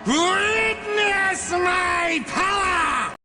Witness my power!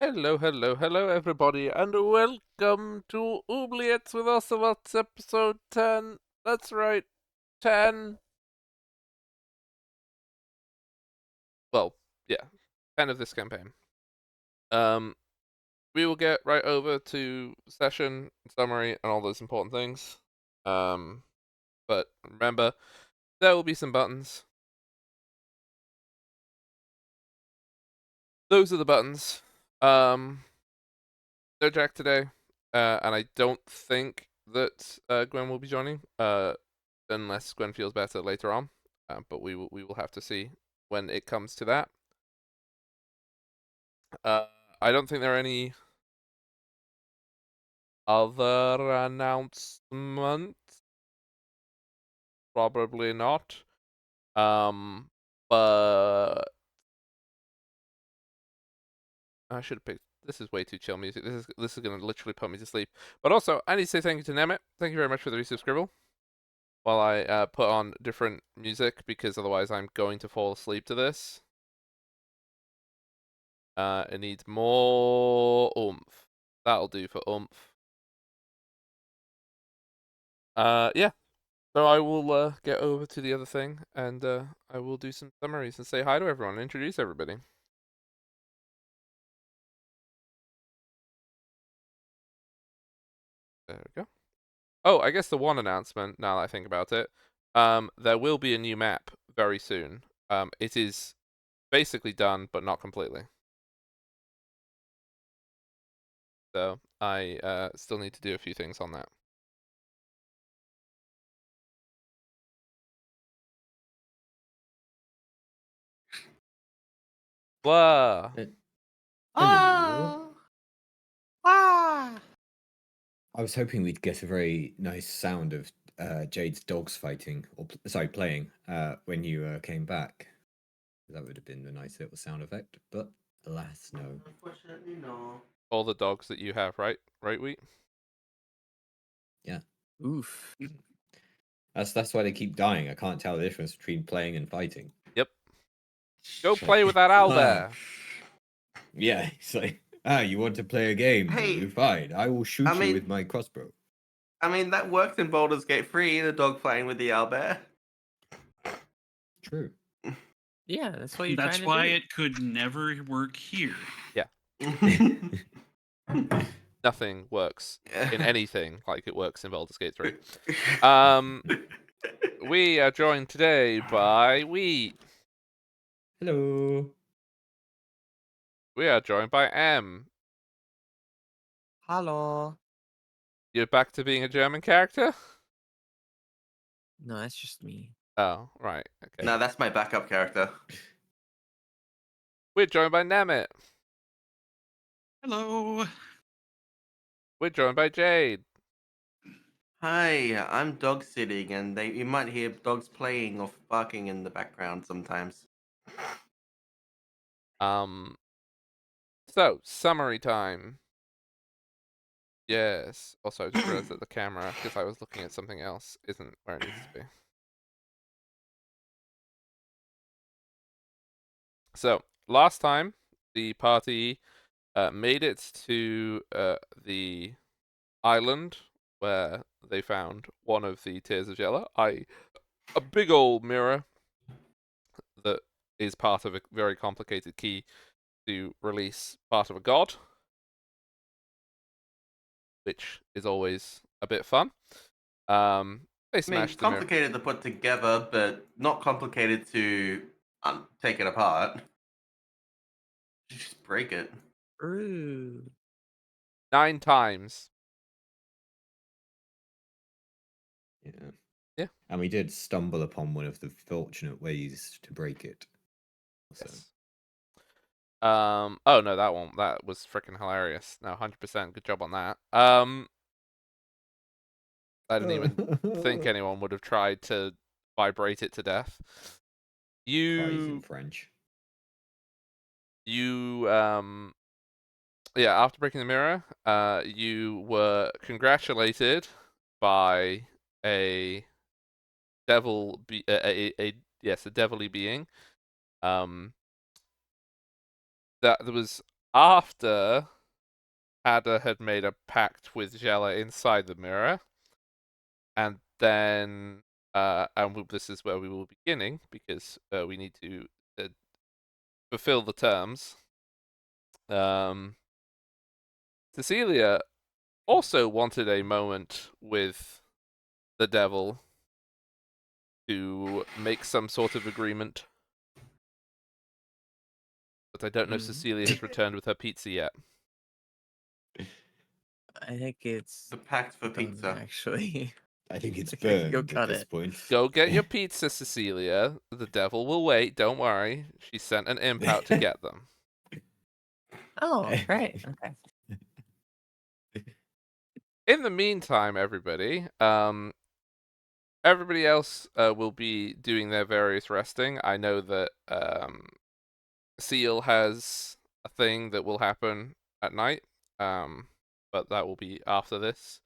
Hello, hello, hello, everybody, and welcome to Oubliettes with Ocelots, episode 10. That's right, 10. Well, yeah, 10 of this campaign. We will get right over to session, summary, and all those important things. But remember, there will be some buttons. Those are the buttons. No Jack today, and I don't think that Gwen will be joining. Unless Gwen feels better later on. But we will have to see when it comes to that. I don't think there are any other announcements. Probably not. But I should have picked. This is way too chill music. This is gonna literally put me to sleep. But also, I need to say thank you to Nemit. Thank you very much for the resubscribe. While I put on different music, because otherwise I'm going to fall asleep to this. It needs more oomph. That'll do for oomph. Yeah. So I will get over to the other thing, and I will do some summaries and say hi to everyone and introduce everybody. There we go. Oh, I guess the one announcement, now that I think about it, there will be a new map very soon. It is basically done, but not completely. So I still need to do a few things on that. Blah. Hello. Ah! I was hoping we'd get a very nice sound of Jade's dogs fighting, or playing, when you came back. That would have been a nice little sound effect, but alas, no. Unfortunately, no. All the dogs that you have, right? Right, Wheat? Yeah. Oof. That's why they keep dying. I can't tell the difference between playing and fighting. Yep. Go So, play with that owlbear. yeah, it's like, you want to play a game? Hey, You're fine. I will shoot I you mean- with my crossbow. I mean, that worked in Baldur's Gate 3, the dog playing with the owlbear. True. Yeah, that's what you're That's trying to why do. it could never work here. Nothing works in anything like it works in Baldur's Gate 3. We are joined today by Wheat. Hello. We are joined by M. Hello. You're back to being a German character? No, that's just me. Oh, right. Okay. No, that's my backup character. We're joined by Nemit. Hello. We're joined by Jade. Hi, I'm dog sitting, and you might hear dogs playing or barking in the background sometimes. So, summary time. Yes. Also, I just realized that the camera, because I was looking at something else, isn't where it needs to be. So, last time, the party made it to the island where they found one of the Tears of Jella, a big old mirror that is part of a very complicated key to release part of a god, which is always a bit fun. They I mean, smashed the mirror. complicated to put together, but not complicated to take it apart. Just break it. Ooh. 9 times. Yeah. Yeah. And we did stumble upon one of the fortunate ways to break it. So. Yes. Oh no, that was freaking hilarious. No, 100%. Good job on that. I didn't even think anyone would have tried to vibrate it to death. Cries in French. Yeah, after breaking the mirror, you were congratulated by a devil a devilly being. That was after Ada had made a pact with Jella inside the mirror, and then this is where we will be beginning because we need to fulfill the terms. Cecilia also wanted a moment with the devil to make some sort of agreement, but I don't know if Cecilia has returned with her pizza yet. I think it's The pact for done, pizza. actually. I think it's I can go burned at cut this it. point. Go get your pizza, Cecilia. The devil will wait. Don't worry. She sent an imp out to get them. Oh, right. Okay. In the meantime, everybody else will be doing their various resting. I know that Seal has a thing that will happen at night, but that will be after this.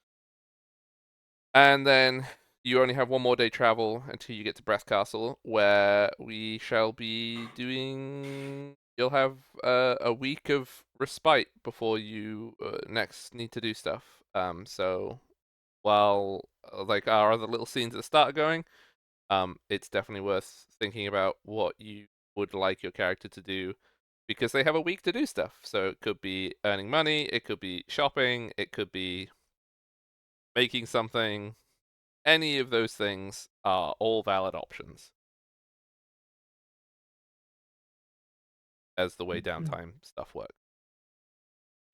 And then you only have one more day travel until you get to Brethcastle, where we shall be doing. You'll have a week of respite before you next need to do stuff. So while like our other little scenes at the start are going, it's definitely worth thinking about what you would like your character to do, because they have a week to do stuff. So it could be earning money, it could be shopping, it could be making something. Any of those things are all valid options as the way downtime stuff works.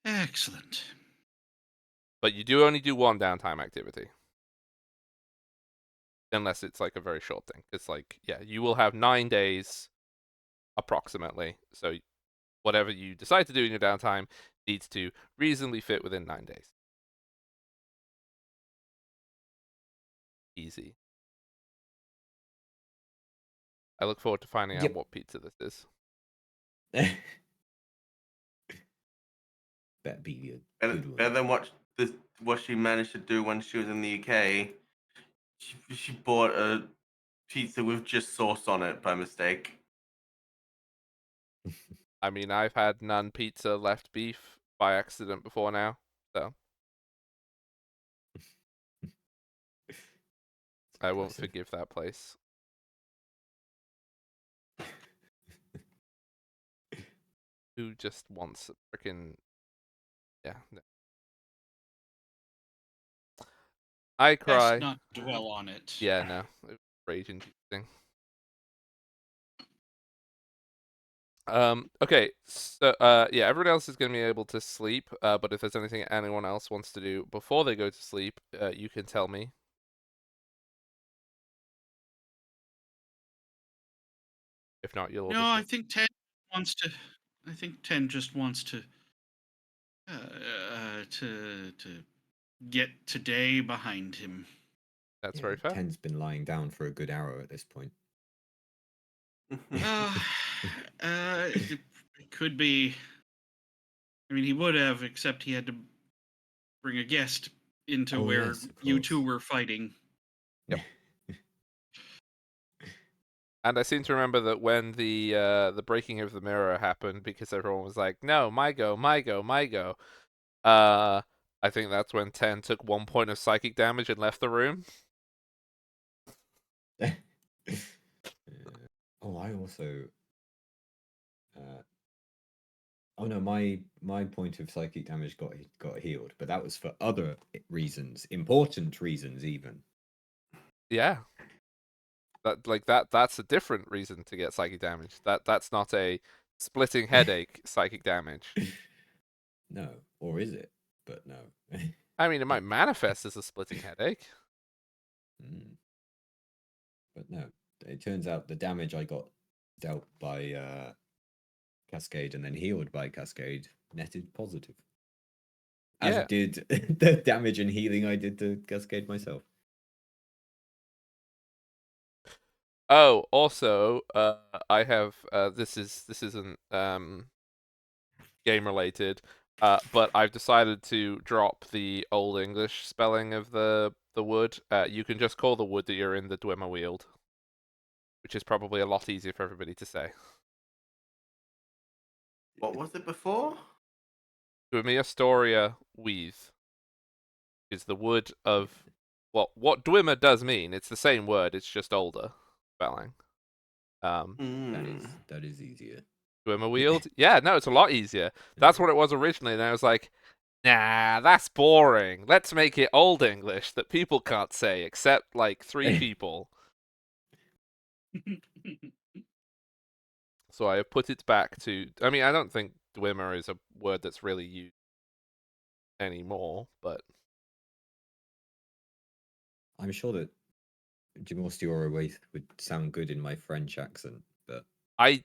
Excellent. But you do only do one downtime activity. Unless it's like a very short thing. It's like, yeah, you will have 9 days approximately. So whatever you decide to do in your downtime needs to reasonably fit within 9 days. Easy. I look forward to finding out what pizza this is. That'd be a Better, good one. better than what she managed to do when she was in the UK. She bought a pizza with just sauce on it by mistake. I mean, I've had none pizza left beef by accident before now, so I won't Impressive. forgive that place. Who just wants a freaking... Yeah. No. I Best cry. not dwell on it. Yeah, no. Rage inducing. Okay, so yeah, everyone else is gonna be able to sleep, but if there's anything anyone else wants to do before they go to sleep, you can tell me. If not, you'll all No, just... I think Ten wants to. I think Ten just wants to get today behind him. That's Yeah, very fair. 10's been lying down for a good hour at this point. Uh, it could be. I mean, he would have, except he had to bring a guest into Oh, where yes, of you two course. were fighting. Yep. And I seem to remember that when the breaking of the mirror happened, because everyone was like, "No, my go, my go, my go." I think that's when 10 took 1 point of psychic damage and left the room. Oh, I also. Oh no, my point of psychic damage got healed, but that was for other reasons, important reasons even. Yeah. That's a different reason to get psychic damage. That's not a splitting headache psychic damage. No, or is it? But no. I mean, it might manifest as a splitting headache. But no, it turns out the damage I got dealt by Cascade and then healed by Cascade netted positive. As Yeah. did the damage and healing I did to Cascade myself. Oh, also, I have this isn't game related, but I've decided to drop the old English spelling of the wood. You can just call the wood that you're in the Dwemer Wield, which is probably a lot easier for everybody to say. What was it before? Dumiastoria weath is the wood of what Dwemer does mean. It's the same word. It's just older spelling. That is easier. Dwemer wield. Yeah, no, it's a lot easier. That's what it was originally. And I was like, nah, that's boring. Let's make it Old English that people can't say except like 3 people. So I have put it back to. I mean, I don't think Dwemer is a word that's really used anymore, but I'm sure that Jimostiora would sound good in my French accent, but I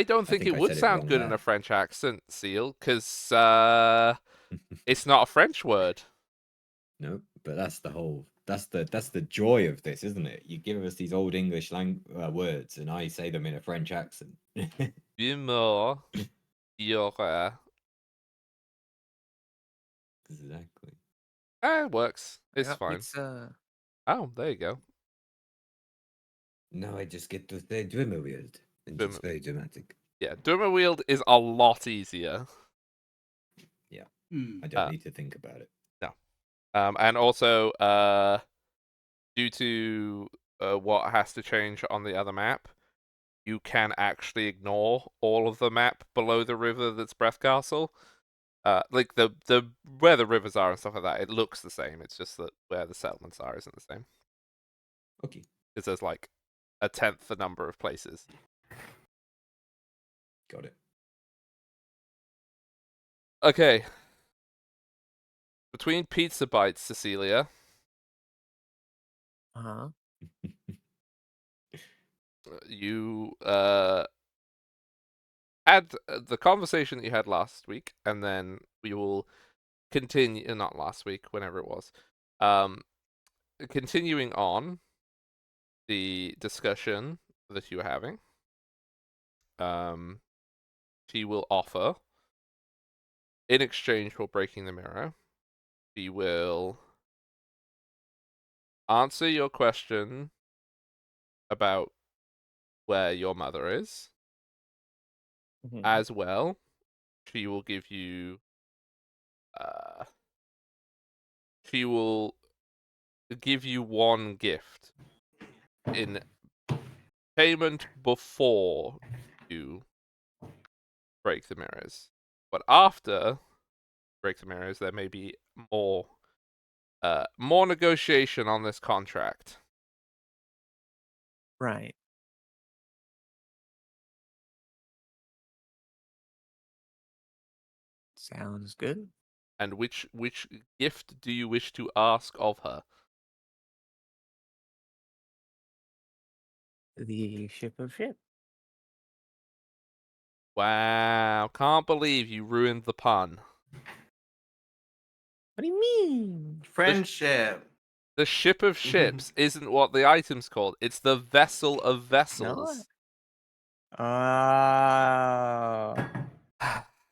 don't think think it I would said it sound wrong good in there. a French accent, Seal, because it's not a French word. No, but that's the joy of this, isn't it? You give us these old English words, and I say them in a French accent. Humor, Yora. Exactly. It works. It's Yeah, fine. It's Oh, there you go. Now I just get to say Dwimmerwild, and it's very dramatic. Yeah, Dwemer wield is a lot easier. Hmm. I don't need to think about it. No. And also, due to what has to change on the other map, you can actually ignore all of the map below the river that's Brethcastle. Like the where the rivers are and stuff like that, it looks the same. It's just that where the settlements are isn't the same. Okay, Because there's like 1/10 the number of places. got it. Okay. Between pizza bites, Cecilia, you had the conversation that you had last week, and then we will continue. Not last week, whenever it was. Continuing on the discussion that you were having. She will offer, in exchange for breaking the mirror, she will answer your question about where your mother is. As well, she will give you. She will give you one gift in payment before you break the mirrors. But after break the mirrors, there may be more negotiation on this contract. right. Sounds good. And which gift do you wish to ask of her? The ship of ship. Wow, can't believe you ruined the pun. What do you mean? Friendship. The ship of ships isn't what the item's called. It's the vessel of vessels.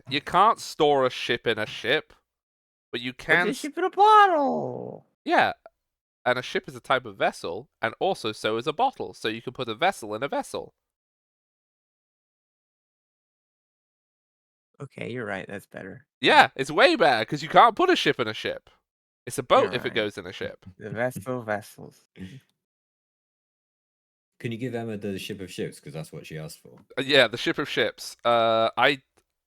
You can't store a ship in a ship, but you Put can. the ship in a bottle. Yeah, and a ship is a type of vessel, and also so is a bottle. So you can put a vessel in a vessel. Okay, you're right. That's better. Yeah, it's way better because you can't put a ship in a ship. It's a boat You're if it right. goes in a ship. The vessel vessels. Can you give Emma the ship of ships, because that's what she asked for? Yeah, the ship of ships.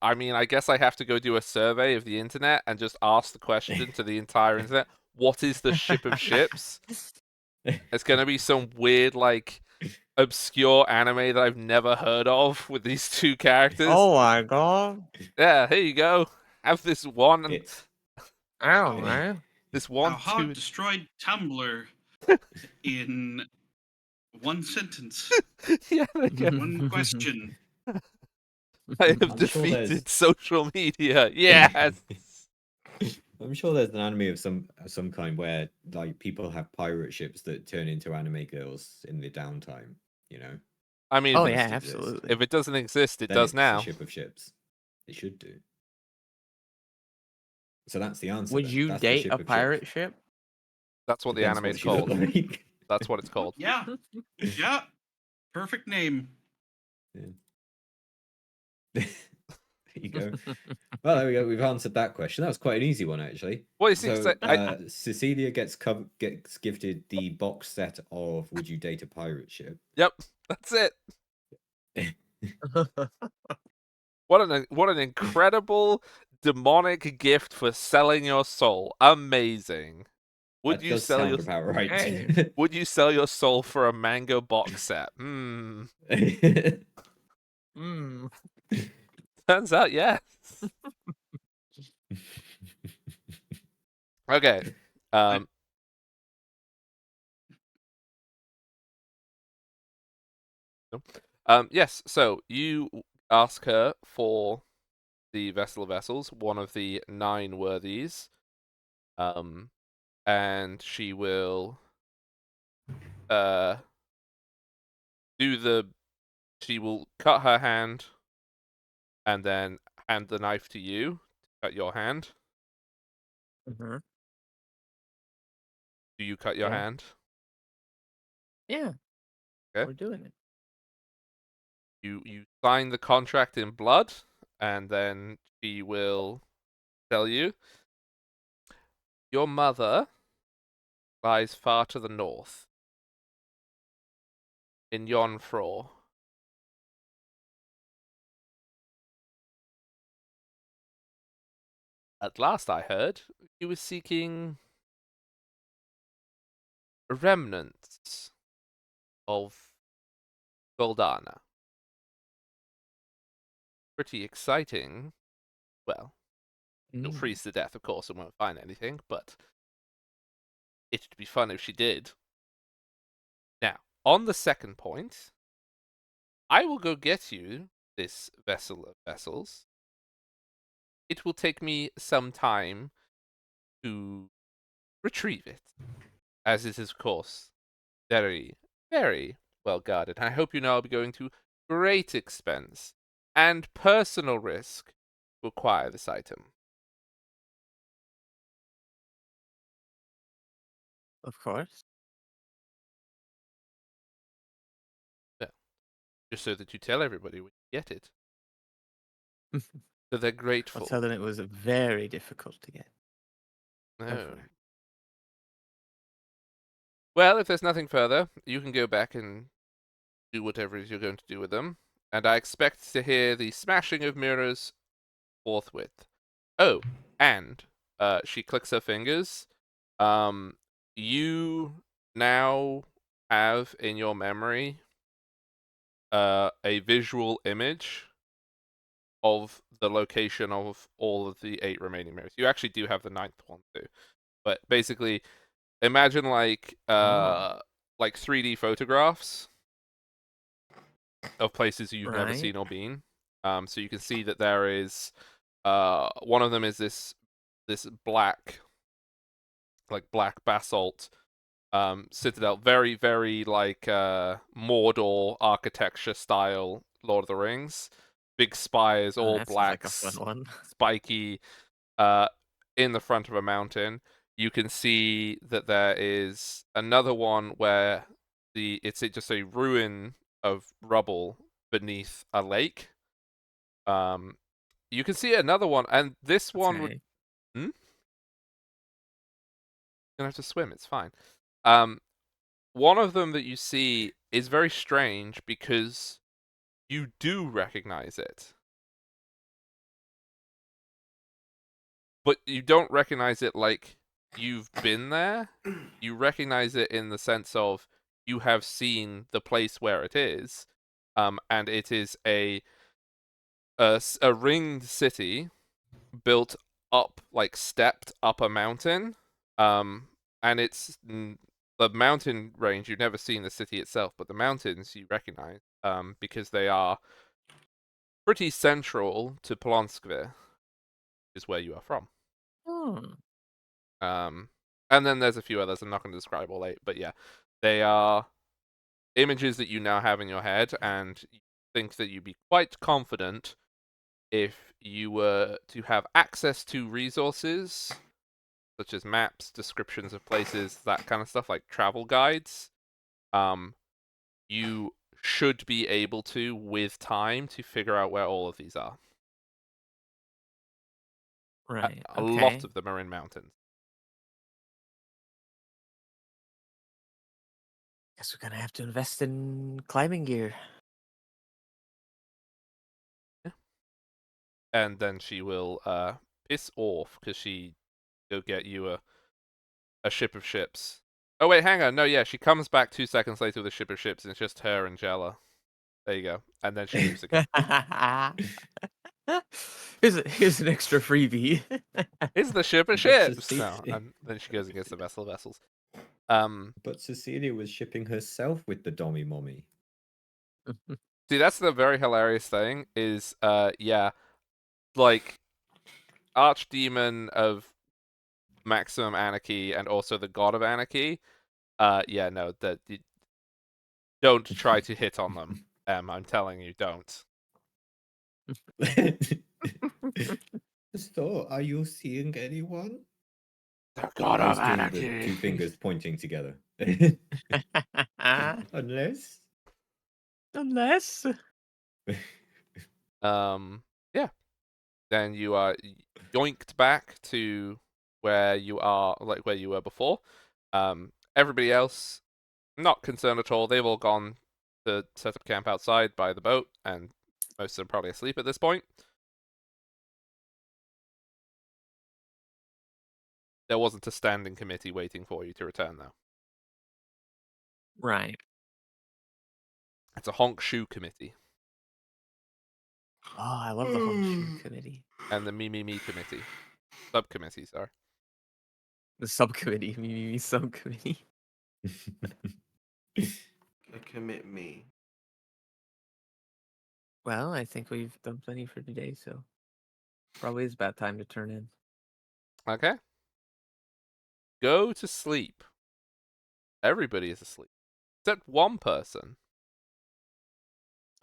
I mean, I guess I have to go do a survey of the internet and just ask the question to the entire internet. What is the ship of ships? It's gonna be some weird, like, obscure anime that I've never heard of with these 2 characters. Oh my god. Yeah, here you go. Have this one. It's I don't know. This one. How Hog destroyed Tumblr in one sentence. Yeah, there you go. One question. I have I'm sure defeated there's- social media. Yes. I'm sure there's an anime of some kind where like people have pirate ships that turn into anime girls in the downtime. You know, I mean, Oh must yeah, exist. absolutely. if it doesn't exist, it then does it's now. the ship of ships. It should do. So that's the answer. Would then. you That's the date ship a of pirate ships. ship? That's what the Depends anime's what she look called. like. That's what it's called. Yeah. Yeah. Perfect name. Yeah. you go. Well, there we go. We've answered that question. That was quite an easy one, actually. Well, you see, 'cause So, I Cecilia gets gifted the box set of "Would You Date a Pirate Ship?" yep, that's it. What an incredible demonic gift for selling your soul. Amazing. That does sound about right. Hey. Would you sell your soul for a mango box set? Hmm. Turns out, yes. Okay. Yes, so you ask her for the Vessel of Vessels, one of the 9 worthies. And she will she will cut her hand and then hand the knife to you to cut your hand. Mm-hmm. Do you cut your Yeah. hand? Yeah. Okay. We're doing it. You sign the contract in blood, and then she will tell you your mother lies far to the north in yon frore. At last I heard you were seeking remnants of Goldana. Pretty exciting. Well, she'll freeze to death, of course, and won't find anything, but it'd be fun if she did. Now, on the second point, I will go get you this vessel of vessels. It will take me some time to retrieve it, as it is, of course, very, very well guarded. I hope you know I'll be going to great expense and personal risk to acquire this item. Of course. Well, just so that you tell everybody when you get it. So they're I'll grateful. tell them it was very difficult to get. Go No. for it. Well, if there's nothing further, you can go back and do whatever it is you're going to do with them. And I expect to hear the smashing of mirrors forthwith. Oh, and she clicks her fingers. You now have in your memory a visual image of the location of all of the 8 remaining mirrors. You actually do have the 9th one too. But basically, imagine like 3D photographs of places you've never Right. seen or been. So you can see that there is one of them is this black basalt citadel, very very like Mordor architecture style Lord of the Rings. Big spires, Oh, all that sounds black, like a fun one. spiky, in the front of a mountain. You can see that there is another one where it's just a ruin of rubble beneath a lake. You can see another one, and this one would. Okay. You're gonna have to swim. It's fine. One of them that you see is very strange because you do recognize it, but you don't recognize it like you've been there. You recognize it in the sense of you have seen the place where it is, and it is a ringed city built up, like stepped up a mountain, and it's the mountain range. You've never seen the city itself, but the mountains you recognize, because they are pretty central to Polonskve, is where you are from. And then there's a few others. I'm not going to describe all 8, but yeah, they are images that you now have in your head, and you think that you'd be quite confident if you were to have access to resources such as maps, descriptions of places, that kind of stuff, like travel guides. You should be able to, with time, to figure out where all of these are. Right. A Okay. lot of them are in mountains. Guess we're gonna have to invest in climbing gear. And then she will piss off because she go get you a ship of ships. Oh wait, hang on. No, yeah, she comes back 2 seconds later with a ship of ships, and it's just her and Jella. There you go. And then she leaves again. Here's an extra freebie. Here's the ship of But ships. No, Cecilia, and then she goes against the vessels. but Cecilia was shipping herself with the Dommy Mommy. See, that's the very hilarious thing. Is yeah, like Archdemon of Maximum Anarchy and also the God of Anarchy. Yeah, no, that don't try to hit on them. I'm telling you, don't. So, are you seeing anyone? The God I was of doing the Anarchy. two fingers pointing together. Unless. Unless. Yeah. Then you are yoinked back to where you are, like where you were before. Everybody else not concerned at all. They've all gone to set up camp outside by the boat, and most of them probably asleep at this point. There wasn't a standing committee waiting for you to return, though. Right. It's a honk shoe committee Oh, I love the honk committee. and the me committee, subcommittee. Sorry. The subcommittee. Me subcommittee. Commit me. Well, I think we've done plenty for today, so probably is about time to turn in. Okay. Go to sleep. Everybody is asleep except one person.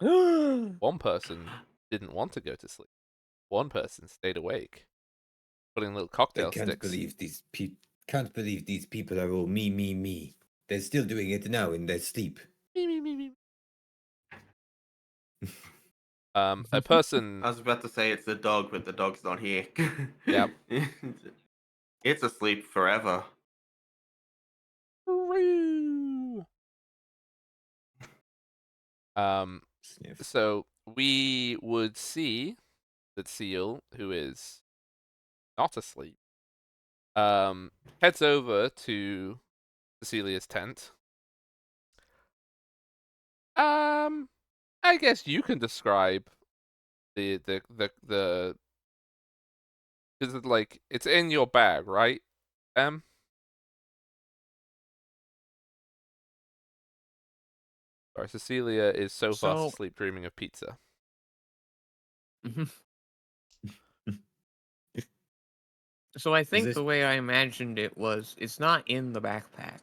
One person didn't want to go to sleep. One person stayed awake, putting little I cocktail can't sticks. believe these can't believe these people are all me. They're still doing it now in their sleep. Me. A person. I was about to say it's the dog, but the dog's not here. Yep. It's asleep forever. Sniff. So we would see that Seal, who is not asleep, heads over to Cecilia's tent. I guess you can describe the is it like it's in your bag, right? Sorry, Cecilia is so fast So- asleep dreaming of pizza. So I think this- the way I imagined it was it's not in the backpack.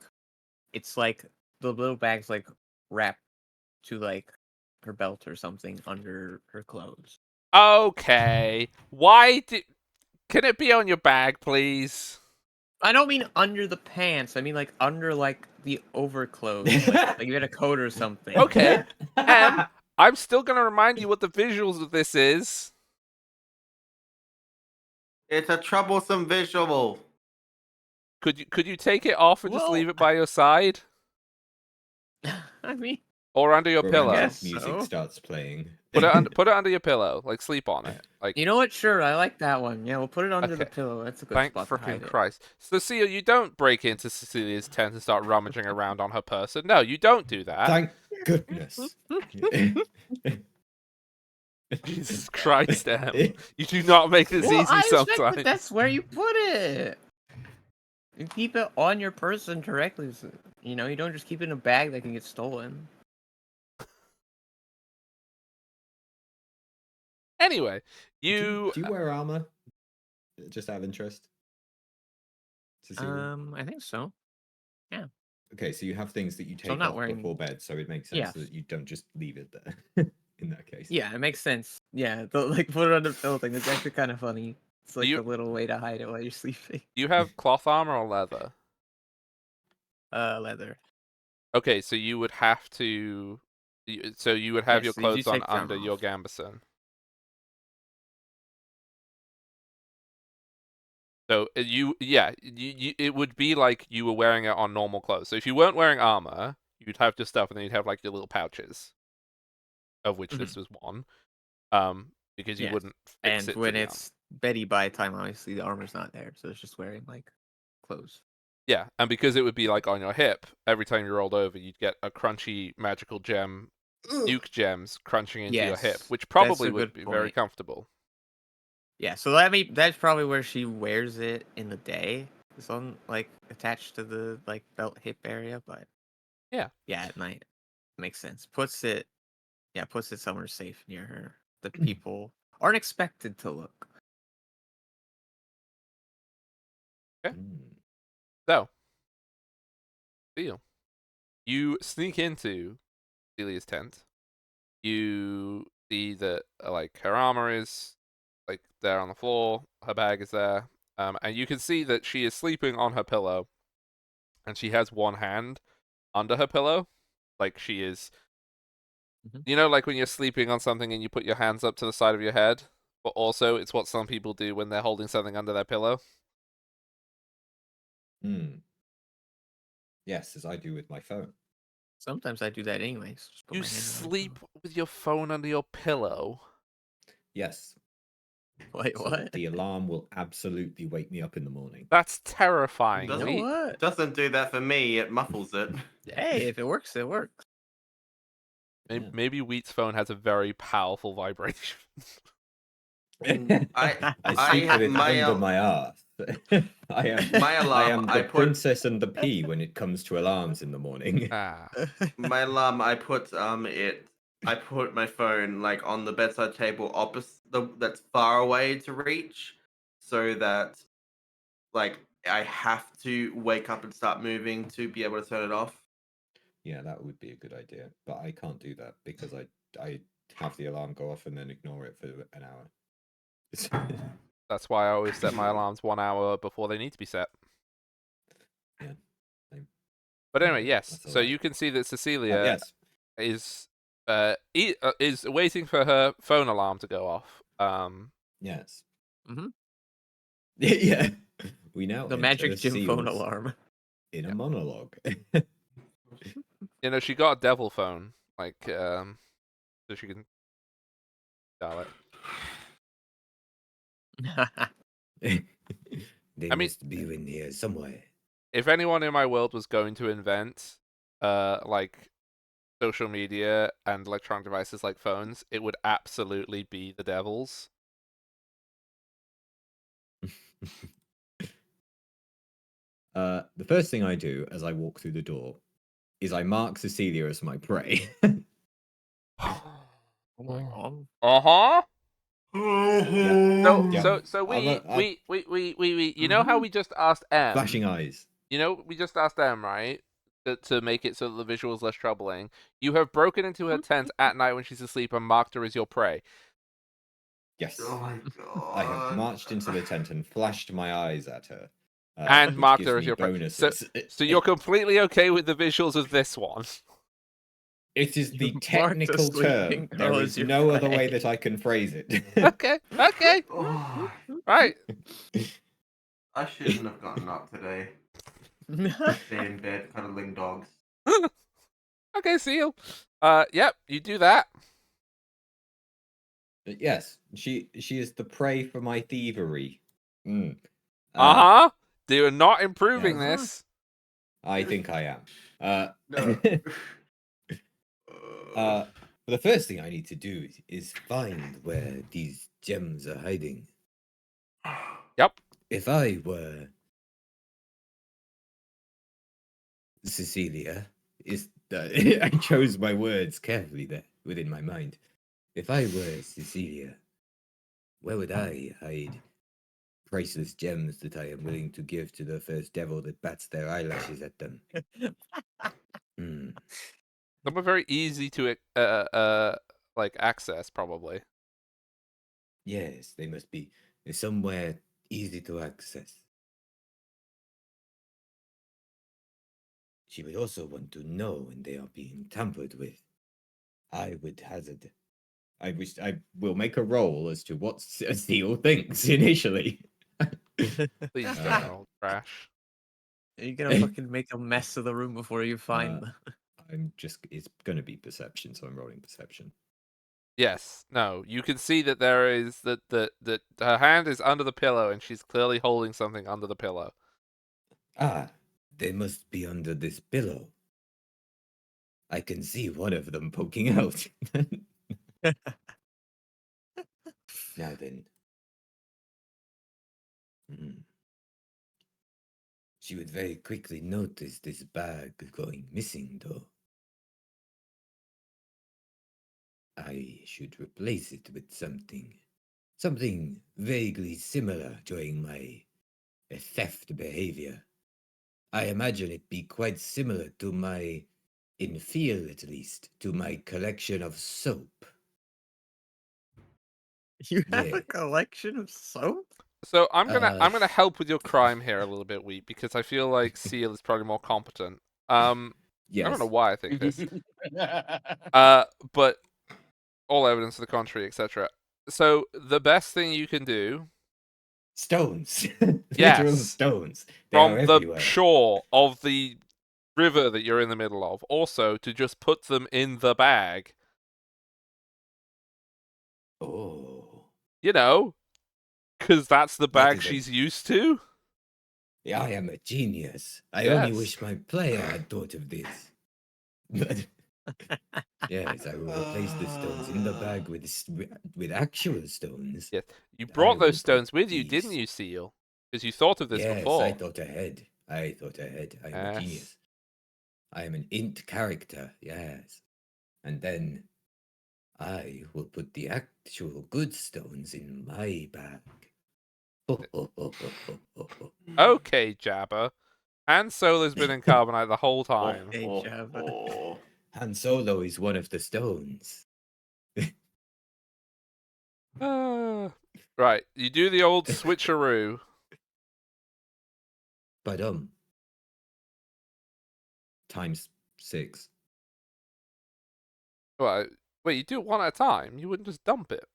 It's like the little bag's like wrapped to like her belt or something under her clothes. Okay. Can it be on your bag, please? I don't mean under the pants. I mean like under like the overclothes. like you had a coat or something. Okay. I'm still gonna remind you what the visuals of this is. It's a troublesome visual. Could you take it off and just Well- leave it by your side I mean, or under your pillow? Romantic Yes, music so. starts playing. Put it under your pillow, like sleep on it. Like you know what? Sure, I like that one. Yeah, we'll put it under the Okay. pillow. That's a good thank spot to hide freaking it. Christ. Cecile, you don't break into Cecilia's tent and start rummaging around on her person. No, you don't do that. Thank goodness. Jesus Christ, Em. You do not make this Well, easy I expect sometimes. that that's where you put it. You keep it on your person directly. So, you know, you don't just keep it in a bag that can get stolen. Anyway, Do you wear armor? Just out of interest. Cecilia? I think so. Okay, so you have things that you So I'm take not off wearing- before bed, so it makes sense Yes. that you don't just leave it there. In that case. Yeah, it makes sense. Yeah, like put it on the pillow thing. It's actually kind of funny. It's like you- a little way to hide it while you're sleeping. you have cloth armor or leather? Leather. Okay, so you would have to. So you would have Yes, your you do clothes on take the armor under your off. gambeson. So it would be like you were wearing it on normal clothes. So if you weren't wearing armor, you'd have your stuff, and then you'd have like your little pouches, of which this was one. Because you Yes. wouldn't fix And it to when the it's Betty by time, obviously the armor's not there, so it's just wearing like clothes. Yeah, and because it would be like on your hip, every time you rolled over, you'd get a crunchy magical gem, nuke gems crunching into your hip, Yes, which that's probably a would good be very point. comfortable. Yeah, so that's probably where she wears it in the day. It's on like attached to the like belt hip area, but Yeah. at night makes sense. Puts it somewhere safe near her. The people aren't expected to look. Okay. Mm. So, deal. You sneak into Celia's tent. You see that like her armor is like there on the floor. Her bag is there, and you can see that she is sleeping on her pillow, and she has one hand under her pillow, like she is. Mhm. You know, like when you're sleeping on something and you put your hands up to the side of your head, but also it's what some people do when they're holding something under their pillow. Mm. Yes, as I do with my phone. Sometimes I do that anyways. Just put You my hand on my sleep with your phone under your pillow. Yes. phone. Wait, So what? that the alarm will absolutely wake me up in the morning. That's terrifying. You know Wait, what? Doesn't do that for me. It muffles it. Hey, if it works, it works. Yeah. maybe Wheat's phone has a very powerful vibration. I sleep with it my under my ass. I am my I alarm. am I the put princess and the pea when it comes to alarms in the morning. Ah, my alarm. I put it. I put my phone like on the bedside table opposite that's far away to reach, so that like I have to wake up and start moving to be able to turn it off. Yeah, that would be a good idea, but I can't do that because I have the alarm go off and then ignore it for an hour. that's why I always set my alarms 1 hour before they need to be set. Yeah. Same. But anyway, Yeah, yes. that's a So lot. you can see that Cecilia Yes. is waiting for her phone alarm to go off. Yes. Mhm. Yeah. We now The enter magic gym phone Seals alarm. in a Yeah. monologue. You know, she got a devil phone, like so she can dial it. They I mean- must be in here somewhere. If anyone in my world was going to invent like social media and electronic devices like phones, it would absolutely be the devil's. The first thing I do as I walk through the door is I mark Cecilia as my prey. Oh my god. Uh-huh. So Yeah. we you know how we just asked Flashing eyes. You know, we just asked them, right? To make it so that the visual is less troubling. You have broken into her tent at night when she's asleep and marked her as your prey. Yes. Oh my I have god! marched into the tent and flashed my eyes at her. And which marked gives her as me your prey. bonuses. So you're completely okay with the visuals of this one. It is the You marked a technical sleeping term. girl There as is your no other way prey. that I can phrase it. Okay. Oh, Right. I shouldn't have gotten up today. Stay in bed cuddling dogs. Okay, Seal. Yep, you do that. Yes, she is the prey for my thievery. Mm. Uh-huh. You're not improving yes. this. I think I am. No. The first thing I need to do is find where these gems are hiding. Yep. If I were Cecilia, I chose my words carefully there within my mind. If I were Cecilia, where would I hide priceless gems that I am willing to give to the first devil that bats their eyelashes at them? Hmm. Some are very easy to like access, probably. Yes, they must be somewhere easy to access. She would also want to know when they are being tampered with. I would hazard. I will make a roll as to what Seal thinks initially. Please don't Uh, roll trash. You're gonna fucking make a mess of the room before you find Uh, them. it's gonna be perception, so I'm rolling perception. Yes. No. You can see that there is that her hand is under the pillow and she's clearly holding something under the pillow. Ah, they must be under this pillow. I can see one of them poking out. Now then. Hmm. She would very quickly notice this bag going missing, though. I should replace it with something vaguely similar during my theft behavior. I imagine it be quite similar to in feel at least, to my collection of soap. You have Yeah. a collection of soap? So I'm gonna Uh, help with your crime here a little bit, Wheat, because I feel like Seal is probably more competent. I don't know Yes. why I think this. But all evidence to the contrary, etc. So the best thing you can do, Stones. Literal yes, stones. They are from the everywhere. shore of the river that you're in the middle of, also to just put them in the bag. Oh. You know, because that's the That bag is a she's used to. I am a genius. I only Yes. wish my player had thought of this. But yes, I will replace the stones in the bag with actual stones. Yes. You I brought will those put stones with you, didn't these. you, Seal? Because you thought of this Yes, I before. thought ahead. I thought ahead. I am a Yes. genius. I am an int character, yes. And then I will put the actual good stones in my bag. Okay, Jabba. Han Solo's been in carbonite the whole time. Hey, Java. Han Solo is one of the stones. Right, you do the old switcheroo. But times 6. Well, wait, you do it one at a time. You wouldn't just dump it.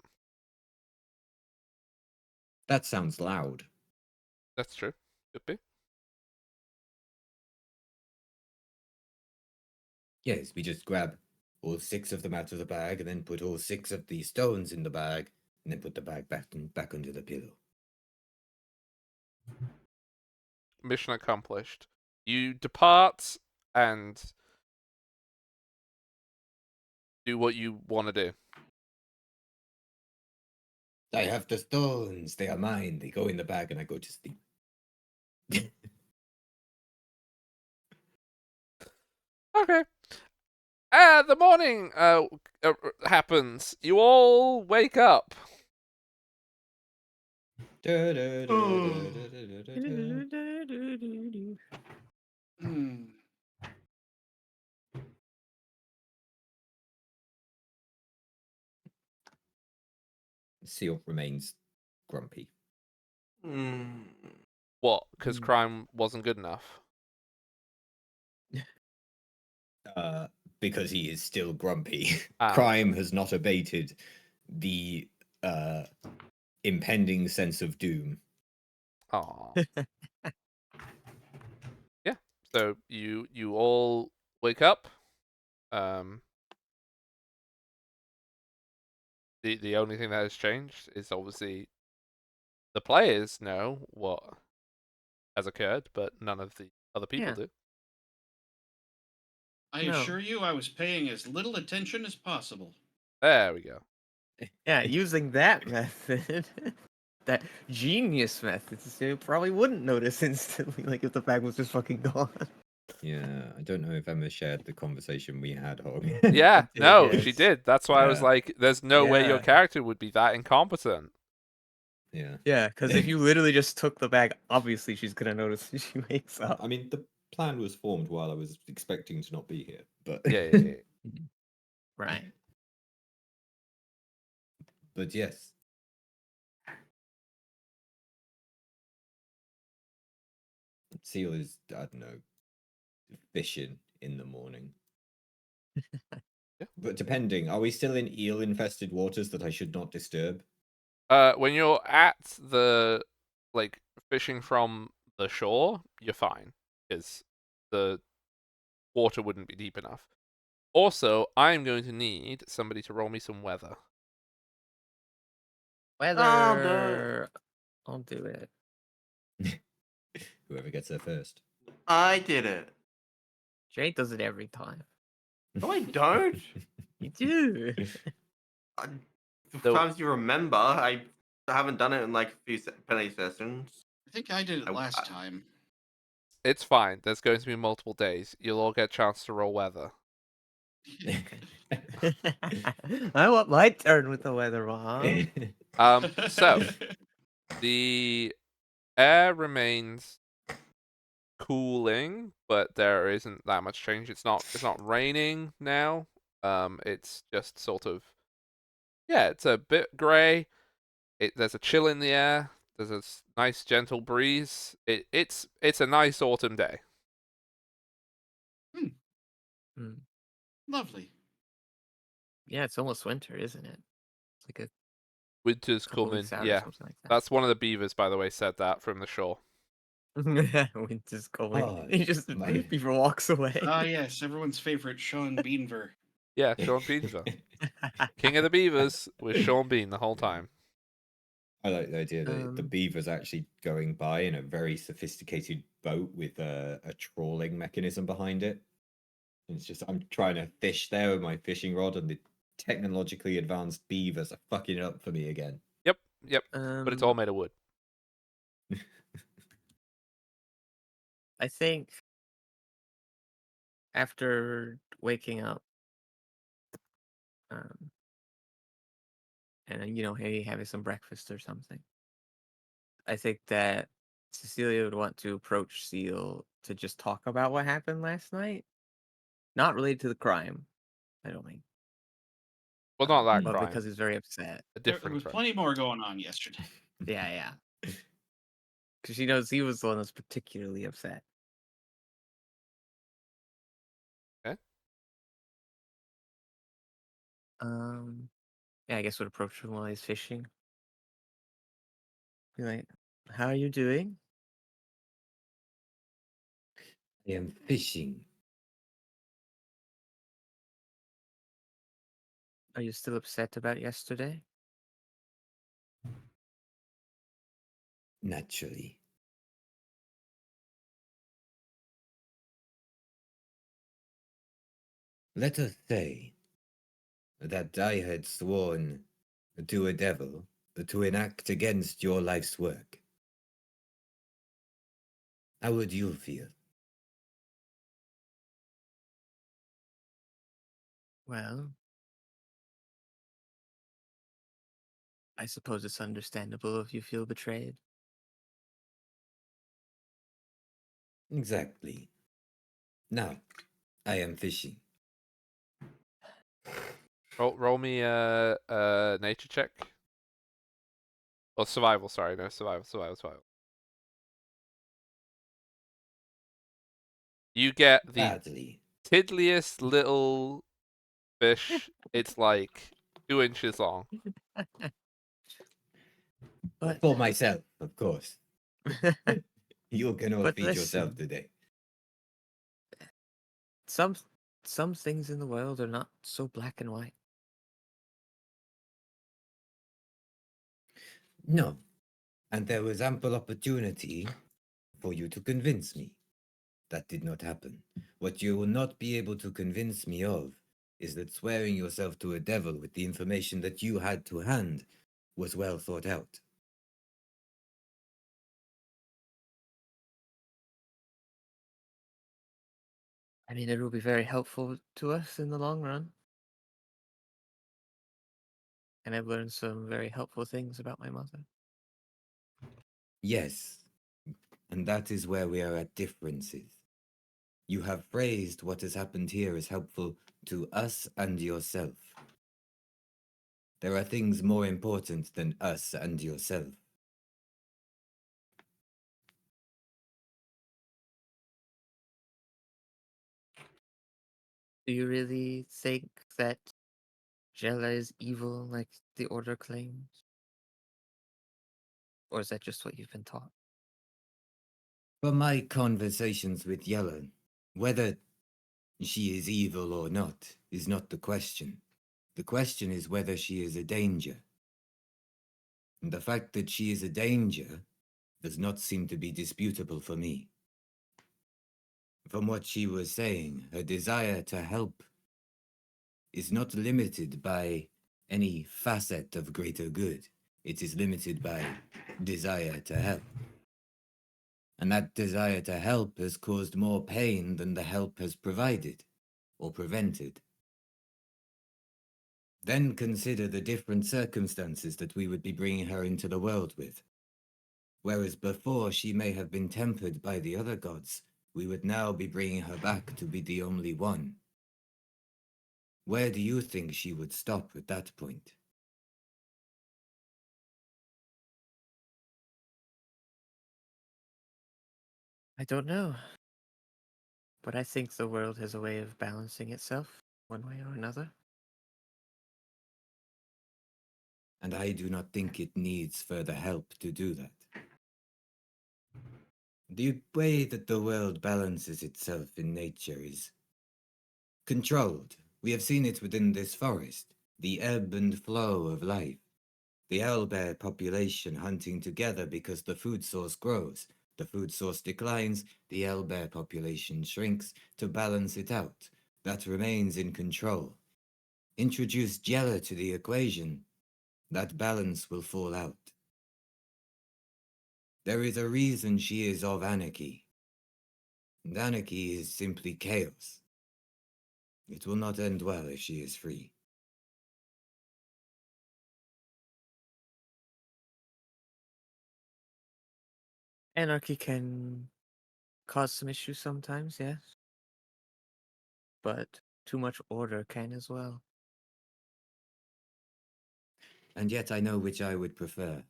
That sounds loud. That's true. Could be. Yes, we just grab all 6 of them out of the bag and then put all 6 of the stones in the bag and then put the bag back under the pillow. Mission accomplished. You depart and do what you want to do. I have the stones. They are mine. They go in the bag and I go to sleep. Okay. The morning happens. You all wake up. Hmm. Seal remains grumpy. What? Because Mm. crime wasn't good enough. Because he is still grumpy. Ah. Crime has not abated the impending sense of doom. Aw. Yeah. So you all wake up. The only thing that has changed is obviously the players know what has occurred, but none of the other people Yeah. do. I No. assure you, I was paying as little attention as possible. There we go. Yeah, using that method, that genius method, you probably wouldn't notice instantly, like if the bag was just fucking gone. Yeah, I don't know if Emma shared the conversation we had, Hog. Yeah, did, no, yes. she did. That's why I was Yeah. like, there's no way your Yeah. character would be that incompetent. Yeah. Yeah, because if you literally just took the bag, obviously she's gonna notice when she wakes up. I mean, the plan was formed while I was expecting to not be here, but Yeah. Right. but yes. Seal is, I don't know, fishing in the morning. Yeah. But depending, are we still in eel infested waters that I should not disturb? When you're at the like fishing from the shore, you're fine because the water wouldn't be deep enough. Also, I'm going to need somebody to roll me some weather. I'll do it. Weather. I'll do it. Whoever gets there first. I did it. Jade does it every time. No, I don't. You do. I, the So- times you remember, I haven't done it in like a few penny sessions. I think I did it I- last I- time. It's fine. There's going to be multiple days. You'll all get a chance to roll weather. I want my turn with the weather, Mom. So the air remains cooling, but there isn't that much change. It's not raining now. It's just sort of it's a bit grey. There's a chill in the air. There's a nice gentle breeze. It's a nice autumn day. Hmm. Lovely. Yeah, it's almost winter, isn't it? It's like a Winter's couple coming. weeks out or Yeah, something like that. that's one of the beavers, by the way, said that from the shore. Winter's coming. Oh, He just my- Beaver walks away. Ah, yes, everyone's favorite Sean Beanver. Yeah, Sean Beaver, King of the Beavers, with Sean Bean the whole time. I like the idea that the Um, beaver's actually going by in a very sophisticated boat with a trawling mechanism behind it. And it's just, I'm trying to fish there with my fishing rod, and the technologically advanced beavers are fucking it up for me again. Yep. But it's all made of wood. I think after waking up, and hey, having some breakfast or something, I think that Cecilia would want to approach Seal to just talk about what happened last night, not related to the crime. I don't think. Well, not that But crime. because he's very upset. A There different was crime. plenty more going on yesterday. Yeah. Because she knows he was the one that's particularly upset. Okay. Yeah, I guess would approach him while he's fishing. Be like, "How are you doing?" I am fishing. Are you still upset about yesterday? Naturally. Let us say that I had sworn to a devil to enact against your life's work. How would you feel? Well, I suppose it's understandable if you feel betrayed. Exactly. Now, I am fishing. Roll me a nature check. Or survival, sorry. No, survival. You get the Badly. tiddliest little fish. It's like 2 inches long. But For myself, of course. You can all But feed yourself listen. today. some things in the world are not so black and white. No. And there was ample opportunity for you to convince me. That did not happen. What you will not be able to convince me of is that swearing yourself to a devil with the information that you had to hand was well thought out. I mean, it will be very helpful to us in the long run. And I've learned some very helpful things about my mother. Yes, and that is where we are at differences. You have phrased what has happened here as helpful to us and yourself. There are things more important than us and yourself. Do you really think that Jella is evil like the Order claims? Or is that just what you've been taught? From my conversations with Yellen, whether she is evil or not is not the question. The question is whether she is a danger. And the fact that she is a danger does not seem to be disputable for me. From what she was saying, her desire to help is not limited by any facet of greater good. It is limited by desire to help. And that desire to help has caused more pain than the help has provided or prevented. Then consider the different circumstances that we would be bringing her into the world with. Whereas before she may have been tempered by the other gods, we would now be bringing her back to be the only one. Where do you think she would stop at that point? I don't know. But I think the world has a way of balancing itself, one way or another. And I do not think it needs further help to do that. The way that the world balances itself in nature is controlled. We have seen it within this forest, the ebb and flow of life. The owlbear population hunting together because the food source grows. The food source declines, the owlbear population shrinks to balance it out. That remains in control. Introduce Jella to the equation, that balance will fall out. There is a reason she is of anarchy. And anarchy is simply chaos. It will not end well if she is free. Anarchy can cause some issues sometimes, yes. But too much order can as well. And yet I know which I would prefer.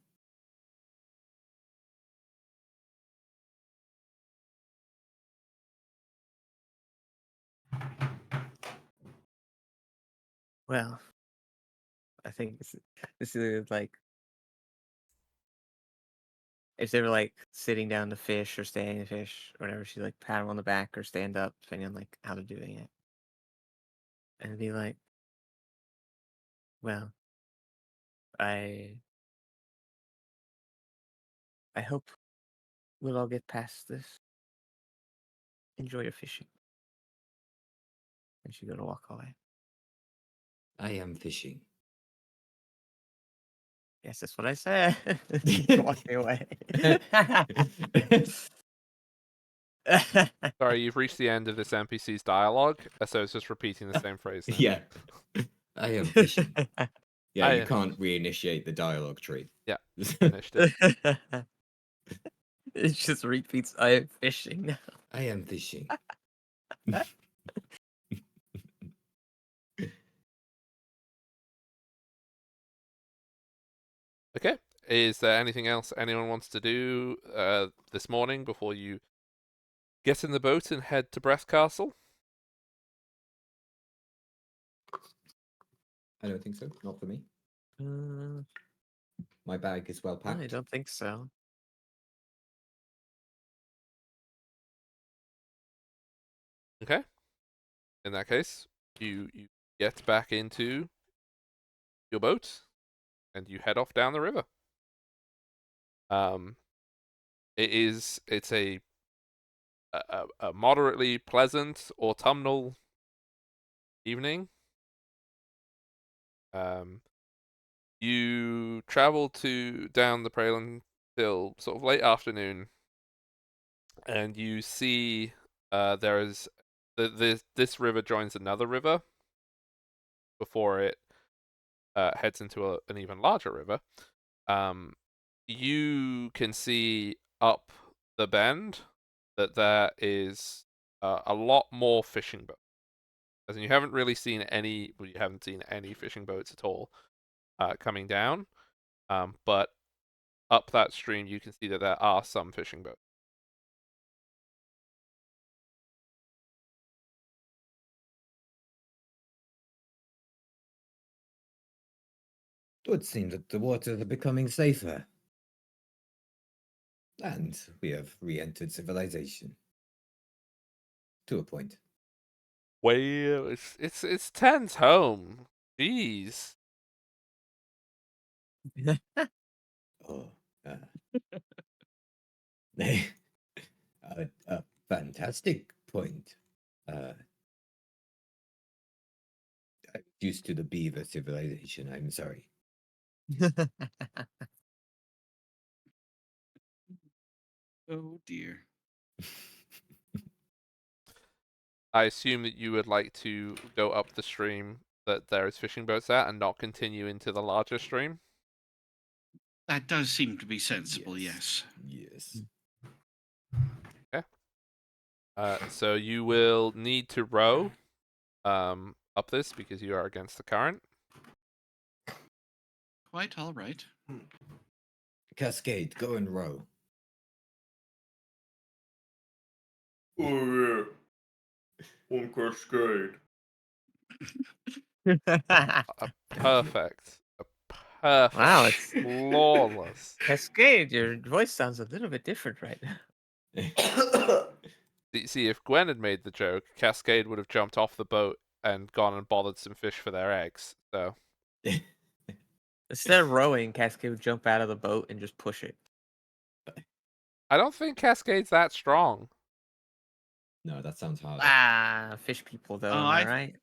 Well, I think this is like if they were like sitting down to fish or standing to fish or whatever, she'd like pat him on the back or stand up, depending on like how they're doing it. And be like, well, I I hope we'll all get past this. Enjoy your fishing. And she's gonna walk away. I am fishing. Yes, that's what I said. Walking away. Sorry, you've reached the end of this NPC's dialogue, so it's just repeating the same phrase now. Yeah. I am fishing. Yeah, I you am can't reinitiate the dialogue tree. Yeah. Finished it. It just repeats, I am fishing now. I am fishing. Okay. Is there anything else anyone wants to do this morning before you get in the boat and head to Brethcastle? I don't think so. Not for me. Uh, My bag is well I packed. don't think so. Okay. In that case, you get back into your boat and you head off down the river. It's a moderately pleasant autumnal evening. You travel down the Praelan till sort of late afternoon, and you see there is this river joins another river before it heads into an even larger river. You can see up the bend that there is a lot more fishing boats. As in, you haven't really seen any. Well, you haven't seen any fishing boats at all coming down. But up that stream, you can see that there are some fishing boats. It would seem that the waters are becoming safer. And we have re-entered civilization. To a point. Well, it's Ten's home. Jeez. Oh, uh, a fantastic point. I'm used to the beaver civilization, I'm sorry. Oh dear. I assume that you would like to go up the stream that there is fishing boats at and not continue into the larger stream. That does seem to be sensible, yes. Yes. So you will need to row up this because you are against the current. Quite all right. Cascade, go and row. Oh yeah. On Cascade. Perfect. Perfect. Wow, it's Flawless. Cascade. Your voice sounds a little bit different right now. See, if Gwen had made the joke, Cascade would have jumped off the boat and gone and bothered some fish for their eggs. So Instead of rowing, Cascade would jump out of the boat and just push it. I don't think Cascade's that strong. No, that sounds hard. Ah, fish people though, am I right?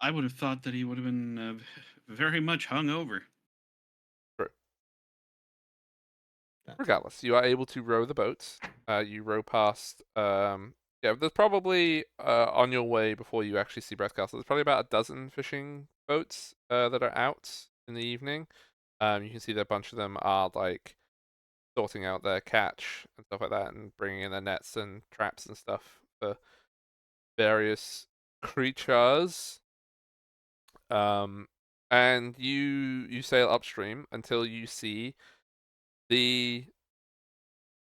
I would have thought that he would have been very much hungover. Regardless, you are able to row the boats. You row past. Yeah, there's probably on your way before you actually see Brethcastle. There's probably about a dozen fishing boats that are out in the evening. You can see that a bunch of them are like sorting out their catch and stuff like that, and bringing in their nets and traps and stuff for various creatures. And you sail upstream until you see the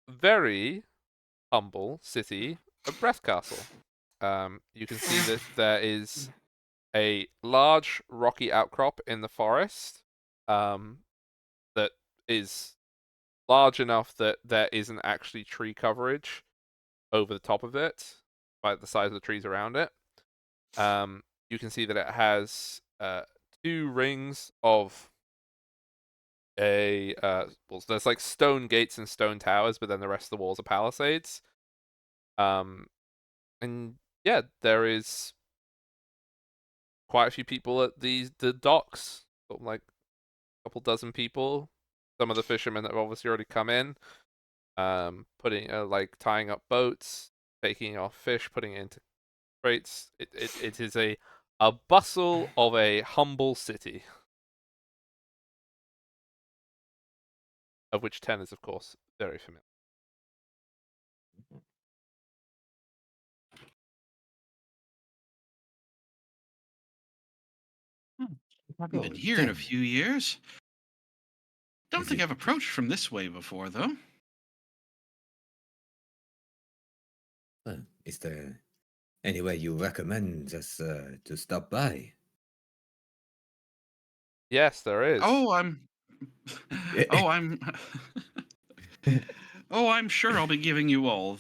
very humble city of Brethcastle. You can see that there is a large rocky outcrop in the forest that is large enough that there isn't actually tree coverage over the top of it by the size of the trees around it. You can see that it has 2 rings of well, there's like stone gates and stone towers, but then the rest of the walls are palisades. And yeah, there is quite a few people at the docks, like a couple dozen people. Some of the fishermen that have obviously already come in, putting like tying up boats, taking off fish, putting it into crates. It is a bustle of a humble city, of which Ten is of course very familiar. Haven't been Oh, here in a damn. few years. Don't Is think it- I've approached from this way before, though. Is there any way you recommend us to stop by? Yes, there is. Oh, I'm. Oh, I'm. Oh, I'm sure I'll be giving you all uh,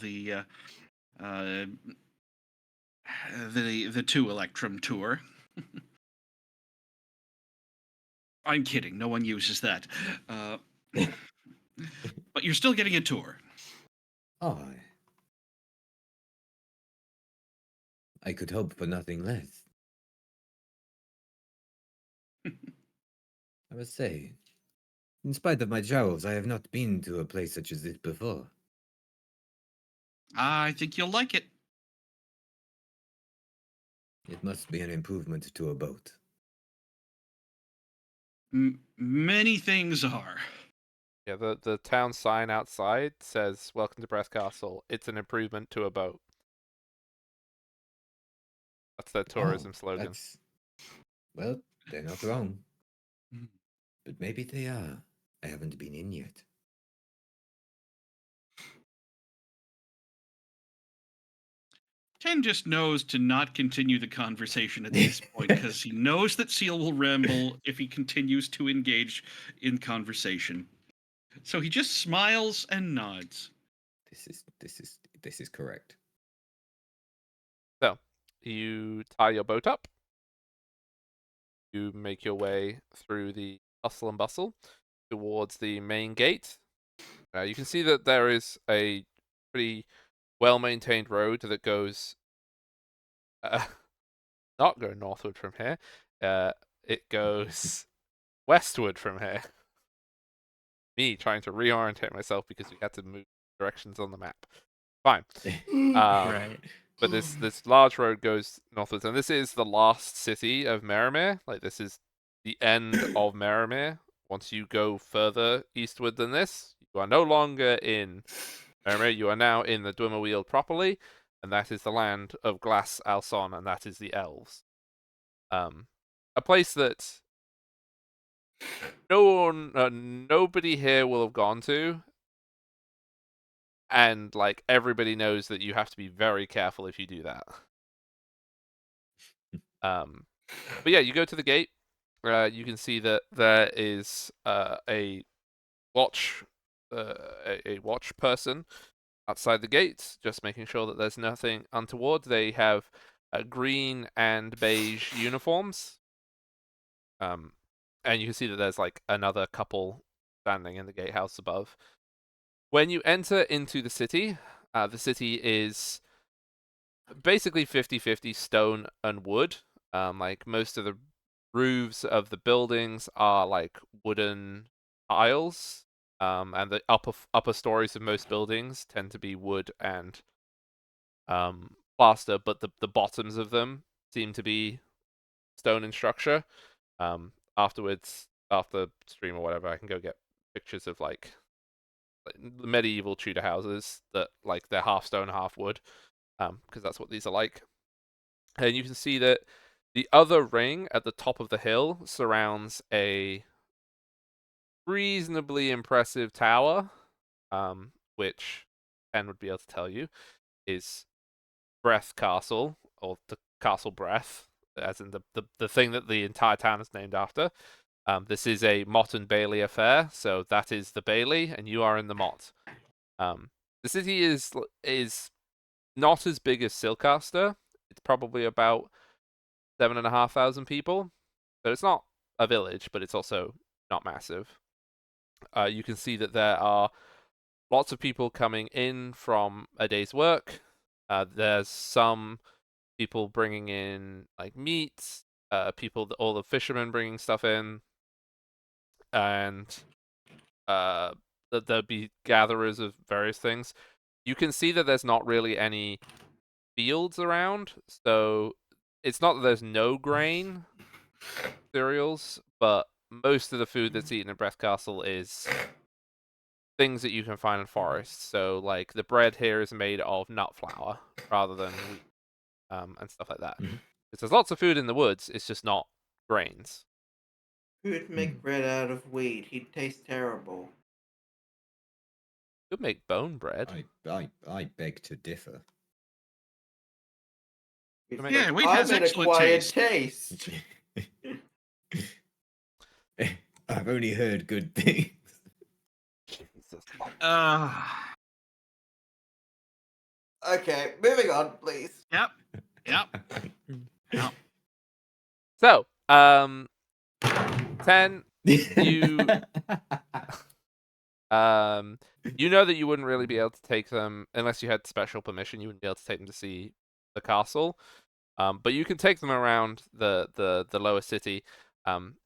the 2 Electrum tour. I'm kidding. No one uses that. But you're still getting a tour. Oh, I could hope for nothing less. I must say, in spite of my travels, I have not been to a place such as this before. I think you'll like it. It must be an improvement to a boat. Many things are. Yeah, the town sign outside says "Welcome to Brethcastle." It's an improvement to a boat. That's their tourism slogan. Well, they're not wrong. Mm. But maybe they are. I haven't been in yet. Ten just knows to not continue the conversation at this point because he knows that Seal will ramble if he continues to engage in conversation. So he just smiles and nods. This is correct. So you tie your boat up. You make your way through the hustle and bustle towards the main gate. You can see that there is a pretty well-maintained road that goes not go northward from here. It goes westward from here. Me trying to reorientate myself because we had to move directions on the map. Fine. Right. But this large road goes northwards, and this is the last city of Merimir. Like, this is the end of Merimir. Once you go further eastward than this, you are no longer in Merimir. You are now in the Dwemer Weald properly, and that is the land of Glass Alson, and that is the elves. A place that nobody here will have gone to, and like everybody knows that you have to be very careful if you do that. But yeah, you go to the gate. You can see that there is a watch person outside the gate, just making sure that there's nothing untoward. They have green and beige uniforms. And you can see that there's like another couple standing in the gatehouse above. When you enter into the city is basically 50-50 stone and wood. Like most of the roofs of the buildings are like wooden tiles. And the upper stories of most buildings tend to be wood and plaster, but the bottoms of them seem to be stone in structure. Afterwards, after stream or whatever, I can go get pictures of like the medieval Tudor houses that like they're half stone, half wood, because that's what these are like. And you can see that the other ring at the top of the hill surrounds a reasonably impressive tower, which Ken would be able to tell you is Brethcastle, or the Castle Breth, as in the thing that the entire town is named after. This is a Motte and Bailey affair, so that is the Bailey, and you are in the Motte. The city is not as big as Silcaster. It's probably about 7,500 people. So it's not a village, but it's also not massive. You can see that there are lots of people coming in from a day's work. There's some people bringing in like meat, all the fishermen bringing stuff in, and there'll be gatherers of various things. You can see that there's not really any fields around, so it's not that there's no grain cereals, but most of the food that's eaten in Brethcastle is things that you can find in forests. So like the bread here is made of nut flour rather than wheat, and stuff like that. Mhm. There's lots of food in the woods, it's just not grains. Who'd make bread out of wheat? He'd taste terrible. You could make bone bread. I beg to differ. Yeah, wheat I'm has an excellent acquired taste. I've only heard good things. Jesus. Okay, moving on, please. Yep. Yep. So, 10, you you know that you wouldn't really be able to take them unless you had special permission. You wouldn't be able to take them to see the castle, but you can take them around the lower city.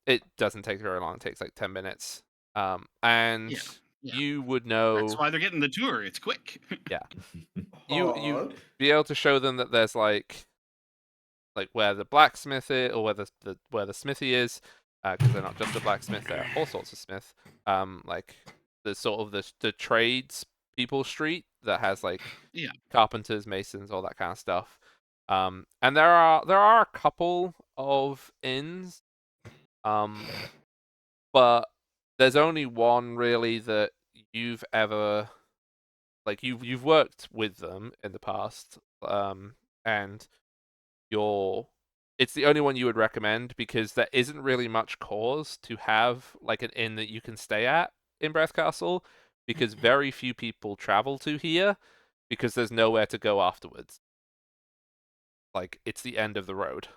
It doesn't take very long. It takes like 10 minutes. And Yeah. you would know. That's why they're getting the tour. It's quick. Yeah. You Hog. be able to show them that there's like where the blacksmith is, or where the smithy is, because they're not just a blacksmith, they're all sorts of smith. Like the sort of the trades people street that has like Yeah. carpenters, masons, all that kind of stuff. And there are a couple of inns, but there's only one really that you've ever like you've worked with them in the past, and it's the only one you would recommend because there isn't really much cause to have like an inn that you can stay at in Brethcastle because very few people travel to here because there's nowhere to go afterwards. Like, it's the end of the road.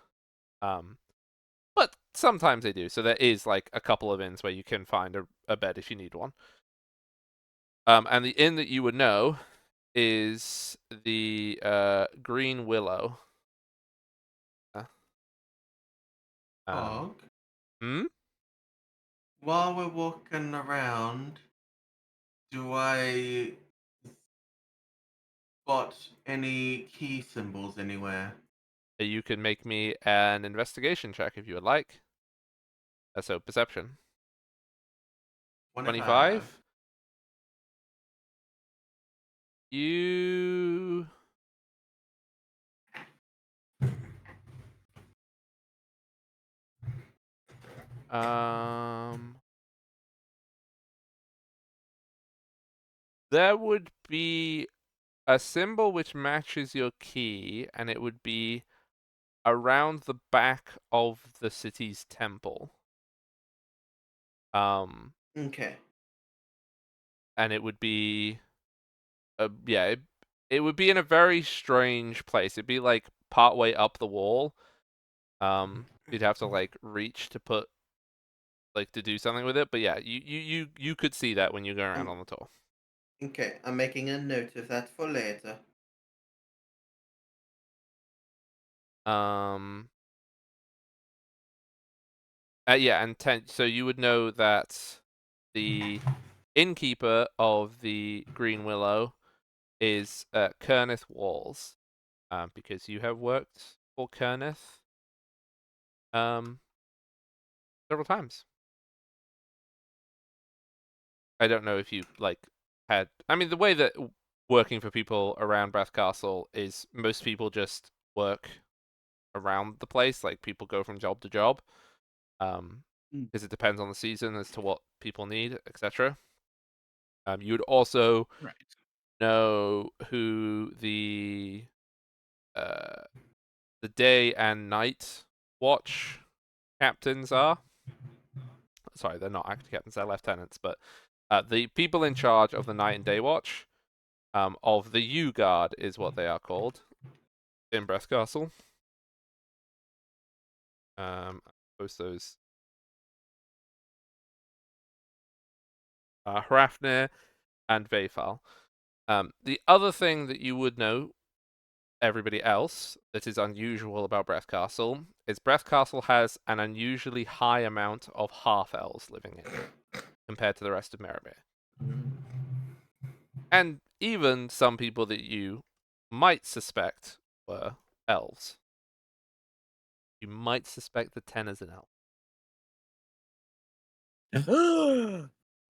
But sometimes they do. So there is like a couple of inns where you can find a bed if you need one. And the inn that you would know is the Green Willow. Dog. Hmm? While we're walking around, do I spot any key symbols anywhere? You can make me an investigation check if you would like. So perception. One if I 25. have. You there would be a symbol which matches your key, and it would be around the back of the city's temple. Okay. And it would be, yeah, it would be in a very strange place. It'd be like partway up the wall. You'd have to like reach to put, like, to do something with it. But yeah, you could see that when you go around on the tour. Okay, I'm making a note of that for later. Yeah, and so you would know that the innkeeper of the Green Willow is Kerneth Walls, because you have worked for Kerneth several times. I don't know if you like had. I mean, the way that working for people around Brethcastle is most people just work around the place. Like, people go from job to job, because it depends on the season as to what people need, etc. You would also Right. know who the day and night watch captains are. Sorry, they're not active captains; they're lieutenants. But the people in charge of the night and day watch, of the U Guard, is what they are called in Brethcastle. I'll post those. Hrafnir and Vayfal. The other thing that you would know, everybody else, that is unusual about Brethcastle is Brethcastle has an unusually high amount of half-elves living in it compared to the rest of Merimir. And even some people that you might suspect were elves. You might suspect the Ten as an elf.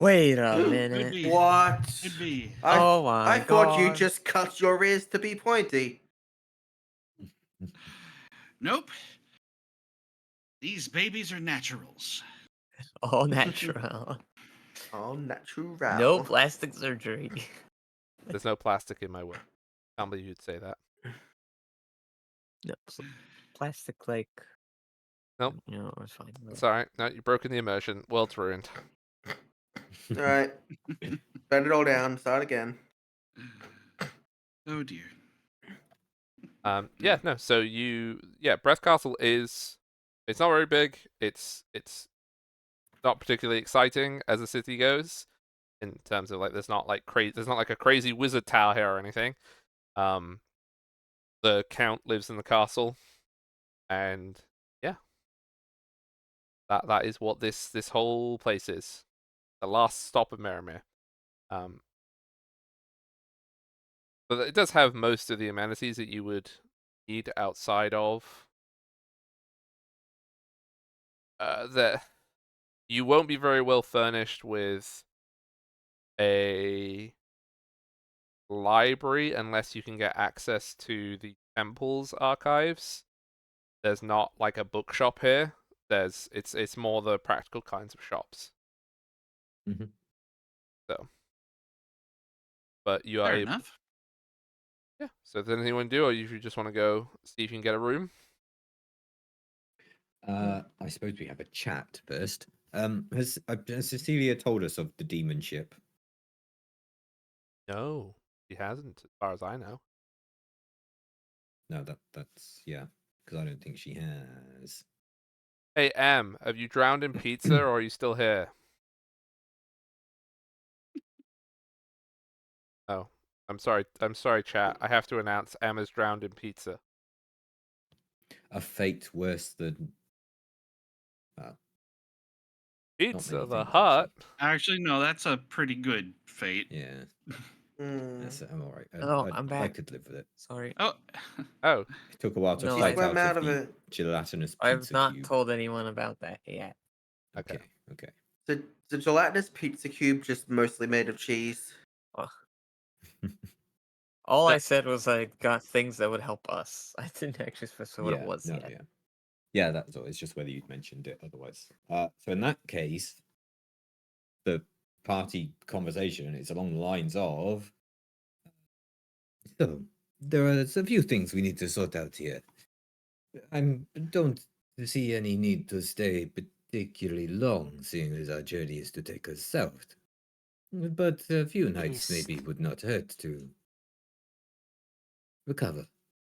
Wait a Could minute. be. What? Could be. Oh my I thought you god. just cut your ears to be pointy. Nope. These babies are naturals. All natural. All natural. No plastic surgery. There's no plastic in my work. Can't believe you'd say that. No, plastic, like. Nope. You know, it's fine. It's alright. No, you've broken the immersion. World's ruined. All right. Bend it all down. Start again. Oh dear. Yeah, no. So Brethcastle is. It's not very big. It's not particularly exciting as the city goes, in terms of like there's not like a crazy wizard tower here or anything. The count lives in the castle, and yeah, that is what this whole place is. The last stop of Merimir. But it does have most of the amenities that you would need outside of that. You won't be very well furnished with a library unless you can get access to the temple's archives. There's not like a bookshop here. It's more the practical kinds of shops. Mhm. So, but you are Fair able. enough. Yeah. So if there's anything you want to do, or if you just want to go see if you can get a room. I suppose we have a chat first. Has Cecilia told us of the demon ship? No, he hasn't, as far as I know. No, that's yeah, because I don't think she has. Hey, Em, have you drowned in pizza or are you still here? Oh, I'm sorry, chat. I have to announce Em is drowned in pizza. A fate worse than not Pizza many the things, Hut? Actually, no, that's a pretty good fate. Yeah, Mm. I'm all right. Oh, I'm I back. could live with it. Oh, Oh, It took a while to No, She fight swam out out of of the it. gelatinous I've pizza not cube. told anyone about that yet. okay. Okay. The gelatinous pizza cube just mostly made of cheese. Ugh. All No. I said was I got things that would help us. I didn't actually specify what it was no, yet. yeah. That's all. It's just whether you'd mentioned it otherwise. So in that case, the party conversation is along the lines of. So there are a few things we need to sort out here. I don't see any need to stay particularly long, seeing as our journey is to take us south. But a few nights East. maybe would not hurt to recover.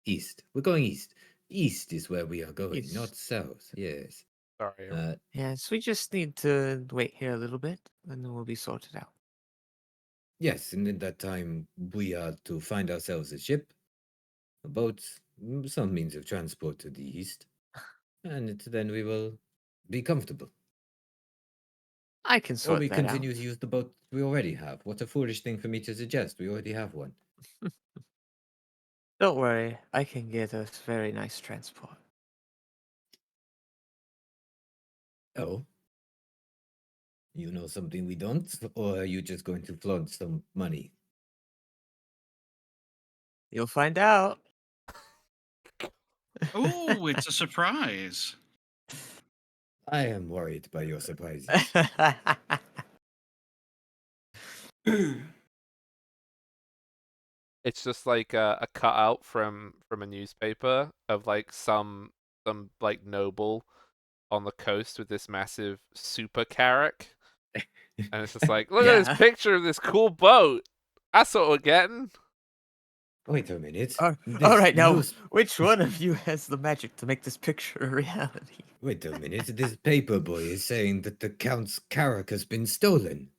East. We're going east. East is where we are going, not East. south. Yes. Sorry, everyone. Yes, we just need to wait here a little bit, and then we'll be sorted out. Yes, and in that time we are to find ourselves a ship, a boat, some means of transport to the east, and then we will be comfortable. I can Or sort we that continue out. to use the boat we already have. What a foolish thing for me to suggest. We already have one. Don't worry, I can get us very nice transport. Oh? You know something we don't? Or are you just going to flaunt some money? You'll find out. oh, it's a surprise. I am worried by your surprises. It's just like a cutout from a newspaper of like some like noble on the coast with this massive super carrack, and it's just like, look at this Yeah. picture of this cool boat. That's what we're getting. Wait a minute. All This right, now, news- which one of you has the magic to make this picture a reality? Wait a minute. This paper boy is saying that the Count's carrack has been stolen.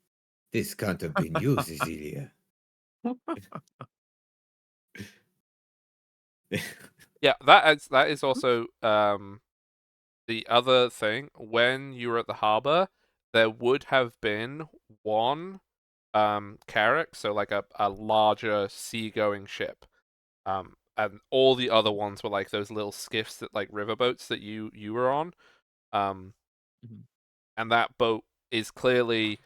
This can't have been you, Cecilia. Yeah, that is also the other thing. When you were at the harbor, there would have been one carrack, so like a larger seagoing ship. And all the other ones were like those little skiffs that like riverboats that you were on. Mhm. And that boat is clearly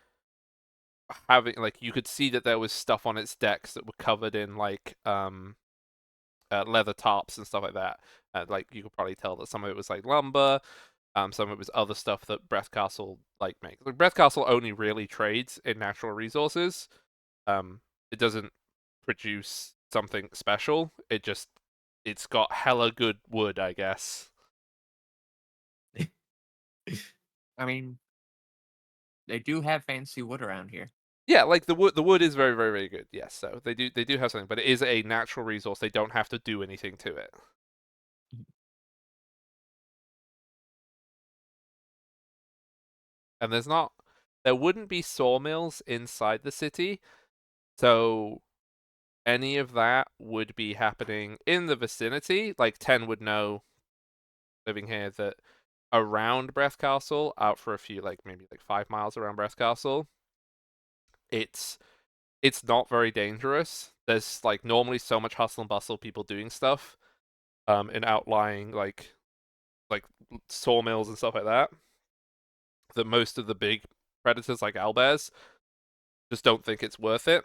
having like you could see that there was stuff on its decks that were covered in like leather tarps and stuff like that. Like you could probably tell that some of it was like lumber, some of it was other stuff that Brethcastle like makes. Like Brethcastle only really trades in natural resources. It doesn't produce something special. It's got hella good wood, I guess. I mean, they do have fancy wood around here. Yeah, like the wood is very, very, very good. Yes, so they do have something, but it is a natural resource. They don't have to do anything to it. And there wouldn't be sawmills inside the city, so any of that would be happening in the vicinity. Like Ten would know, living here, that around Brethcastle, out for a few, like maybe like 5 miles around Brethcastle, it's not very dangerous. There's like normally so much hustle and bustle, people doing stuff, in outlying like sawmills and stuff like that. That most of the big predators like owlbears just don't think it's worth it.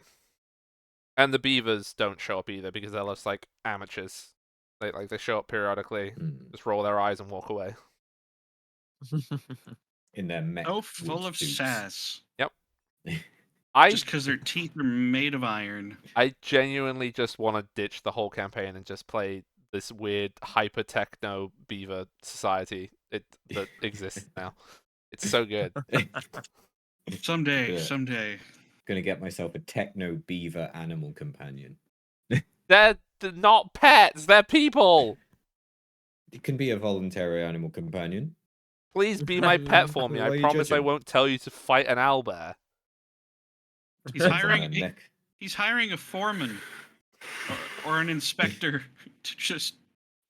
And the beavers don't show up either because they're just like amateurs. They show up periodically, just roll their eyes and walk away. In their mech Oh, full wood of suits. sass. Yep. Just because their teeth are made of iron. I genuinely just want to ditch the whole campaign and just play this weird hyper techno beaver society that exists now. It's so good. Someday, Yeah. someday. Gonna get myself a techno beaver animal companion. They're not pets. They're people. It can be a voluntary animal companion. Please be my pet for me. Why I are you promise I judging? won't tell you to fight an owlbear. He's Depends on hiring. their neck. He's hiring a foreman or an inspector to just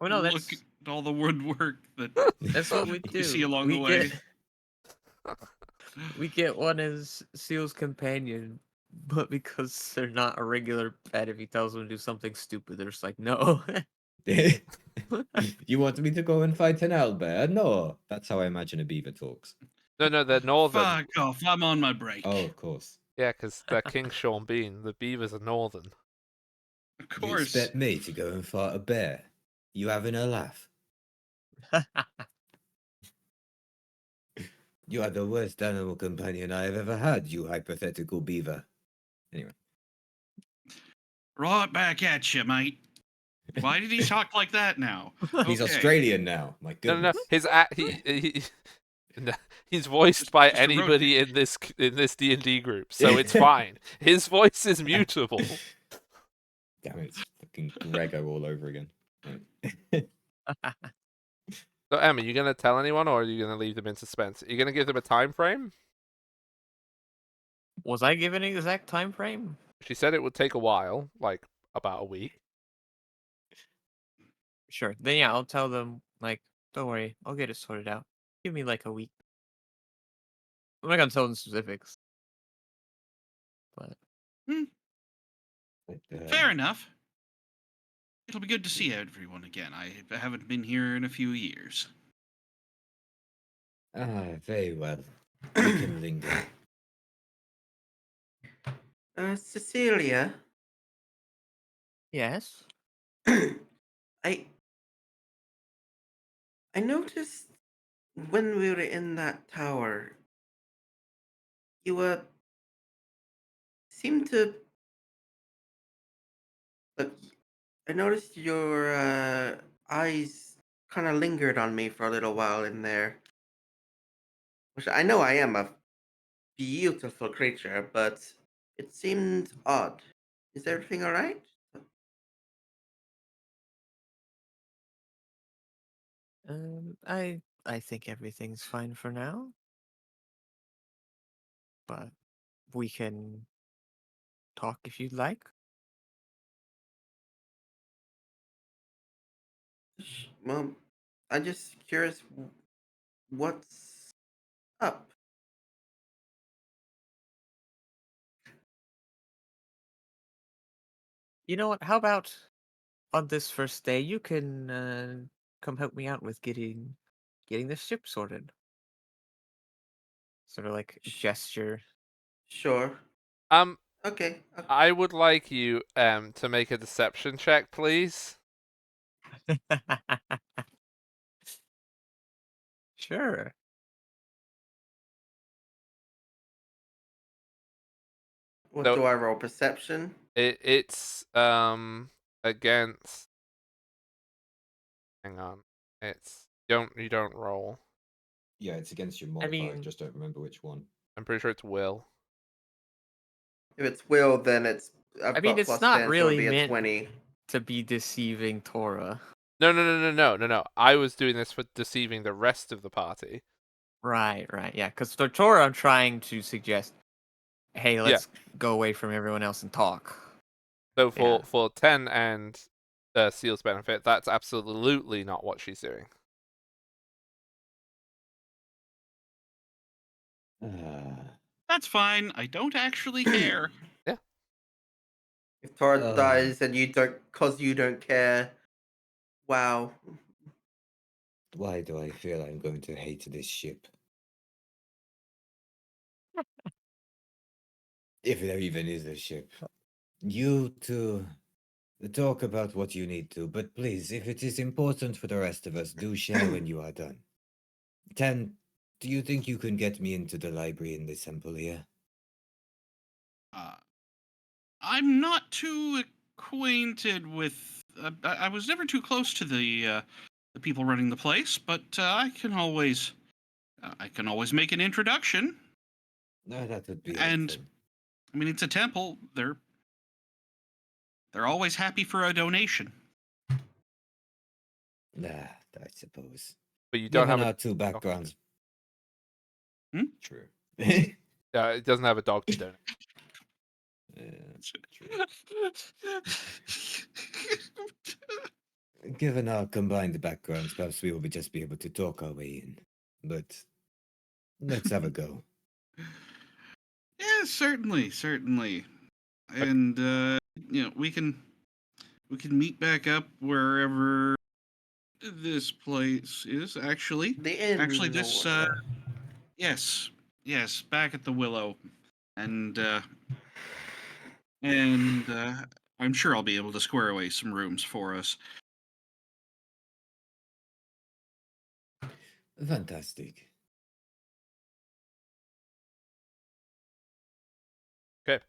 Oh no, look at all the woodwork that that's what we do. you see along we the way. We get one as Seal's companion, but because they're not a regular pet, if he tells them to do something stupid, they're just like, no. You want me to go and fight an owlbear? No. That's how I imagine a beaver talks. No, they're northern. Fuck off! I'm on my break. Oh, of course. Yeah, because they're King Sean Bean. The beavers are northern. Of You course. expect me to go and fight a bear? You having a laugh? You are the worst animal companion I have ever had, you hypothetical beaver. Anyway. Right back at you, mate. Why did he talk like that now? He's Okay. Australian now. My No, goodness. His he's voiced by Just a anybody in this D&D group, so it's fine. His voice is mutable. Damn it, it's fucking Grego all over again. Right. So, Emma, you gonna tell anyone, or are you gonna leave them in suspense? Are you gonna give them a time frame? Was I given an exact time frame? She said it would take a while, like about a week. Sure. Then yeah, I'll tell them, like, don't worry, I'll get it sorted out. Give me like a week. I'm not gonna tell them specifics. But Fair enough. It'll be good to see everyone again. I haven't been here in a few years. very well. We can linger. Cecilia, yes. I noticed when we were in that tower, you seemed to look. I noticed your eyes kind of lingered on me for a little while in there. Which I know I am a beautiful creature, but it seemed odd. Is everything all right? I think everything's fine for now. But we can talk if you'd like. Well, I'm just curious. What's up? You know what? How about on this first day, you can come help me out with getting the ship sorted. Sort of like gesture. Sure. Um, Okay. I would like you to make a deception check, please. Sure. What So- do I roll? Perception? It's against. Hang on. It's you don't roll. Yeah, it's against your modifier. I mean- just don't remember which one. I'm pretty sure it's will. If it's will, then it's. I've got it's plus not 10, so really it'll be a meant 20. to be deceiving Tora. No. I was doing this for deceiving the rest of the party. Right. Yeah, because for Tora, I'm trying to suggest, hey, let's go away from everyone else and talk. So Yeah. for 10 and Seal's benefit, that's absolutely not what she's doing. That's fine. I don't actually care. If Tora Oh. dies and you don't, cause you don't care. Wow. Why do I feel I'm going to hate this ship? If there even is a ship. You two talk about what you need to, but please, if it is important for the rest of us, do share when you are done. 10, do you think you can get me into the library in the temple here? I'm not too acquainted with. I was never too close to the people running the place, but I can always I can always make an introduction. No, that would be And helpful. I mean, it's a temple. They're always happy for a donation. Nah, I suppose. But you don't Given have our a two backgrounds. Hmm? True. it doesn't have a dog to donate. True. Given our combined backgrounds, perhaps we will just be able to talk our way in. But let's have a go. Yeah, certainly. And we can meet back up wherever this place is. Actually, The inn. this yes, back at the Willow, and I'm sure I'll be able to square away some rooms for us. Fantastic. Okay.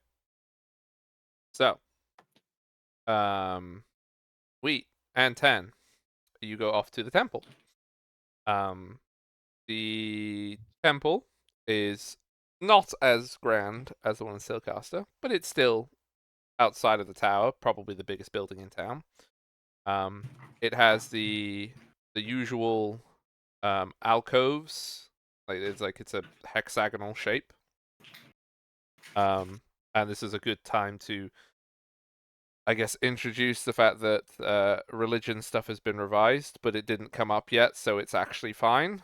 So, Wheat and 10, you go off to the temple. The temple is not as grand as the one in Silcaster, but it's still outside of the tower, probably the biggest building in town. It has the usual alcoves, it's a hexagonal shape. And this is a good time to, I guess, introduce the fact that religion stuff has been revised, but it didn't come up yet, so it's actually fine.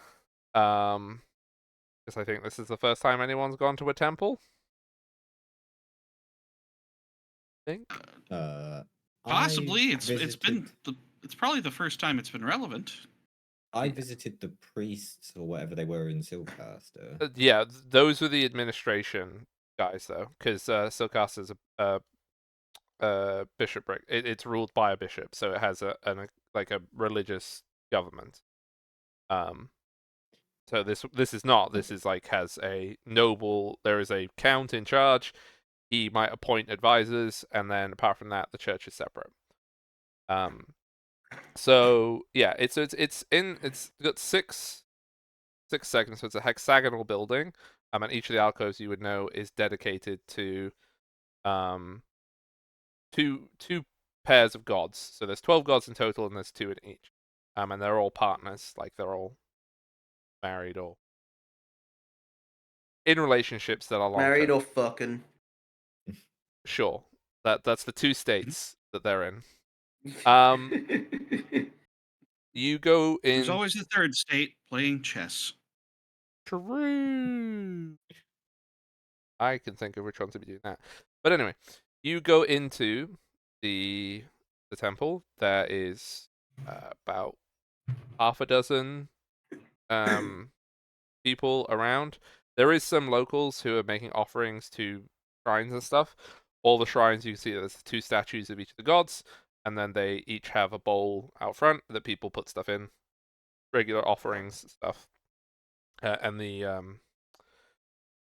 Because I think this is the first time anyone's gone to a temple. I think. Possibly, I it's visited, it's probably the first time it's been relevant. I visited the priests or whatever they were in Silcaster. Yeah, those were the administration guys, though, because Silcaster is a bishopric. It's ruled by a bishop, so it has a religious government. So this is not. This is has a noble. There is a count in charge. He might appoint advisors, and then apart from that, the church is separate. So yeah, it's got six segments. So it's a hexagonal building. And each of the alcoves you would know is dedicated to two pairs of gods. So there's 12 gods in total, and there's 2 in each. And they're all partners, like they're all married or in relationships that are long Married term. or fucking. Sure, that's the 2 states that they're in. Um, you go There's in. always the third state playing chess. True. I can think of which one to be doing that. But anyway, you go into the temple. There is about half a dozen people around. There is some locals who are making offerings to shrines and stuff. All the shrines, you can see there's 2 statues of each of the gods, and then they each have a bowl out front that people put stuff in, regular offerings stuff, and the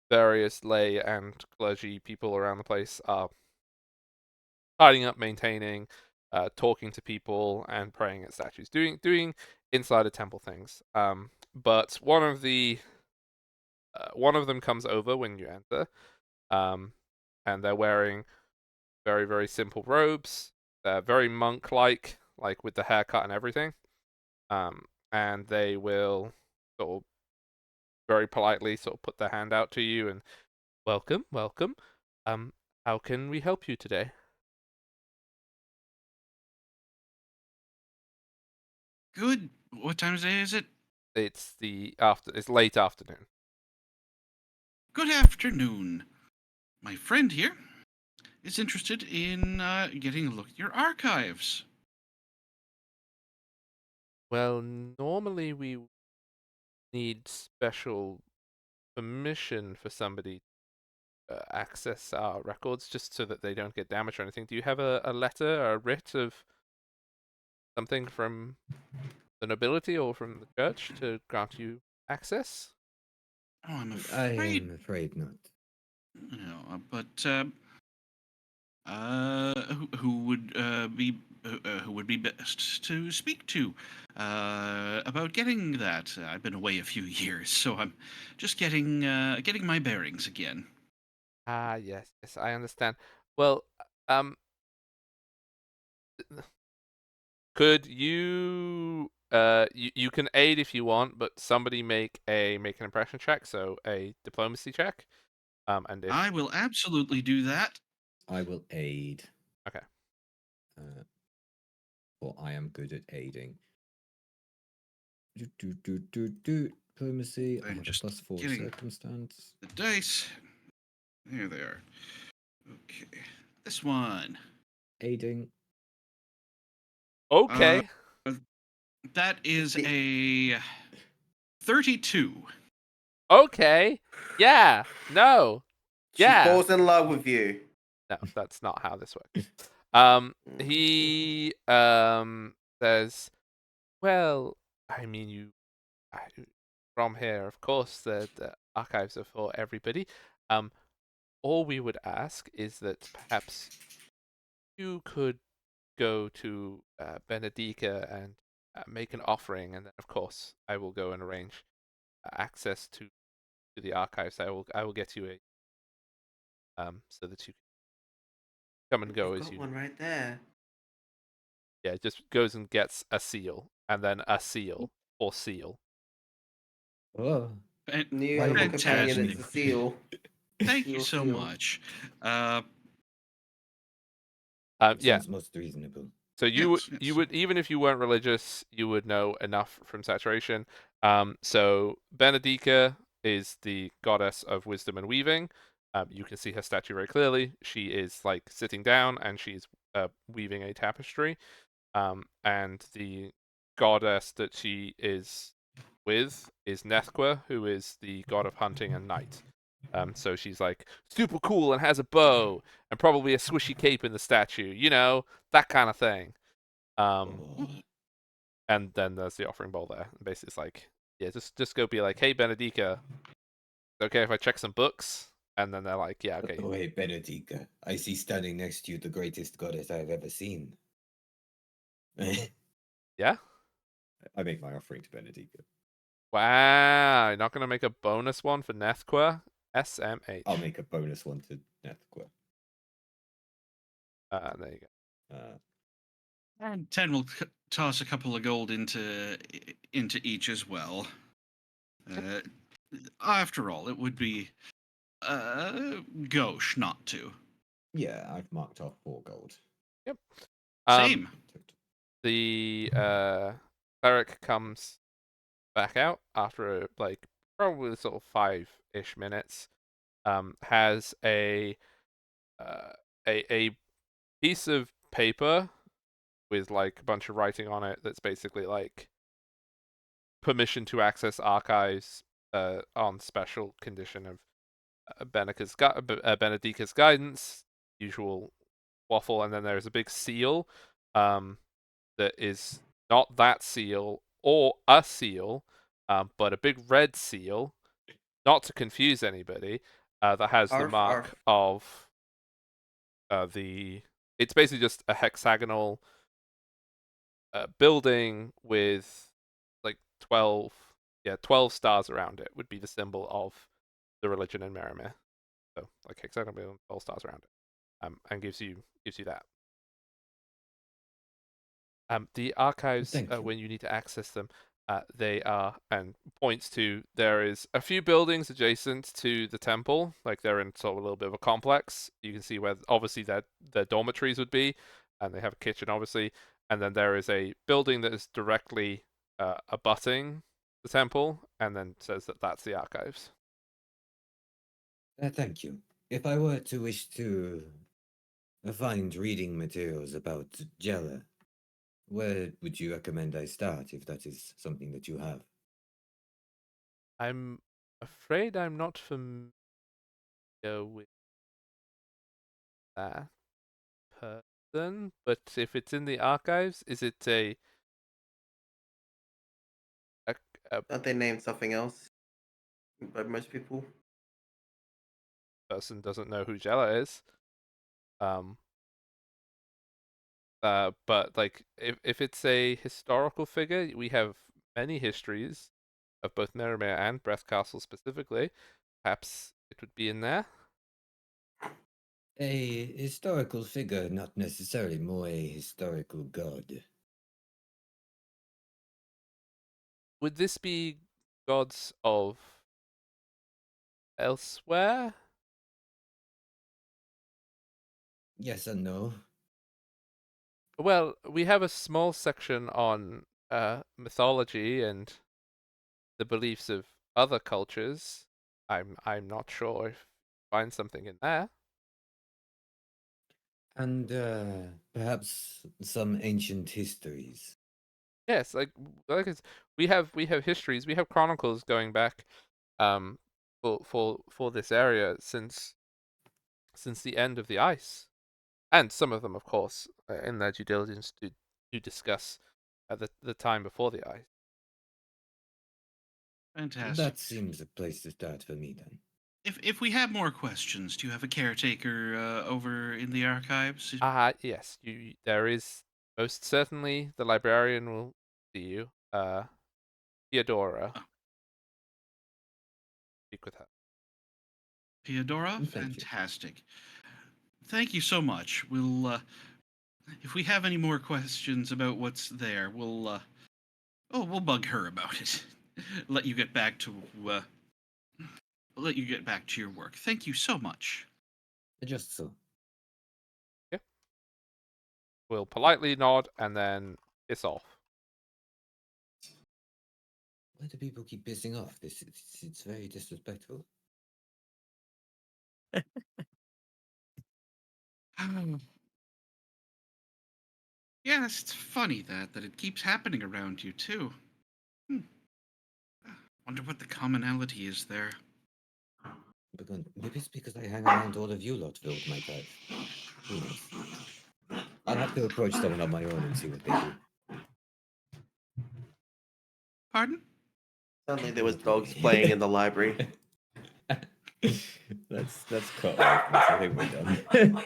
various lay and clergy people around the place are tidying up, maintaining, talking to people, and praying at statues, doing inside a temple things. But one of them comes over when you enter, and they're wearing very, very simple robes. They're very monk-like, like with the haircut and everything. And they will sort of very politely sort of put their hand out to you and welcome. How can we help you today? Good. What time of day is it? It's late afternoon. Good afternoon. My friend here is interested in getting a look at your archives. Well, normally we need special permission for somebody to access our records just so that they don't get damaged or anything. Do you have a letter or a writ of something from the nobility or from the church to grant you access? Oh, I'm I afraid. am afraid not. But who would be who would be best to speak to about getting that. I've been away a few years, so I'm just getting my bearings again. Ah, yes, yes, I understand. Well, um, could you you can aid if you want, but somebody make an impression check, so a diplomacy check. And if I will absolutely do that. I will aid. Okay. For I am good at aiding. Diplomacy. I I'm have a just +4 getting circumstance. the dice. There they are. Okay, this one. Aiding. okay, That is a 32. okay, yeah, no, She yeah, falls in love with you. no, that's not how this works. Mm. He says, well, I mean, from here, of course, the archives are for everybody. All we would ask is that perhaps you could go to Benedica and make an offering, and then of course I will go and arrange access to the archives. I will get you a so that you can come and go You've as got you. one right there. Yeah, just goes and gets a seal, and then a seal or seal. Oh, New Why animal would companion. Fantastic. It's a seal. Thank you Seal, so seal. much. it Yeah. sounds most reasonable. So Yes, you yes. would, even if you weren't religious, you would know enough from saturation. So Benedica is the goddess of wisdom and weaving. You can see her statue very clearly. She is like sitting down and she's weaving a tapestry. And the goddess that she is with is Nethqua, who is the god of hunting and night. So she's like super cool and has a bow and probably a swishy cape in the statue, that kind of thing. Oh. And then there's the offering bowl there. And basically, it's like, yeah, just go be like, hey, Benedica, okay if I check some books? And then they're like, yeah, okay. Oh, hey, Benedica. I see standing next to you the greatest goddess I've ever seen. Yeah? I make my offering to Benedica. Wow, you're not going to make a bonus one for Nethqua? SMH. I'll make a bonus one to Nethqua. There you go. And 10 will toss a couple of gold into each as well. After all, it would be gauche not to. Yeah, I've marked off 4 gold. Yep. Same. The cleric comes back out after like probably sort of 5-ish minutes. Has a piece of paper with like a bunch of writing on it that's basically like permission to access archives on special condition of Benedica's guidance, usual waffle, and then there's a big seal that is not that seal or a seal, but a big red seal, not to confuse anybody, that has the Arf, mark arf. of the. It's basically just a hexagonal building with like 12 stars around it would be the symbol of the religion in Merimir. So like hexagonal building, 12 stars around it, and gives you that. The archives, Thank you. when you need to access them, they are, and points to, there is a few buildings adjacent to the temple, like they're in sort of a little bit of a complex. You can see where obviously their dormitories would be, and they have a kitchen obviously, and then there is a building that is directly abutting the temple, and then says that that's the archives. Thank you. If I were to wish to find reading materials about Jella, where would you recommend I start if that is something that you have? I'm afraid I'm not familiar with that person, but if it's in the archives, is it a Aren't they named something else? By most people. person doesn't know who Jella is? But like if it's a historical figure, we have many histories of both Merrimere and Brethcastle specifically. Perhaps it would be in there. A historical figure, not necessarily more a historical god. Would this be gods of elsewhere? Yes and no. Well, we have a small section on mythology and the beliefs of other cultures. I'm not sure if find something in there. And perhaps some ancient histories. Yes, we have histories, we have chronicles going back um for this area since the end of the ice, and some of them, of course, in their due diligence to discuss the time before the ice. Fantastic. That seems a place to start for me then. If we have more questions, do you have a caretaker over in the archives? Yes, there is most certainly the librarian will see you. Theodora, Oh, speak with her. Theodora, Thank you. fantastic. Thank you so much. We'll if we have any more questions about what's there, we'll bug her about it. let you get back to uh, let you get back to your work. Thank you so much. Just so. Yeah, will politely nod and then piss off. Why do people keep pissing off? It's very disrespectful. Yes, it's funny that it keeps happening around you too. Hmm. Wonder what the commonality is there. Because maybe it's because I hang around all of you lot build my type. Who knows? I'll have to approach someone on my own and see what they do. Pardon? Suddenly there was dogs playing in the library. Let's cut away from this. I think we're done.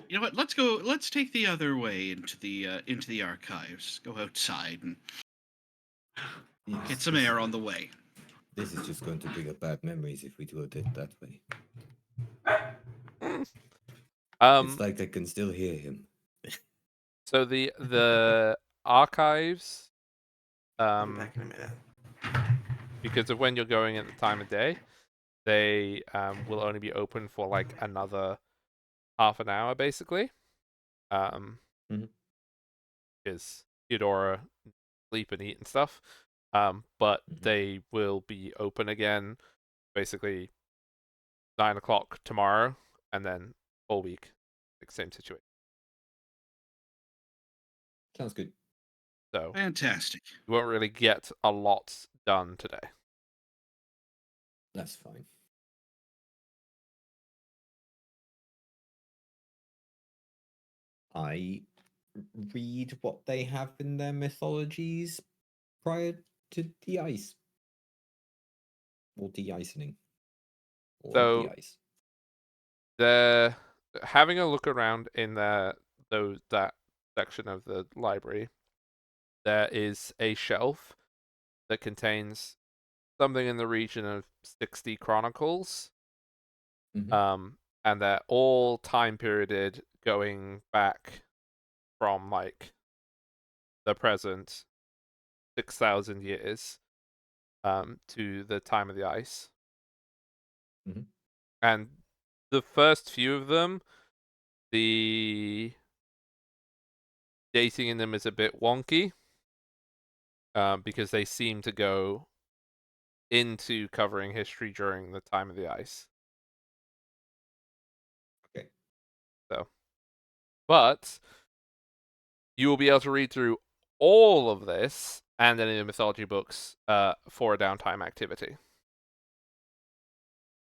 You know what? Let's go. Let's take the other way into the archives. Go outside and Yes, get some air on the way. This is just going to bring up bad memories if we do it that way. It's like I can still hear him. So the archives, I'm back in a minute. because of when you're going at the time of day, they will only be open for like another half an hour, basically. Mhm. Because Theodora sleep and eat and stuff. But Mhm. they will be open again, basically 9 o'clock tomorrow, and then all week, like same situation. Sounds good. So Fantastic. you won't really get a lot done today. That's fine. I read what they have in their mythologies prior to the ice. Or de-icing. Or So the ice. they're having a look around in that section of the library. There is a shelf that contains something in the region of 60 chronicles. Mhm. And they're all time perioded going back from like the present 6,000 years to the time of the ice. Mhm. And the first few of them, the dating in them is a bit wonky because they seem to go into covering history during the time of the ice. Okay. So, but you will be able to read through all of this and any of the mythology books for a downtime activity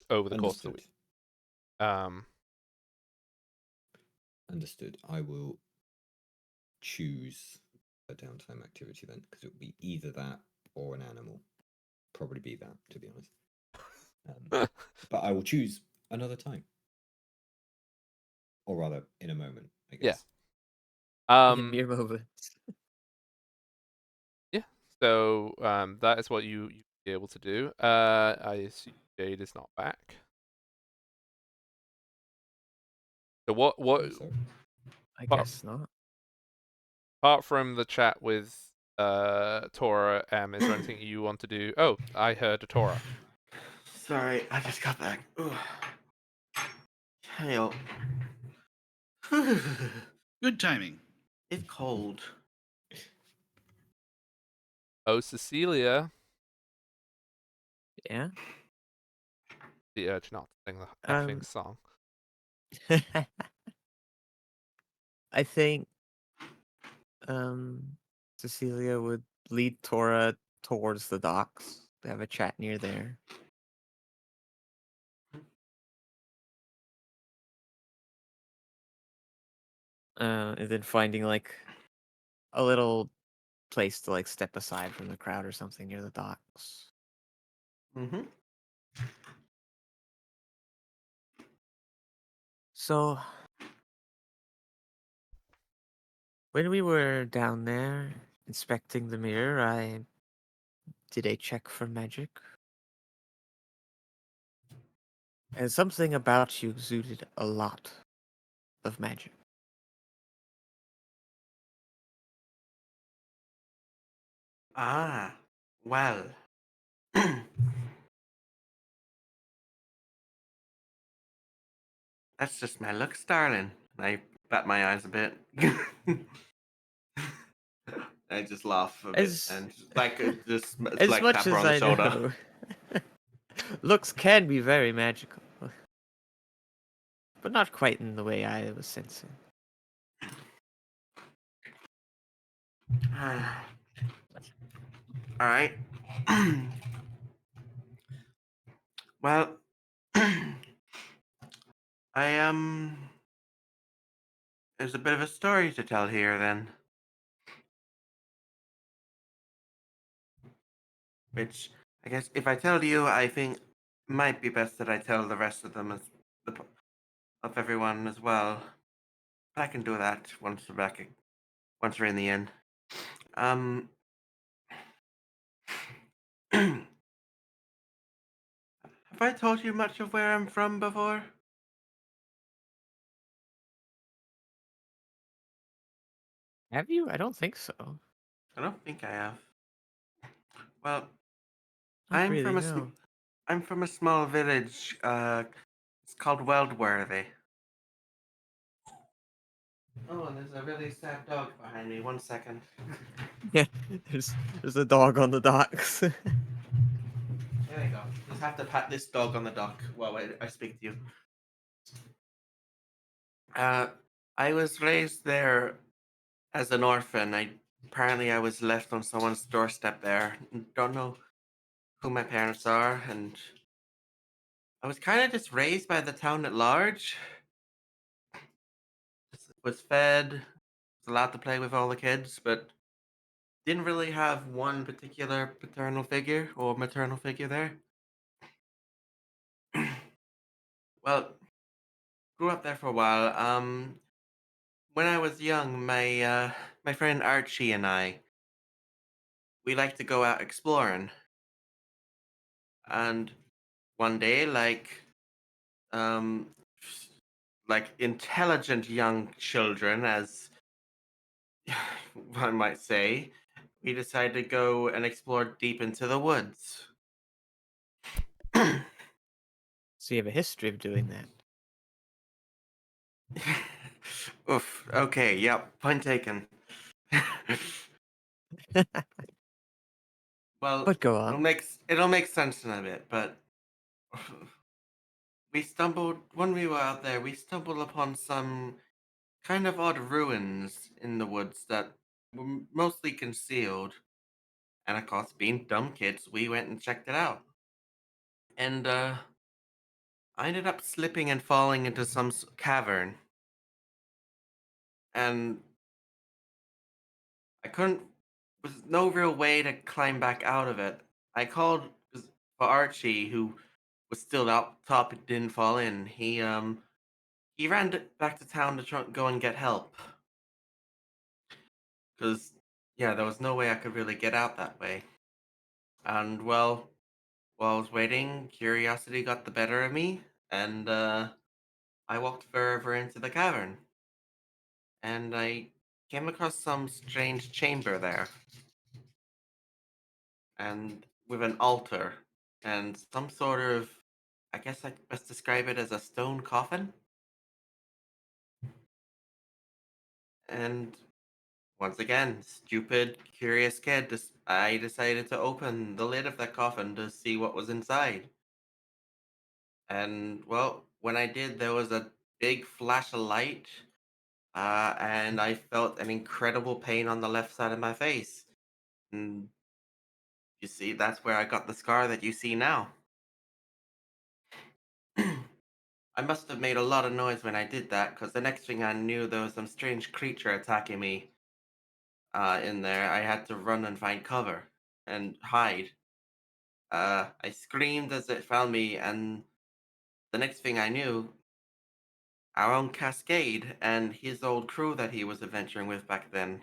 over the course of the Understood. week. Understood. I will choose a downtime activity then, because it would be either that or an animal. Probably be that, to be honest. But I will choose another time, or rather, in a moment, I Yeah. guess. In mere moments. Yeah. So that is what you be able to do. I assume Jade is not back. So what So, I Apart- guess not. apart from the chat with Tora, is there anything you want to do? Oh, I heard a Tora. Sorry, I just got back. Ugh. Hell. Good timing. It's cold. Oh, Cecilia, Yeah. the urge not to sing the Um, effing song. I think Cecilia would lead Tora towards the docks. They have a chat near there. And then finding like a little place to like step aside from the crowd or something near the docks. Mm-hmm. So when we were down there inspecting the mirror, I did a check for magic. And something about you exuded a lot of magic. Ah, well. That's just my looks, darling. I bat my eyes a bit. I just laugh a bit As and like just as like much tap her as on the I shoulder. know, looks can be very magical, but not quite in the way I was sensing. All right. Well, I there's a bit of a story to tell here then, which I guess if I tell you, I think might be best that I tell the rest of them as the of everyone as well. But I can do that once we're back, once we're in the inn. Um, have I told you much of where I'm from before? Have you? I don't think so. I don't think I have. Well, Not I'm really, from no. I'm from a small village. It's called Weldworthy. Oh, and there's a really sad dog behind me. 1 second. Yeah, there's a dog on the docks. There you go. Just have to pat this dog on the dock while I speak to you. Uh, I was raised there as an orphan. Apparently I was left on someone's doorstep there. Don't know who my parents are, and I was kind of just raised by the town at large. Was fed, was allowed to play with all the kids, but didn't really have one particular paternal figure or maternal figure there. Well, grew up there for a while. When I was young, my friend Archie and we like to go out exploring. And one day, um, like intelligent young children, as one might say, we decided to go and explore deep into the woods. So you have a history of doing that. Oof. Okay. Yep. Point taken. Well, But go on. it'll make sense in a bit, but we stumbled when we were out there. We stumbled upon some kind of odd ruins in the woods that were mostly concealed. And of course, being dumb kids, we went and checked it out. And I ended up slipping and falling into some cavern, and I couldn't. Was no real way to climb back out of it. I called for Archie, who was still up top. It didn't fall in. He ran back to town to go and get help. Because, yeah, there was no way I could really get out that way. And, well, while I was waiting, curiosity got the better of me, and I walked further into the cavern. And I came across some strange chamber there, and with an altar, and some sort of, I guess I best describe it as a stone coffin. And once again, stupid, curious kid, I decided to open the lid of that coffin to see what was inside. And, well, when I did, there was a big flash of light, and I felt an incredible pain on the left side of my face. And you see, that's where I got the scar that you see now. I must have made a lot of noise when I did that, because the next thing I knew, there was some strange creature attacking me in there. I had to run and find cover and hide. I screamed as it found me, and the next thing I knew, our own Cascade and his old crew that he was adventuring with back then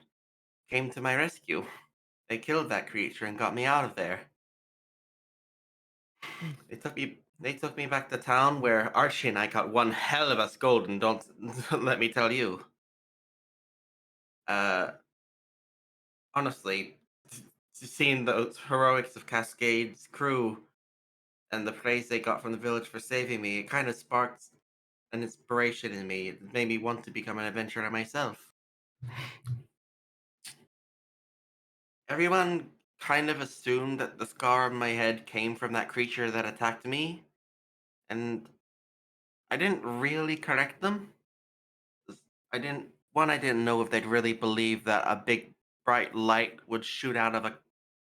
came to my rescue. They killed that creature and got me out of there. Hmm. They took me back to town where Archie and I got one hell of a scolding, don't let me tell you. Uh Honestly, seeing the heroics of Cascade's crew and the praise they got from the village for saving me, it kind of sparked an inspiration in me. It made me want to become an adventurer myself. Everyone kind of assumed that the scar on my head came from that creature that attacked me, and I didn't really correct them. 'Cause I didn't know if they'd really believe that a big bright light would shoot out of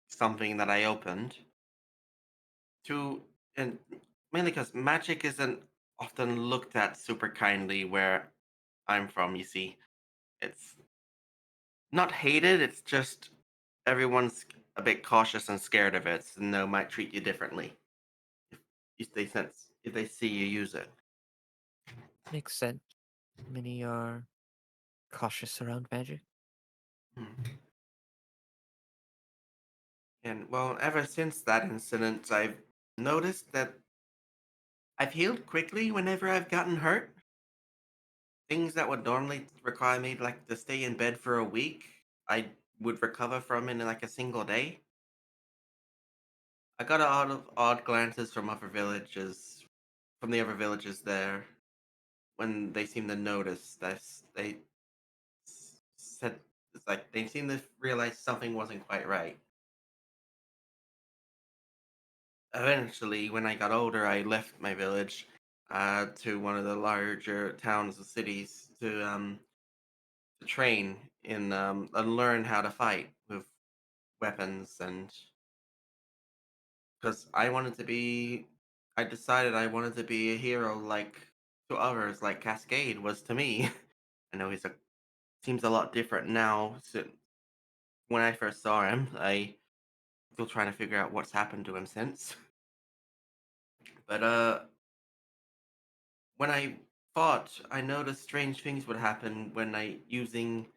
something that I opened. To and Mainly because magic isn't often looked at super kindly where I'm from, you see. It's not hated, it's just everyone's a bit cautious and scared of it, and they might treat you differently if, if they see you use it. Makes sense. Many are cautious around magic. Hmm. And well, ever since that incident, I've noticed that I've healed quickly whenever I've gotten hurt. Things that would normally require me like to stay in bed for a week, I would recover from in like a single day. I got a lot of odd glances from the other villages there, when they seem to notice that said it's like they seem to realize something wasn't quite right. Eventually, when I got older, I left my village to one of the larger towns or cities to train in and learn how to fight with weapons, and because I decided I wanted to be a hero like to others, like Cascade was to me. I know he's a seems a lot different now. So when I first saw him, I still trying to figure out what's happened to him since. But when I fought, I noticed strange things would happen when I using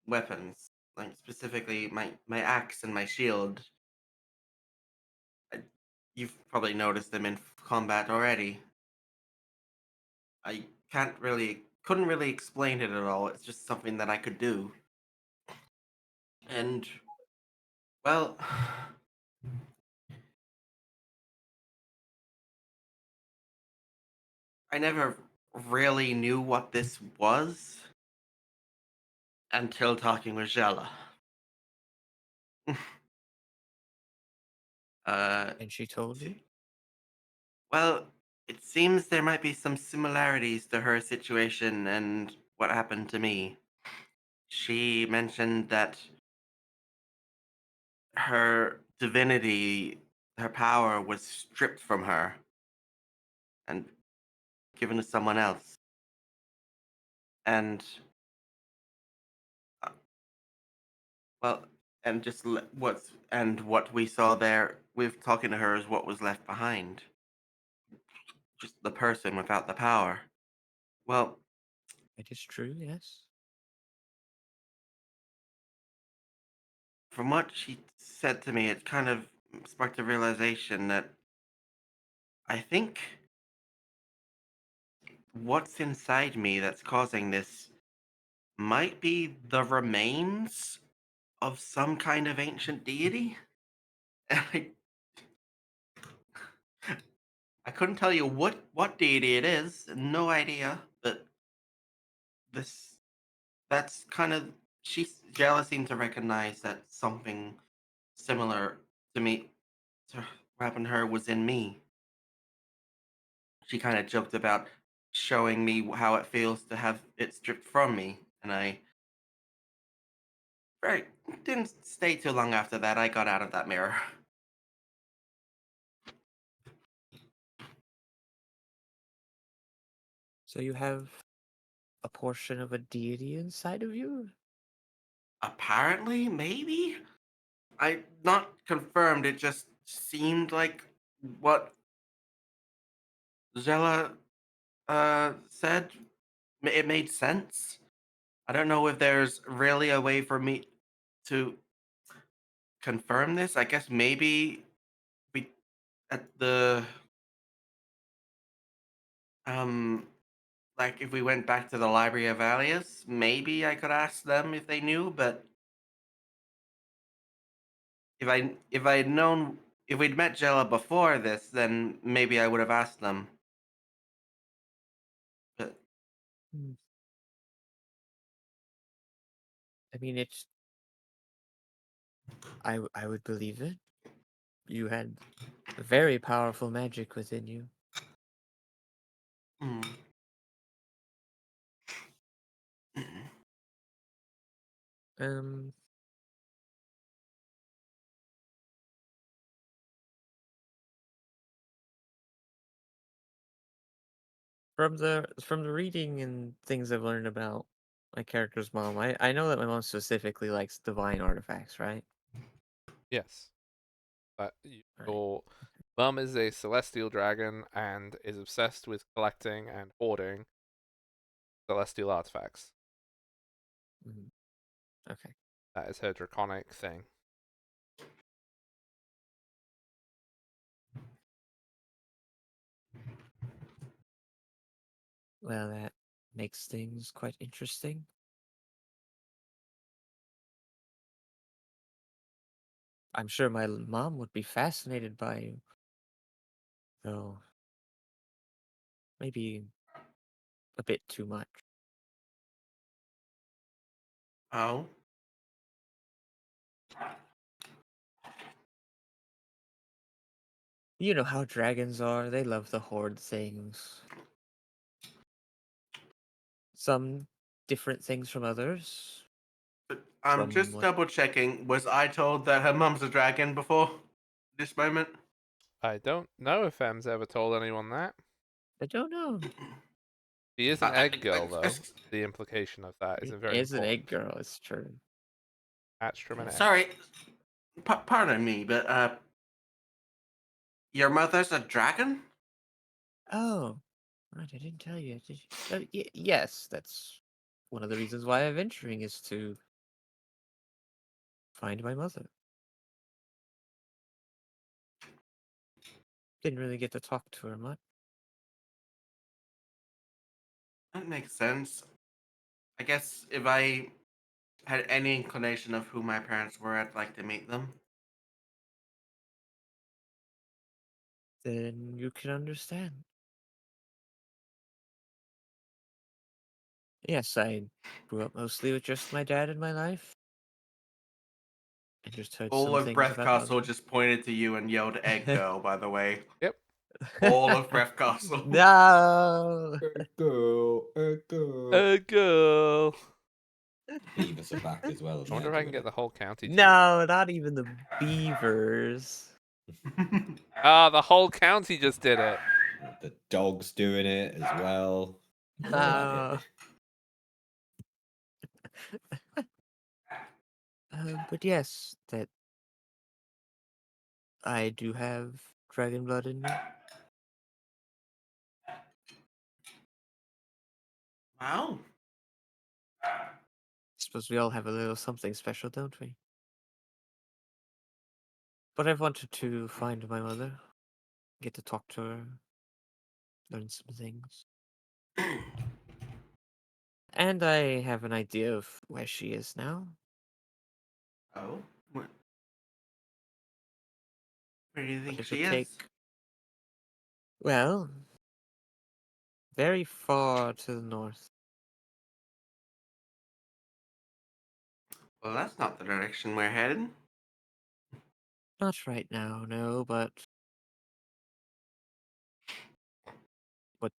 weapons, like specifically my axe and my shield. I, you've probably noticed them in combat already. I couldn't really explain it at all. It's just something that I could do. And well, I never really knew what this was until talking with Jella. uh, And she told you? she- well, it seems there might be some similarities to her situation and what happened to me. She mentioned that her divinity, her power was stripped from her and given to someone else. And uh, well, and what we saw there with talking to her is what was left behind. just the person without the power. Well, It is true, yes. from what she said to me, it kind of sparked a realization that I think what's inside me that's causing this might be the remains of some kind of ancient deity. And I couldn't tell you what deity it is, no idea, but this that's kind of Jella seemed to recognize that something similar to me to what happened to her was in me. She kind of joked about showing me how it feels to have it stripped from me, and I very didn't stay too long after that. I got out of that mirror. So you have a portion of a deity inside of you? Apparently, maybe I not confirmed. It just seemed like what Zella said. It made sense. I don't know if there's really a way for me to confirm this. I guess maybe we at the um like if we went back to the Library of Alias, maybe I could ask them if they knew, but if I'd known if we'd met Jella before this, then maybe I would have asked them. But Hmm. I mean, I would believe it. You had very powerful magic within you. mm, Um, from the reading and things I've learned about my character's mom, I know that my mom specifically likes divine artifacts, right? Yes. Right. Your mum is a celestial dragon and is obsessed with collecting and hoarding celestial artifacts. Mhm. Okay. That is her draconic thing. Well, that makes things quite interesting. I'm sure my mom would be fascinated by you, though maybe a bit too much. oh, You know how dragons are, they love to hoard things. Some different things from others. I'm From just what double checking. Was I told that her mum's a dragon before this moment? I don't know if Em's ever told anyone that. I don't know. She is I, an I, egg girl, I- though. The implication of that is It very is an egg important. girl, it's true. Hatched from an egg. sorry, pardon me, but your mother's a dragon? Oh, right, I didn't tell you, did you? Yes, that's one of the reasons why I'm venturing is to find my mother. Didn't really get to talk to her much. That makes sense. I guess if I had any inclination of who my parents were, I'd like to meet them. Then you can understand. Yes, I grew up mostly with just my dad in my life. I just heard All some of things about Brethcastle others. just pointed to you and yelled "Egg Girl." By the way, Yep. all of Brethcastle. No. Echo, echo. A girl. Beavis are back as well, I and wonder they're if I can doing get it. the whole county to do it. No, not even the beavers. Ah, the whole county just did it. The dog's doing it as well. All at No. it. But yes, that I do have dragon blood in me. Well, Suppose we all have a little something special, don't we? But I've wanted to find my mother, get to talk to her, learn some things. And I have an idea of where she is now. oh, where do you But think it she would is? take, well, very far to the north. Well, that's not the direction we're headed. Not right now, no, but what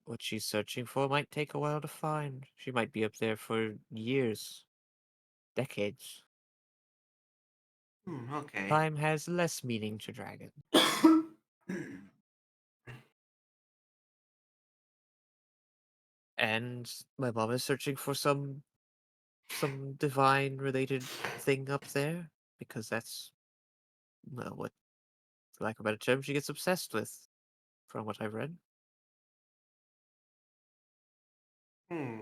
what she's searching for might take a while to find. She might be up there for years, decades. Okay. Time has less meaning to dragons. And my mom is searching for some divine related thing up there because that's, well, what, for lack of a better term, she gets obsessed with, from what I've read. Hmm.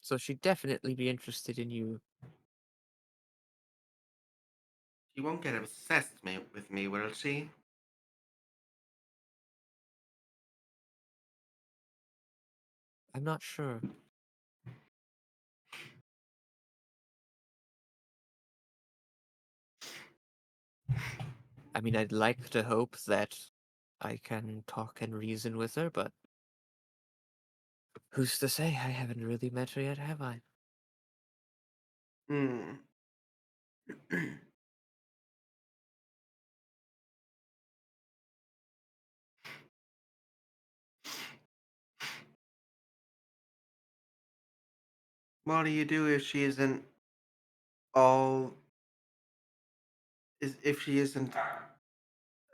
So she'd definitely be interested in you. She won't get obsessed with me, will she? I'm not sure. I mean, I'd like to hope that I can talk and reason with her, but who's to say? I haven't really met her yet, have I? Hmm. What do you do if she isn't all if she isn't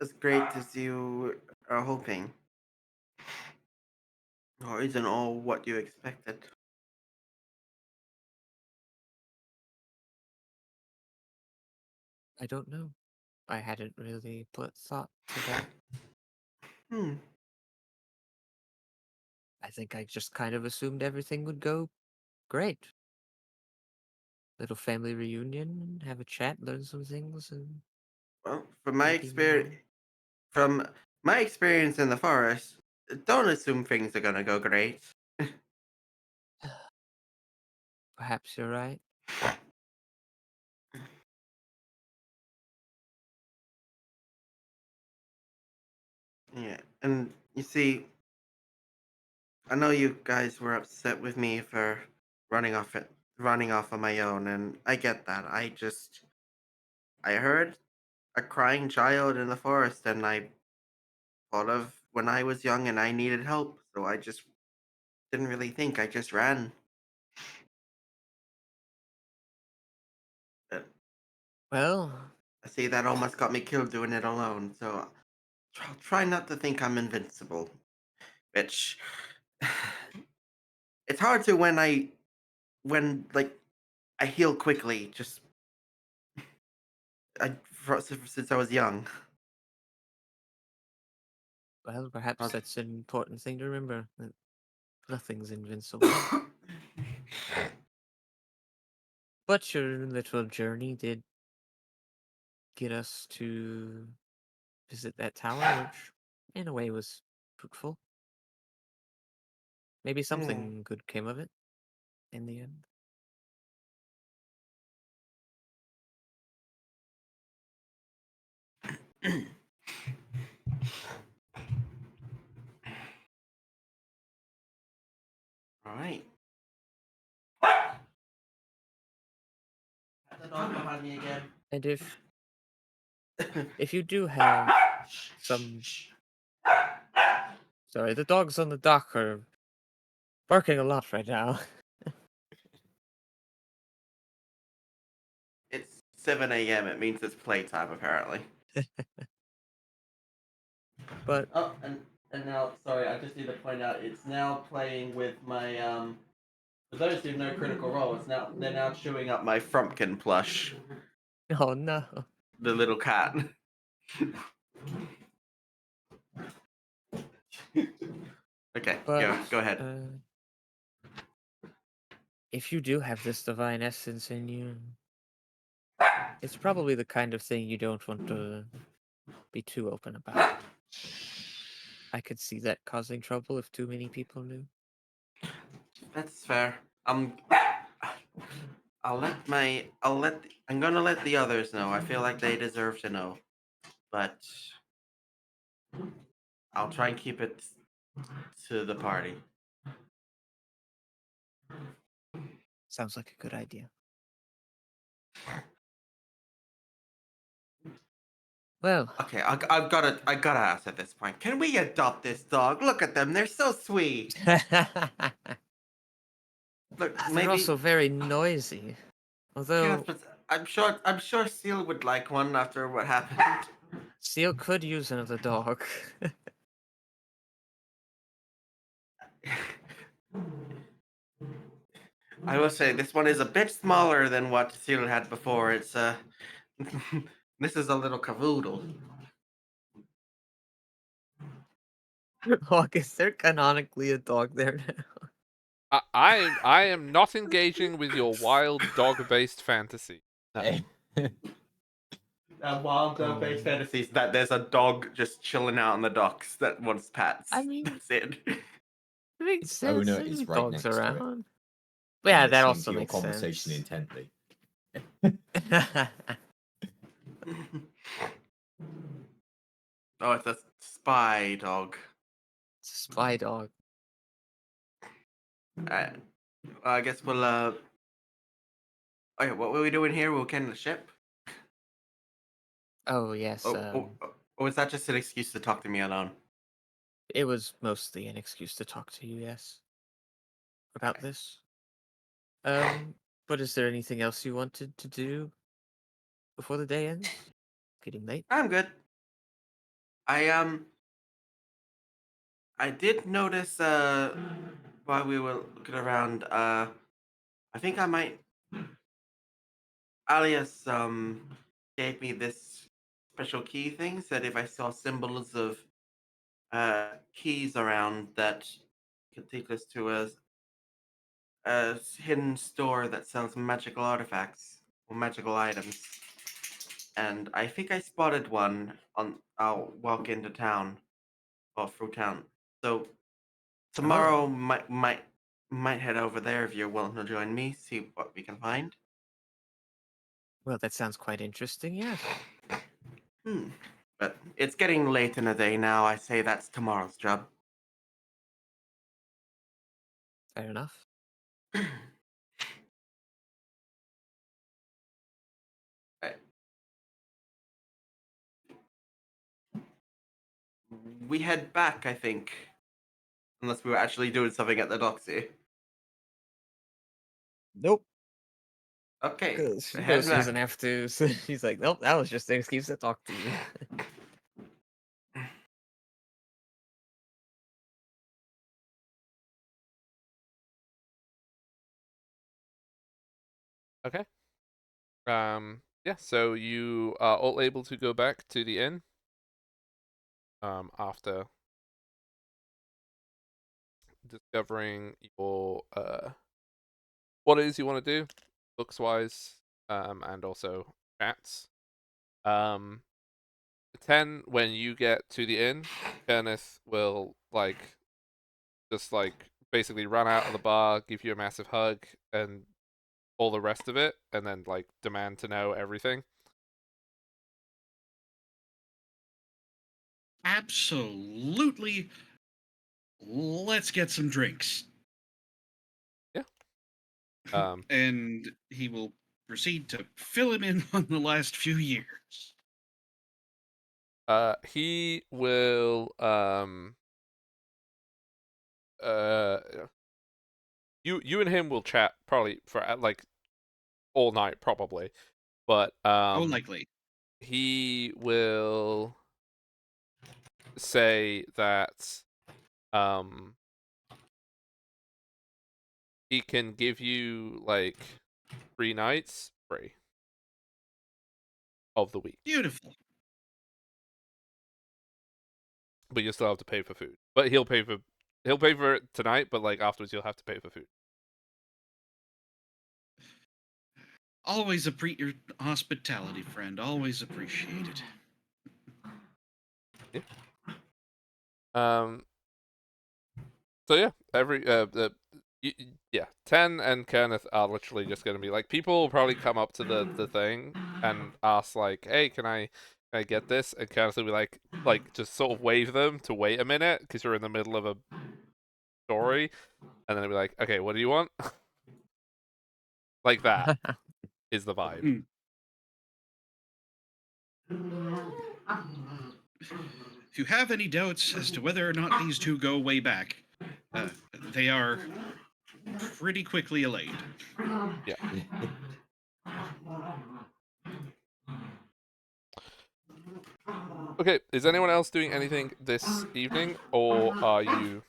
as great as you are hoping? Or isn't all what you expected? I don't know. I hadn't really put thought to that. Hmm. I think I just kind of assumed everything would go great. Little family reunion, have a chat, learn some things, and Well, maybe move on. from my experience in the forest, don't assume things are gonna go great. Perhaps you're right. Yeah, and you see, I know you guys were upset with me for running off on my own, and I get that. I heard a crying child in the forest, and I thought of when I was young and I needed help, so I just didn't really think. I just ran. But Well, I see that almost got me killed doing it alone, so I'll try not to think I'm invincible. Which it's hard to when like I heal quickly. Just since I was young. perhaps Okay. that's an important thing to remember. That nothing's invincible. But your little journey did get us to visit that tower, which in a way was fruitful. Maybe Hmm. something good came of it in the end. All right. The dog behind me again. And if you do have some, sorry, the dogs on the dock are barking a lot right now. It's 7 a.m. It means it's playtime apparently. But Oh, and now, sorry, I just need to point out it's now playing with my For those who know Critical Role, they're now chewing up my Frumpkin plush, oh no. the little cat. Okay, But go ahead. if you do have this divine essence in you, it's probably the kind of thing you don't want to be too open about. I could see that causing trouble if too many people knew. That's fair. I'm gonna let the others know. I feel like they deserve to know, but I'll try and keep it to the party. Sounds like a good idea. Well, Okay, I gotta ask at this point. Can we adopt this dog? Look at them, they're so sweet. Look, they're maybe also very noisy. yeah, Although but I'm sure Seal would like one after what happened. Seal could use another dog. I will say this one is a bit smaller than what Seal had before. It's this is a little cavoodle. August, they're canonically a dog there now. I am not engaging with your wild dog-based fantasy. No. Wild dog-based fantasies that there's a dog just chilling out on the docks that wants pats. I mean, That's it. it makes Its sense. owner There's is right dogs next to it. around. But yeah, that listening also to your makes conversation sense. intently. Oh, it's a spy dog. It's a spy dog. I guess we'll Oh yeah, what were we doing here? We'll can the ship. Oh yes, Or was that just an excuse to talk to me alone? it was mostly an excuse to talk to you, yes. About this. But is there anything else you wanted to do before the day ends? Getting late. I'm good. I I did notice while we were looking around I think I might Alias gave me this special key thing. Said if I saw symbols of keys around that could take us to a hidden store that sells magical artifacts or magical items. And I think I spotted one on I'll walk into town or through town. So tomorrow Oh, might head over there if you're willing to join me, see what we can find. well, that sounds quite interesting, yes. Hmm. But it's getting late in the day now. I say that's tomorrow's job. Fair enough. Right. We head back, I think. Unless we were actually doing something at the docks here. Nope. Okay, Because she head knows she doesn't back. have to, so she's like, nope, that was just an excuse to talk to you. Okay. Yeah, so you are all able to go back to the inn after discovering your what it is you want to do, books wise, and also chats. 10 when you get to the inn, Kenneth will just basically run out of the bar, give you a massive hug, and all the rest of it, and then demand to know everything. Absolutely. Let's get some drinks. Yeah. And he will proceed to fill him in on the last few years. He will uh you and him will chat probably for all night probably, but Oh, likely. he will say that he can give you 3 nights free of the week, Beautiful. but you still have to pay for food. But he'll pay for He'll pay for it tonight, but like afterwards, you'll have to pay for food. Always appreciate your hospitality, friend. Always appreciate it. So yeah, yeah, 10 and Kenneth are literally just gonna be like, people will probably come up to the thing and ask like, hey, can I get this? And Kenneth will be like just sort of wave them to wait a minute because you're in the middle of a story, and then he'll be like, okay, what do you want? Like that is the vibe. If you have any doubts as to whether or not these two go way back, they are pretty quickly allayed. Yeah. Okay, is anyone else doing anything this evening, or are you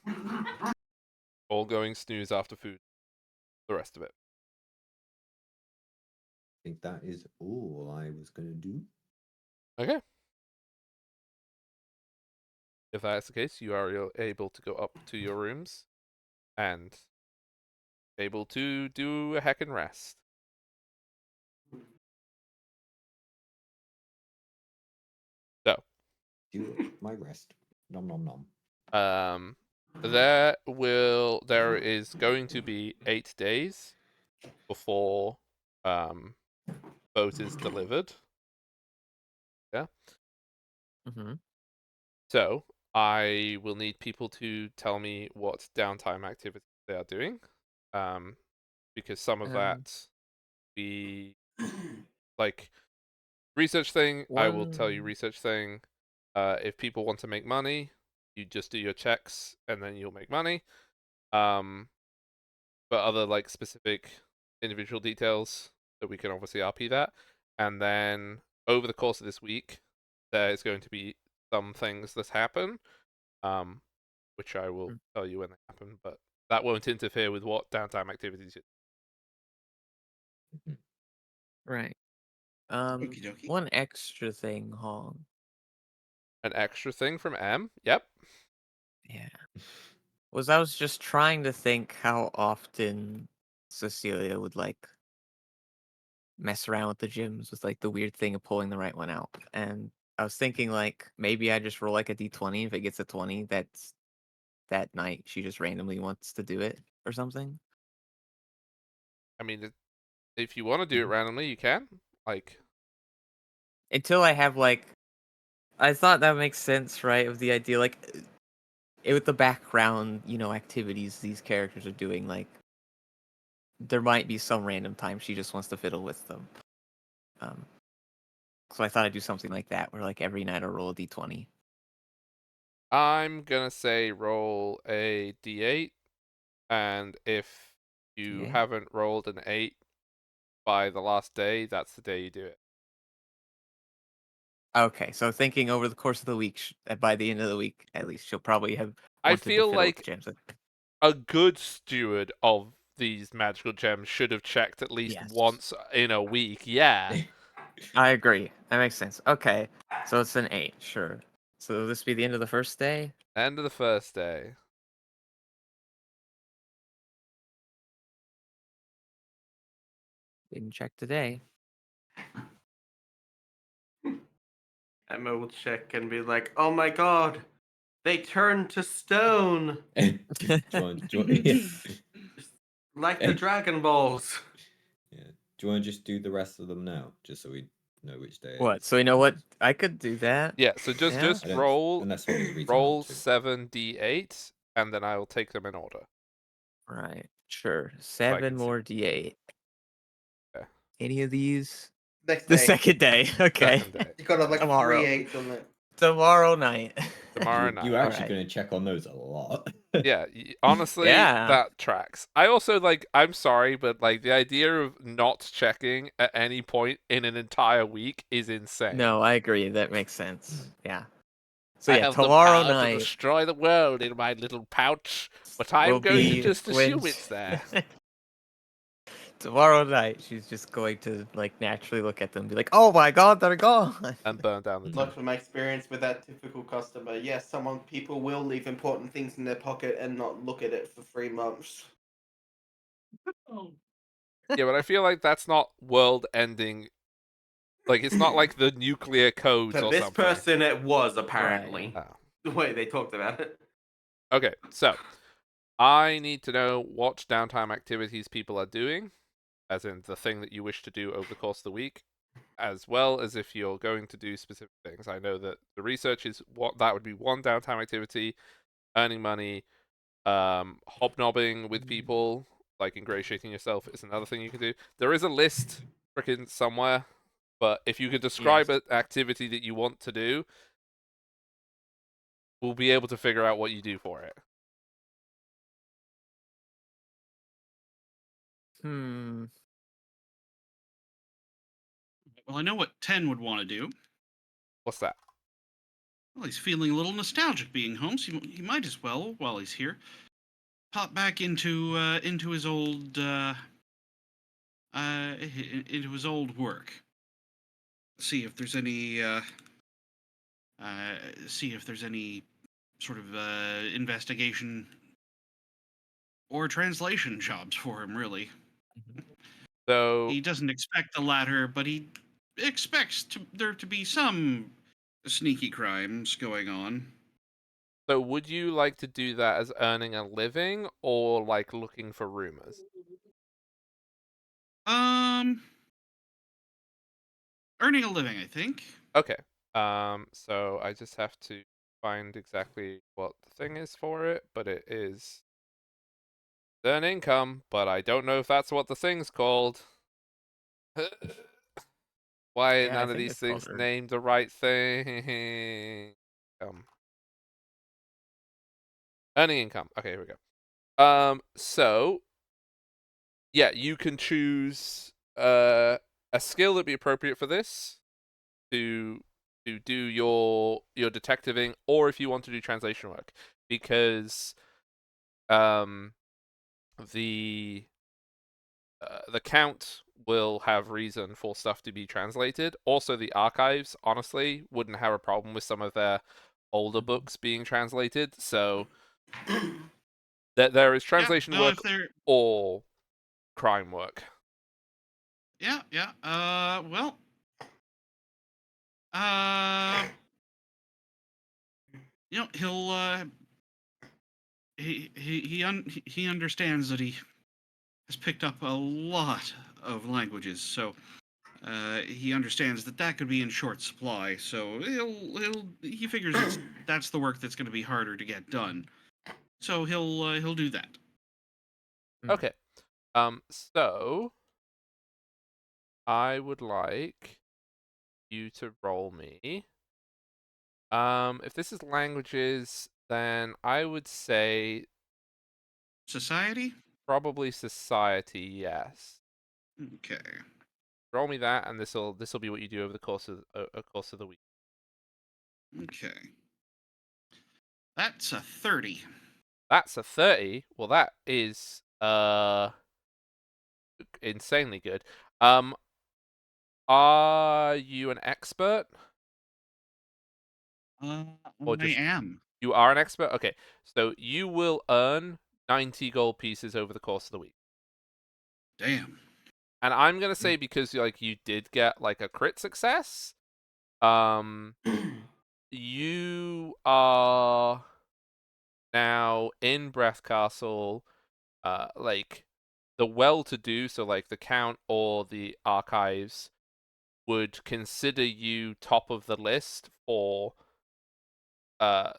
all going snooze after food? The rest of it. I think that is all I was going to do. Okay. If that's the case, you are able to go up to your rooms and able to do a heckin' rest. So, Do my rest. Nom nom nom. there is going to be 8 days before boat is delivered. Yeah. Mm-hmm. So I will need people to tell me what downtime activities they are doing, because some of that be like research thing. I will tell you One. research thing. If people want to make money, you just do your checks and then you'll make money. But other like specific individual details that we can obviously RP that, and then over the course of this week, there is going to be some things that happen. Which I will tell you when they happen, but that won't interfere with what downtime activities. Right. Okie dokie. One extra thing, Hong. An extra thing from M. Yep. Yeah. I was just trying to think how often Cecilia would like mess around with the gyms with like the weird thing of pulling the right one out. And I was thinking like maybe I just roll like a D20. If it gets a 20, that's that night she just randomly wants to do it or something. I mean, if you want to do it randomly, you can. Like, Until I have like I thought that makes sense, right? Of the idea like with the background, activities these characters are doing, like there might be some random time she just wants to fiddle with them. So I thought I'd do something like that, where like every night I roll a d20. I'm gonna say roll a D8, and if you D8? haven't rolled an 8 by the last day, that's the day you do it. Okay, so thinking over the course of the week, by the end of the week, at least she'll probably have I wanted to feel fiddle with the like gems. a good steward of these magical gems should have checked at least Yes. once in a week. Yeah. I agree. That makes sense. Okay, so it's an 8, sure. So will this be the end of the first day? End of the first day. Didn't check today. Emma will check and be like, "Oh my god, they turned to stone Yeah. like the Dragon Balls." Yeah. Do you want to just do the rest of them now, just so we know which day? What? So you know what? I could do that. Yeah, so Yeah. just roll unless one is roll to. 7d8, and then I will take them in order. Right. Sure. I 7 can see. more d8. Okay. Any of these? Next The day. second day. Okay. Second day. You got to like Tomorrow. 3 8s on it. Tomorrow night. Tomorrow night. You're actually Alright. going to check on those a lot. Yeah, honestly, Yeah. that tracks. I also I'm sorry, but like the idea of not checking at any point in an entire week is insane. No, I agree. That makes sense. Yeah. So I yeah, have the tomorrow power to night destroy the world in my little pouch, but I'm will going to be just when assume it's there. Tomorrow night, she's just going to like naturally look at them and be like, "Oh my god, they're gone!" And burn down the Like town. from my experience with that typical customer, yes, people will leave important things in their pocket and not look at it for 3 months. Yeah, but I feel like that's not world-ending. Like, it's not like the nuclear codes For or this something. person, it was apparently Oh. the way they talked about it. Okay, so I need to know what downtime activities people are doing, as in the thing that you wish to do over the course of the week, as well as if you're going to do specific things. I know that the research is what that would be one downtime activity, earning money, hobnobbing with people, like ingratiating yourself is another thing you can do. There is a list freaking somewhere, but if you could describe Yes. an activity that you want to do, we'll be able to figure out what you do for it. Hmm. Well, I know what 10 would want to do. What's that? Well, he's feeling a little nostalgic being home, so he might as well, while he's here, pop back into his old into his old work. See if there's any see if there's any sort of investigation or translation jobs for him. Really, So he doesn't expect the latter, but he expects there to be some sneaky crimes going on. So would you like to do that as earning a living or like looking for rumors? Um, earning a living, I think. Okay. So I just have to find exactly what the thing is for it, but it is earn income, but I don't know if that's what the thing's called. Why are Yeah, I none of think these it's called things Earth. named the right thing? Earning income. Okay, here we go. So yeah, you can choose a skill that'd be appropriate for this to do your detectiving, or if you want to do translation work, because the the count will have reason for stuff to be translated. Also, the archives, honestly, wouldn't have a problem with some of their older books being translated. So there is Yeah, translation no, work if they're or crime work. yeah. Well, uh, he'll he understands that he has picked up a lot of languages, so he understands that that could be in short supply. So he figures that's the work that's going to be harder to get done. So he'll do that. Okay. So I would like you to roll me. If this is languages, then I would say Society. probably society, yes. Okay. Roll me that, and this'll be what you do over the course of the week. Okay. That's a 30. That's a 30. Well, that is insanely good. Are you an expert Uh, or I just am. you are an expert? Okay, so you will earn 90 gold pieces over the course of the week. Damn. And I'm gonna say because like you did get like a crit success, you are now in Brethcastle, like the well-to-do, so like the count or the archives would consider you top of the list for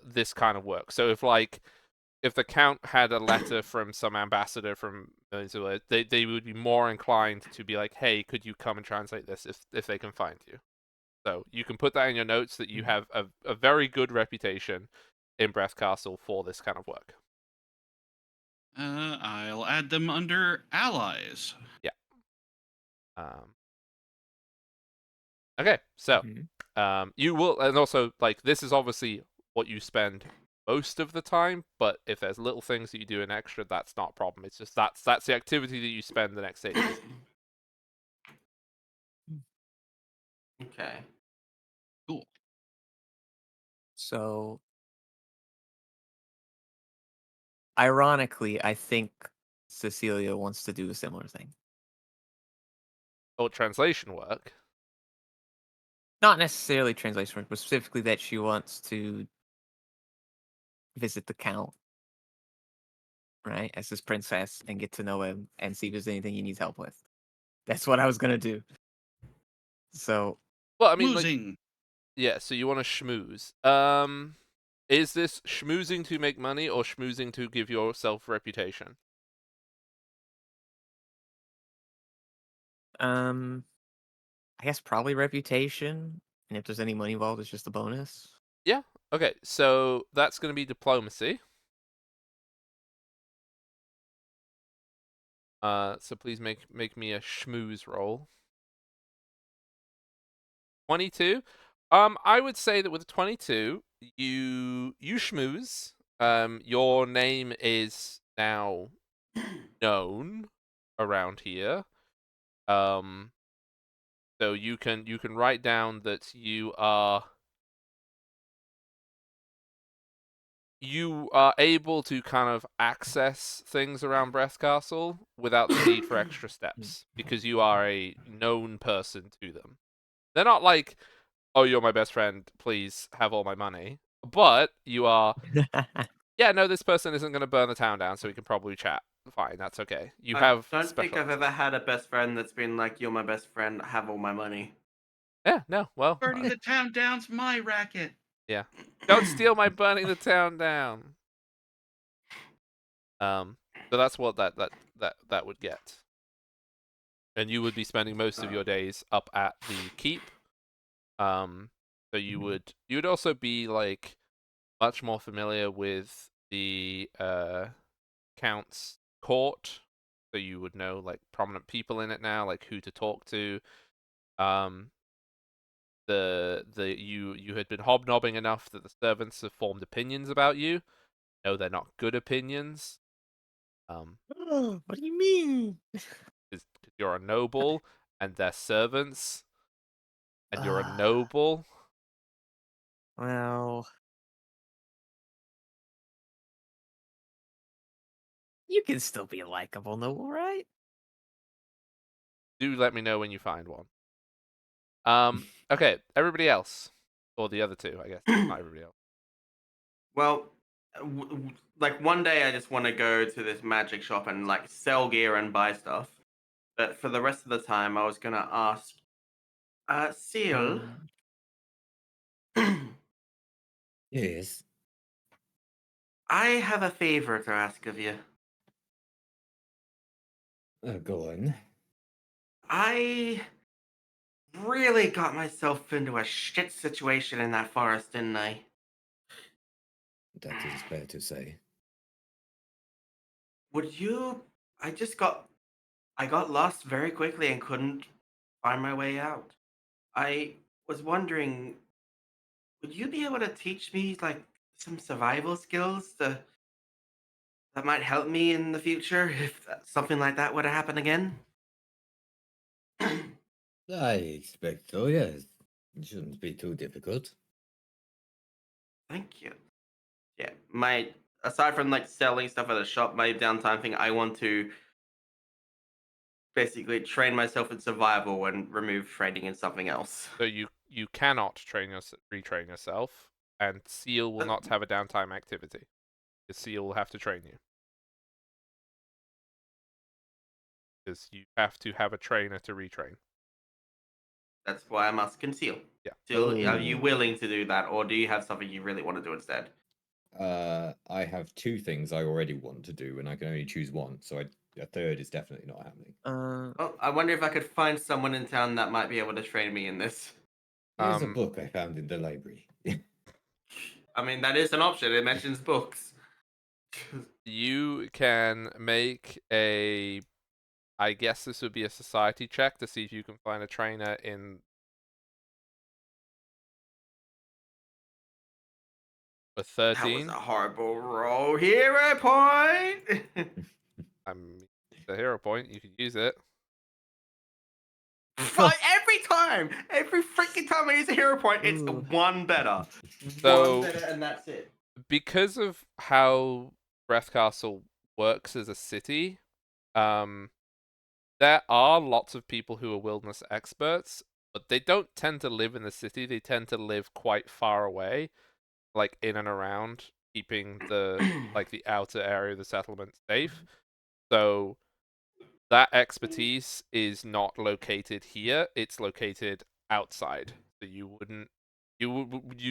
this kind of work. So if the count had a letter from some ambassador from Venezuela, they would be more inclined to be like, hey, could you come and translate this if they can find you. So you can put that in your notes that you have a very good reputation in Brethcastle for this kind of work. I'll add them under allies. Yeah. Okay, so Mhm. you will, and also like this is obviously what you spend most of the time, but if there's little things that you do in extra, that's not a problem. It's just that's the activity that you spend the next 8 days. Okay. Cool. So, ironically, I think Cecilia wants to do a similar thing. Or translation work. Not necessarily translation work, but specifically that she wants to visit the Count, right, as his princess and get to know him and see if there's anything he needs help with. That's what I was gonna do. So, Well, I mean, like, Losing. yeah. So you want to schmooze. Is this schmoozing to make money or schmoozing to give yourself reputation? I guess probably reputation, and if there's any money involved, it's just a bonus. Yeah. Okay. So that's going to be diplomacy. So please make me a schmooze roll. 22. I would say that with 22, you schmooze. Your name is now known around here. So you can write down that you are able to kind of access things around Brethcastle without the need for extra steps because you are a known person to them. They're not like, oh, you're my best friend, please have all my money. But you are, yeah, no, this person isn't going to burn the town down, so we can probably chat. Fine, that's okay. You I have don't think special I've access. ever had a best friend that's been like, "You're my best friend. Have all my money." Yeah, no, well, Burning the town down's my racket. yeah. Don't steal my burning the town down. So that's what that would get. And you would be spending most of your days up at the keep. So you'd also be like much more familiar with the count's court. So you would know like prominent people in it now, like who to talk to. Um, you had been hobnobbing enough that the servants have formed opinions about you. No, they're not good opinions. What do you mean? Because you're a noble and they're servants, and you're a Uh, noble. well, you can still be a likable noble, right? Do let me know when you find one. Okay, everybody else, or the other two, I guess. Not everybody else. Well, like one day I just want to go to this magic shop and like sell gear and buy stuff. But for the rest of the time, I was gonna ask, Seal, I Yes. have a favor to ask of you. Go on. I really got myself into a shit situation in that forest, didn't I? That is fair to say. Would you? I just got. I got lost very quickly and couldn't find my way out. I was wondering, would you be able to teach me like some survival skills that might help me in the future if something like that were to happen again? I expect so, yes. It shouldn't be too difficult. Thank you. Yeah, my aside from like selling stuff at the shop, my downtime thing, I want to basically train myself in survival and remove training in something else. So you cannot retrain yourself, and Seal will Uh, not have a downtime activity. The Seal will have to train you. Because you have to have a trainer to retrain. That's why I'm asking Seal. Yeah. Seal, are you Oh. willing to do that, or do you have something you really want to do instead? I have two things I already want to do, and I can only choose one, so a third is definitely not happening. Oh, I wonder if I could find someone in town that might be able to train me in this. Here's a book I found in the library. I mean, that is an option. It mentions books. You can make a, I guess this would be a society check to see if you can find a trainer in A That was 13. a horrible roll. Hero point. The hero point. You can use it. Every time, every freaking time I use a hero point, it's Ooh. one better. So- One better, and that's it. Because of how Brethcastle works as a city, there are lots of people who are wilderness experts, but they don't tend to live in the city. They tend to live quite far away, like in and around, keeping the outer area of the settlement safe. So that expertise is not located here. It's located outside. So you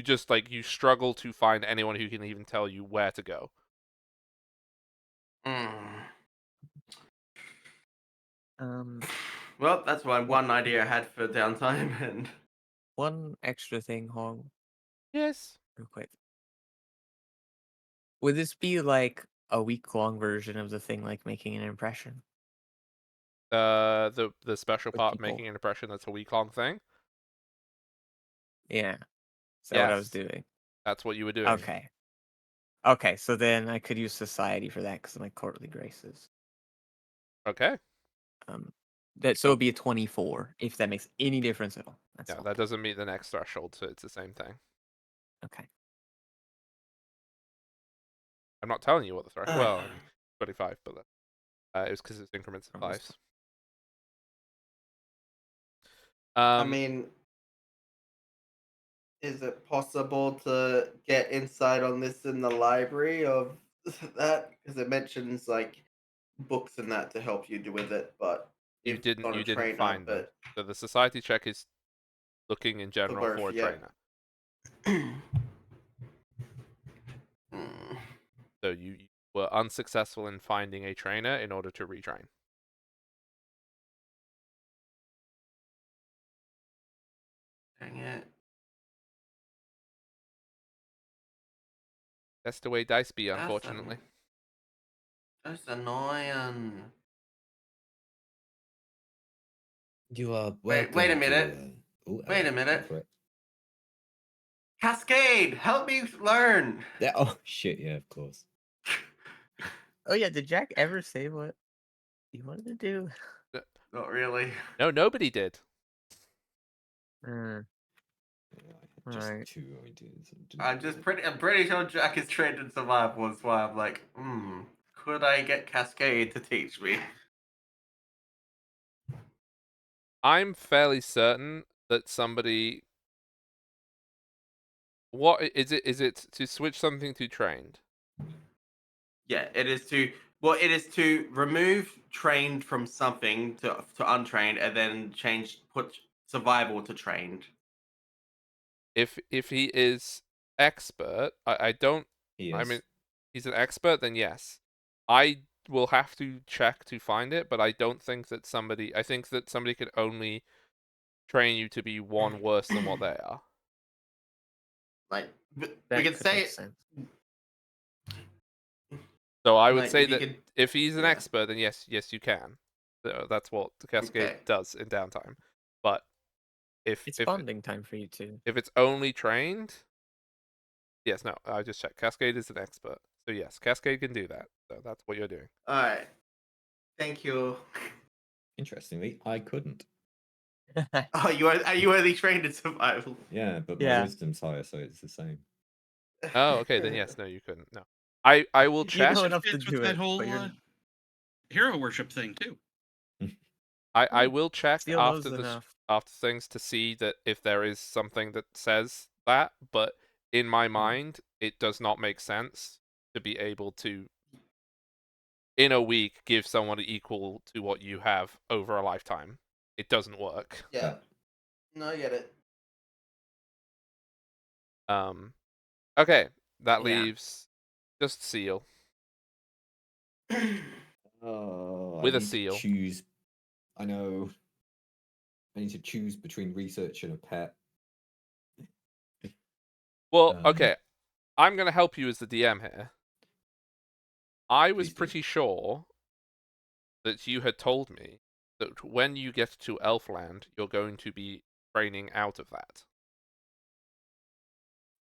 just you struggle to find anyone who can even tell you where to go. Um, Well, that's one idea I had for downtime, and one extra thing, Hong, Yes. real quick. Would this be like a week-long version of the thing, like making an impression The special with part of people? making an impression, that's a week-long thing. Yeah. Is that what I was Yes. doing? That's what you were doing. Okay. Okay, so then I could use society for that because of my courtly graces. Okay. So it'd be a 24 if that makes any difference at all. That's Yeah, all. that doesn't meet the next threshold, so it's the same thing. Okay. I'm not telling you what the threshold. Well, I mean, 25, but it was because it's increments of Almost. fives. I mean, is it possible to get insight on this in the library of that? Because it mentions like books and that to help you do with it, but you if didn't on a you didn't trainer, find them. So the society check is looking in for general for a both, yeah. trainer. Hmm. So you were unsuccessful in finding a trainer in order to retrain. Dang it. That's the way dice be, That's unfortunately. That's annoying. You are Wait welcome a minute. Wait a go minute. for it. Cascade, help me learn. Yeah, oh shit! Yeah, of course. Oh yeah, did Jack ever say what he wanted to do? Not really. No, nobody did. Yeah, I had just Alright. 2 ideas. And didn't I'm pretty sure Jack is trained in survival, that's why I'm like, could I get Cascade to teach me? I'm fairly certain that somebody. What is it? Is it to switch something to trained? Yeah, it is to remove trained from something to untrained and then put survival to trained. If he is expert, I don't. He I is. mean, he's an expert. Then yes, I will have to check to find it. But I don't think that somebody. I think that somebody could only train you to be one worse than what they are. Like we That could could say make it, sense. So I would like say if you that could, if he's an yeah. expert, then yes, you can. So that's what the Cascade Okay. does in downtime. But if It's if bonding time for you two. if it's only trained, yes, no, I just checked. Cascade is an expert, so yes, Cascade can do that. So that's what you're doing. All right. Thank you. Interestingly, I couldn't. Oh, are you only trained in survival? Yeah, but my Yeah. wisdom's higher, so it's the same. Oh, okay, then yes, no, you couldn't. No, I will You check. know Should enough to fit with do that it, whole but you're hero worship thing too. I will check Steel knows enough. after things to see that if there is something that says that, but in my mind, it does not make sense to be able to in a week give someone equal to what you have over a lifetime. It doesn't work. Yeah. No, I get it. Okay, that Yeah. leaves just seal Oh, I with a need to seal. choose. I know. I need to choose between research and a pet. Well, Um, okay, I'm gonna help you as the DM here. I was Please do. pretty sure that you had told me that when you get to Elfland, you're going to be training out of that.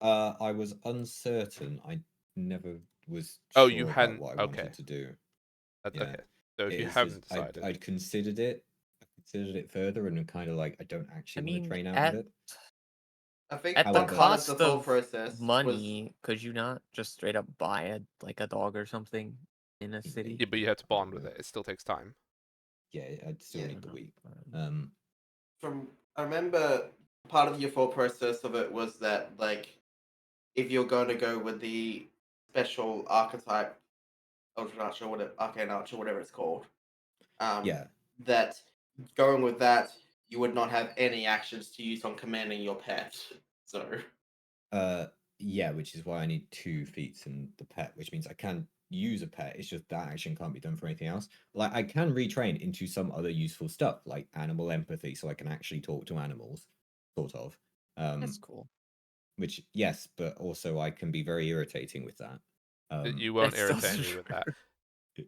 I was uncertain. I never was Oh, you sure about hadn't. what I Okay, wanted to do. that's Yeah, okay. So if you it's just haven't decided, I'd considered it. I considered it further, and I'm kind of like I don't I actually want to mean, train out of it. I think at the that However- part of the cost thought of process was money, could you not just straight up buy a dog or something in a Yeah, city? yeah, but you have to bond with However, it. It still takes time. Yeah, I'd still Yeah. need the week. Um, from I remember part of your thought process of it was that like if you're going to go with the special archetype, Ultra Archer, whatever Arcane Archer, whatever it's called, Yeah, that going with that you would not have any actions to use on commanding your pet. So yeah, which is why I need 2 feats and the pet, which means I can use a pet. It's just that action can't be done for anything else. Like I can retrain into some other useful stuff, like animal empathy, so I can actually talk to animals, sort of. that's cool. Which yes, but also I can be very irritating with that. You won't That's also irritate me with that.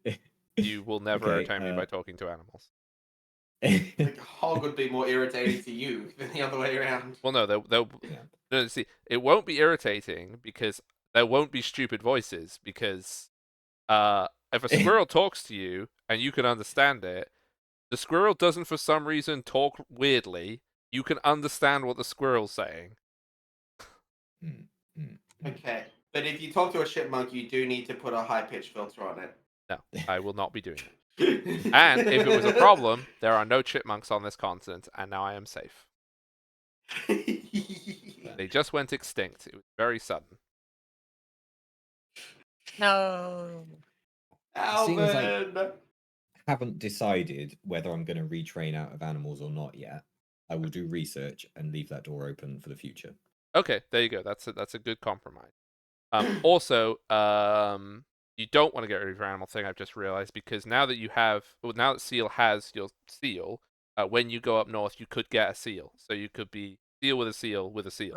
true. You will never Okay, irritate me by talking to animals. like Hog would be more irritating to you than the other way around. Well, no, they'll yeah. no, see, it won't be irritating because there won't be stupid voices because if a squirrel talks to you and you can understand it, the squirrel doesn't for some reason talk weirdly. You can understand what the squirrel's saying. Mm, mm, mm. Okay, but if you talk to a chipmunk, you do need to put a high pitch filter on it. No, I will not be doing that. And if it was a problem, there are no chipmunks on this continent, and now I am safe. They just went extinct. It was very sudden. No. Seeing as I Alvin. haven't decided whether I'm going to retrain out of animals or not yet, I will do research and leave that door open for the future. Okay, there you go. That's a good compromise. Also, you don't want to get rid of your animal thing. I've just realized because now that Seal has your seal, when you go up north, you could get a seal. So you could be seal with a seal with a seal,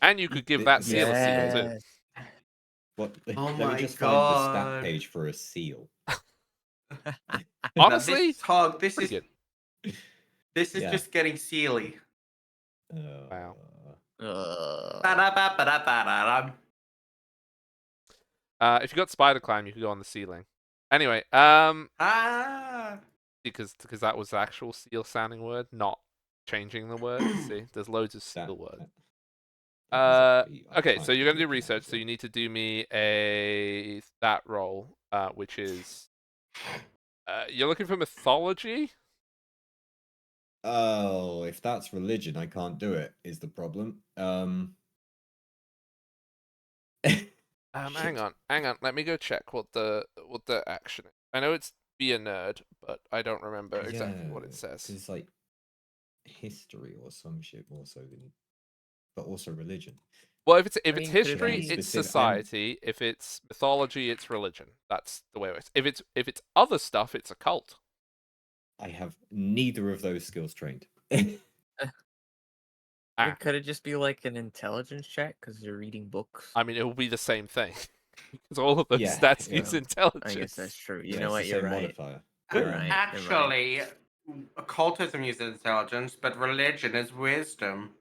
and you could give that seal a seal too. Yes. What? Oh Let me my just find the stat God. page for a seal. Now Honestly, this Hog, this pretty is good. this is Yeah. just getting Sealy. Wow. Ba-da-ba-ba-da-ba-da-dum. If you got spider climb, you could go on the ceiling. Anyway, Ah. because that was the actual seal sounding word, not changing the word. See, there's loads of That- seal words. that is a feat I Okay, can't so you're even gonna do look at research. as So you well. need to do me a stat roll, which is you're looking for mythology. Oh, if that's religion, I can't do it. Is the problem? Hang on. Let me go check what the action is. I know it's be a nerd, but I don't remember exactly what it says. It's like history or some shit more so than, but also religion. Well, if it's mean, could it history, be- it's Specific- society. If it's mythology, it's religion. That's the way it works. If it's other stuff, it's a cult. I have neither of those skills trained. I mean, Ah. could it just be like an intelligence check because you're reading books? I mean, it will be the same thing because all of those Yeah, stats yeah. use I intelligence. guess that's true. You Yeah, know it's what? the You're same right. modifier. You're right. Actually, occultism uses intelligence, but religion is wisdom.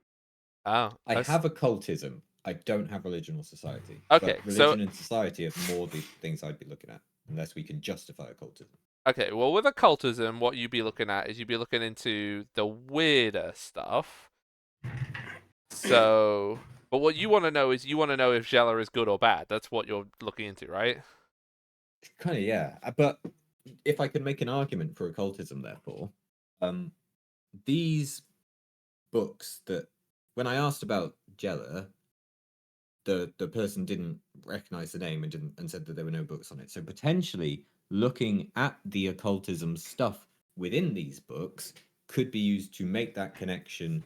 Oh, I that's- have occultism. I don't have religion or society. Okay, but so- religion and society are more the things I'd be looking at, unless we can justify occultism. Okay, well, with occultism, what you'd be looking at is you'd be looking into the weirder stuff. So, but what you want to know is you want to know if Jella is good or bad. That's what you're looking into, right? Kind of, yeah. But if I could make an argument for occultism, therefore, these books that, when I asked about Jella, the person didn't recognize the name and said that there were no books on it. So potentially looking at the occultism stuff within these books could be used to make that connection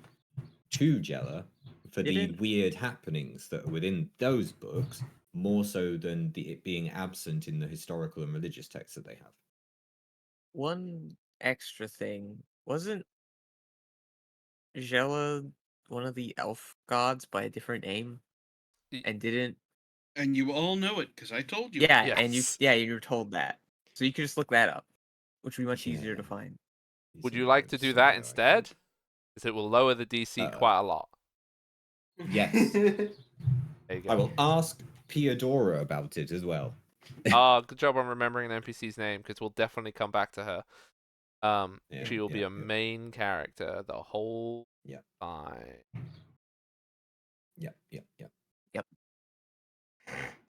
to Jella for the Didn't- weird happenings that are within those books, more so than it being absent in the historical and religious texts that they have. One extra thing wasn't Jella one of the elf gods by a different name, Y- and didn't. And you all know it because I told you. Yeah, and Yes. you were told that, so you could just look that up, which would be much easier to Yeah. find. Would It's you in like notes to do somewhere, that I instead? think. Because it will lower the DC quite a lot. Yes. There you go. I will ask Piodora about it as well. Good job on remembering an NPC's name, because we'll definitely come back to her. She will be a main character the whole time. Yep.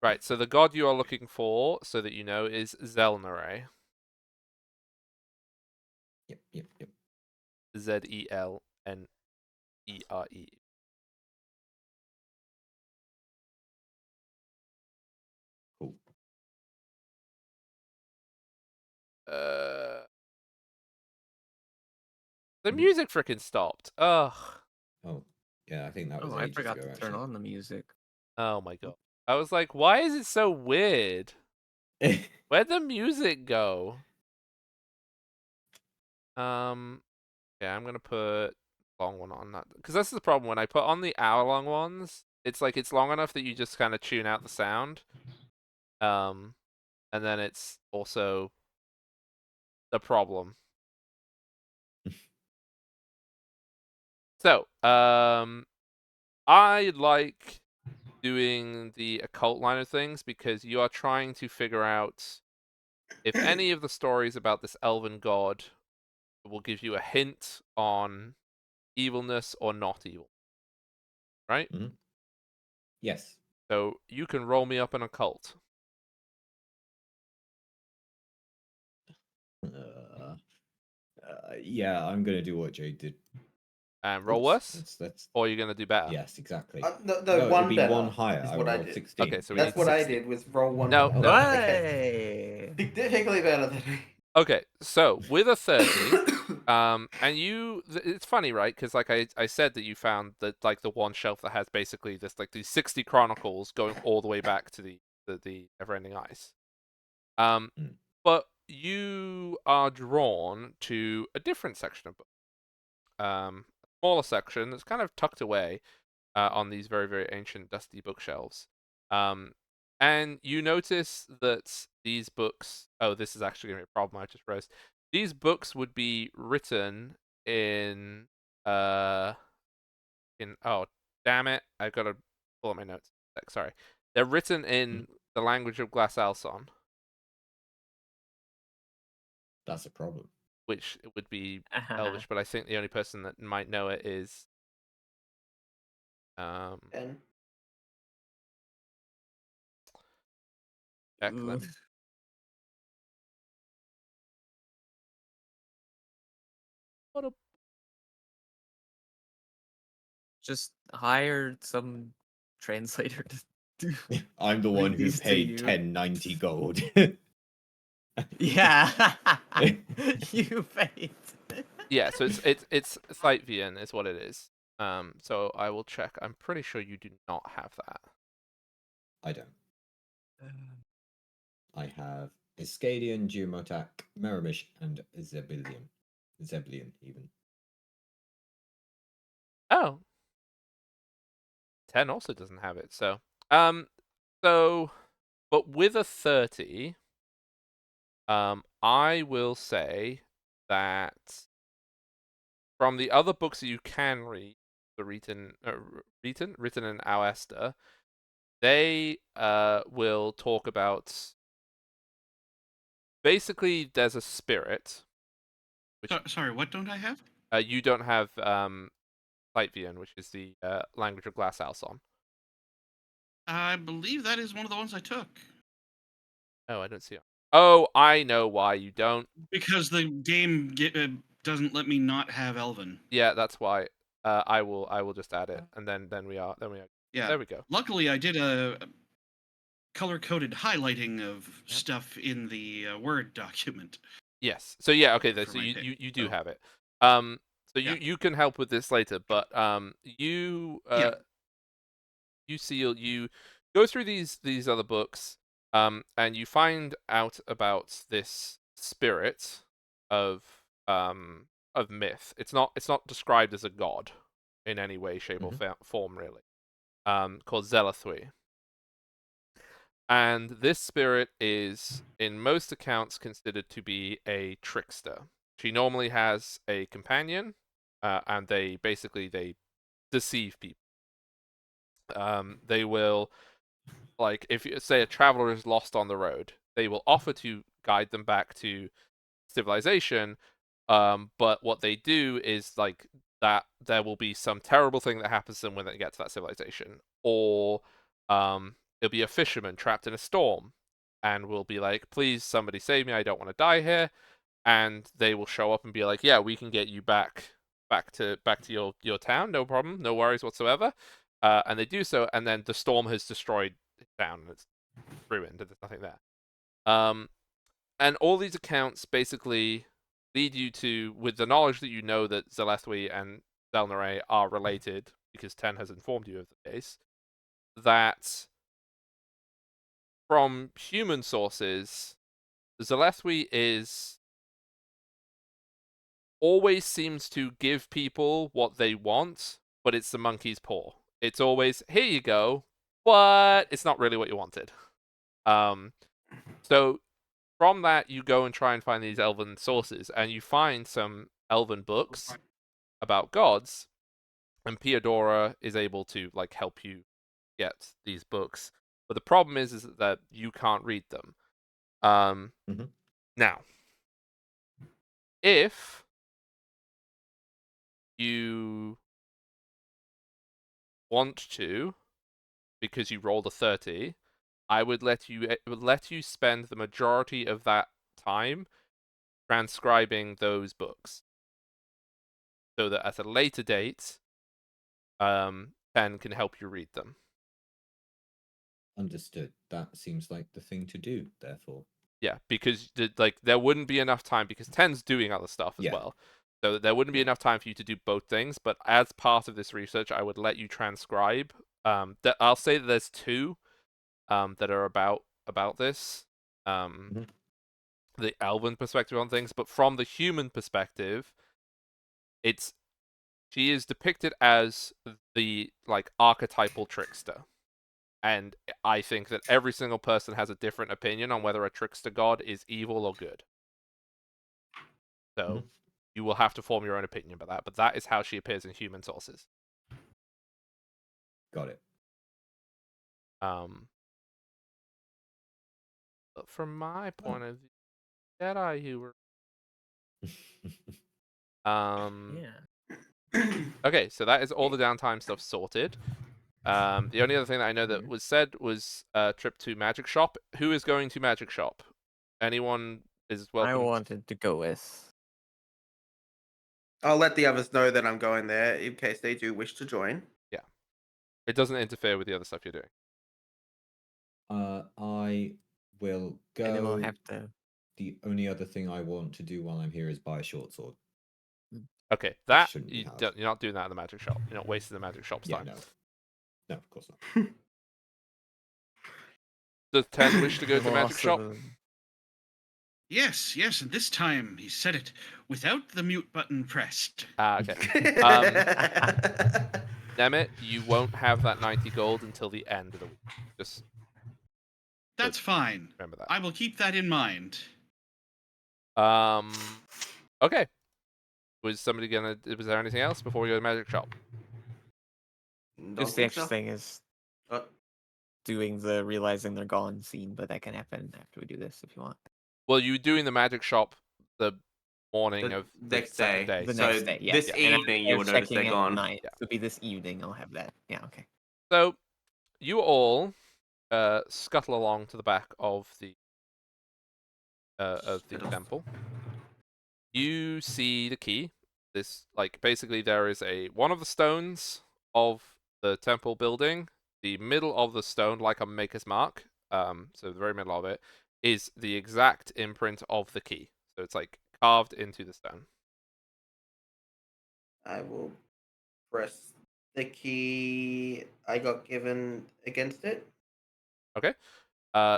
Right, so the god you are looking for, so that you know, is Zelnere. Yep. Zelnere. Cool. The music frickin' stopped. Ugh. Oh, yeah, I think that was Oh, I ages forgot ago, to turn actually. on the music. Oh my god. I was like, why is it so weird? Where'd the music go? Yeah, I'm gonna put long one on that, because that's the problem when I put on the hour-long ones. It's like it's long enough that you just kind of tune out the sound, and then it's also the problem. So, I like doing the occult line of things because you are trying to figure out if any of the stories about this elven god will give you a hint on evilness or not evil, right? Mhm. Yes. So you can roll me up an occult. Yeah, I'm gonna do what Jade did. And roll Oops, worse? that's Or you're going to do better? yes, exactly. No, No, it'd one be better one higher. is I what would I roll did. 16. Okay, so we That's need what I 60. did, was roll one No, better. no. Okay. Hey! Significantly better than me. Okay, so with a 30, and it's funny, right? Because like I said that you found that like the one shelf that has basically this like these 60 chronicles going all the way back to the Neverending Ice. Mm. But you are drawn to a different section of book. A smaller section that's kind of tucked away on these very, very ancient, dusty bookshelves. And you notice that these books. Oh, this is actually going to be a problem. I just realized these books would be written in. Oh, damn it! I've got to pull up my notes. Sorry, they're written in the language of Glass Alson, That's a problem. which would be Elvish. But I think the only person that might know it is. And Declan. What a Just hire some translator to do. I'm the one Read who these to paid you. 1090 gold. Yeah, you paid. Yeah, so it's Thytvian is what it is. So I will check. I'm pretty sure you do not have that. I don't. I have Iscadian, Geomotac, Merimish, and Zebilian. Zeblian, even. Oh, 10 also doesn't have it. So, but with a 30, I will say that from the other books that you can read, the written in Auesta, they will talk about. Basically, there's a spirit. Which Sorry, what don't I have? you don't have Thytvian, which is the language of Glass Alson. I believe that is one of the ones I took. Oh, I don't see it. Oh, I know why you don't. Because the game doesn't let me not have Elven. Yeah, that's why. I will just add it, and then we are. Yeah. There we go. Luckily, I did a color-coded highlighting of stuff in the Word document. Yes. So yeah, okay. For So my you, pick, you do so. have it. So Yeah. you can help with this later, but you Yeah. you go through these other books, and you find out about this spirit of myth. It's not described as a god in any way, shape, or form, really. Called Zelathui. And this spirit is, in most accounts, considered to be a trickster. She normally has a companion, and they deceive people. They will, like, if you say a traveler is lost on the road, they will offer to guide them back to civilization. But what they do is like that there will be some terrible thing that happens to them when they get to that civilization, or it'll be a fisherman trapped in a storm, and will be like, "Please, somebody save me! I don't want to die here." And they will show up and be like, "Yeah, we can get you back to your town, no problem, no worries whatsoever." And they do so, and then the storm has destroyed the town, and it's ruined, and there's nothing there. And all these accounts basically lead you to, with the knowledge that you know that Zelethwy and Zelnare are related, because Ten has informed you of the case, that from human sources, Zelethwy always seems to give people what they want, but it's the monkey's paw. It's always, here you go, but it's not really what you wanted. So from that, you go and try and find these elven sources, and you find some elven books about gods, and Piodora is able to like help you get these books. But the problem is that you can't read them. Now, if you want to, because you rolled a 30, I would let you spend the majority of that time transcribing those books, so that at a later date, Pen can help you read them. Understood. That seems like the thing to do, therefore. Yeah, because there wouldn't be enough time, because Ten's doing other stuff as Yeah. well. So there wouldn't be enough time for you to do both things, but as part of this research, I would let you transcribe. I'll say that there's two that are about this. The elven perspective on things, but from the human perspective, she is depicted as the like archetypal trickster. And I think that every single person has a different opinion on whether a trickster god is evil or good. So you will have to form your own opinion about that, but that is how she appears in human sources. Got it. But from my point of view, Jedi who were Yeah. okay, so that is all the downtime stuff sorted. The only other thing that I know that was said was trip to Magic Shop. Who is going to Magic Shop? Anyone is welcome. I wanted to go with. I'll let the others know that I'm going there in case they do wish to join. Yeah. It doesn't interfere with the other stuff you're doing. I will go. And then we'll have to. The only other thing I want to do while I'm here is buy a short sword. Okay, that shouldn't we have? you're not doing that at the Magic Shop. You're not wasting the Magic Shop's Yeah, time. no, of course not. Does Ten wish to go to We'll Magic Shop? also- Yes, and this time he said it without the mute button pressed. Okay. Nemit, you won't have that 90 gold until the end of the week. Just That's fine. remember that. I will keep that in mind. Okay. Was there anything else before we go to Magic Shop? Just the extra thing is doing the realizing they're gone scene, but that can happen after we do this if you want. Well, you were doing the Magic Shop the morning The of next the second day. day. The So next day, yeah. this And evening you will notice checking they're at gone. night. Yeah. It'll be this evening. I'll have that. Yeah. Okay. So you all scuttle along to the back of the temple. You see the key. This, like, basically there is one of the stones of the temple building. The middle of the stone, like a maker's mark, so the very middle of it, is the exact imprint of the key. So it's like carved into the stone. I will press the key I got given against it. Okay.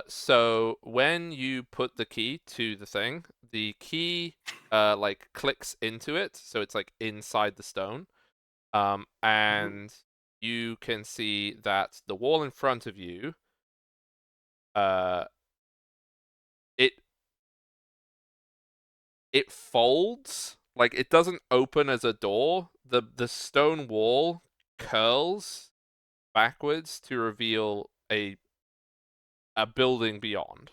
So when you put the key to the thing, the key like clicks into it, so it's like inside the stone. And you can see that the wall in front of you, it folds, like it doesn't open as a door. The stone wall curls backwards to reveal a building beyond,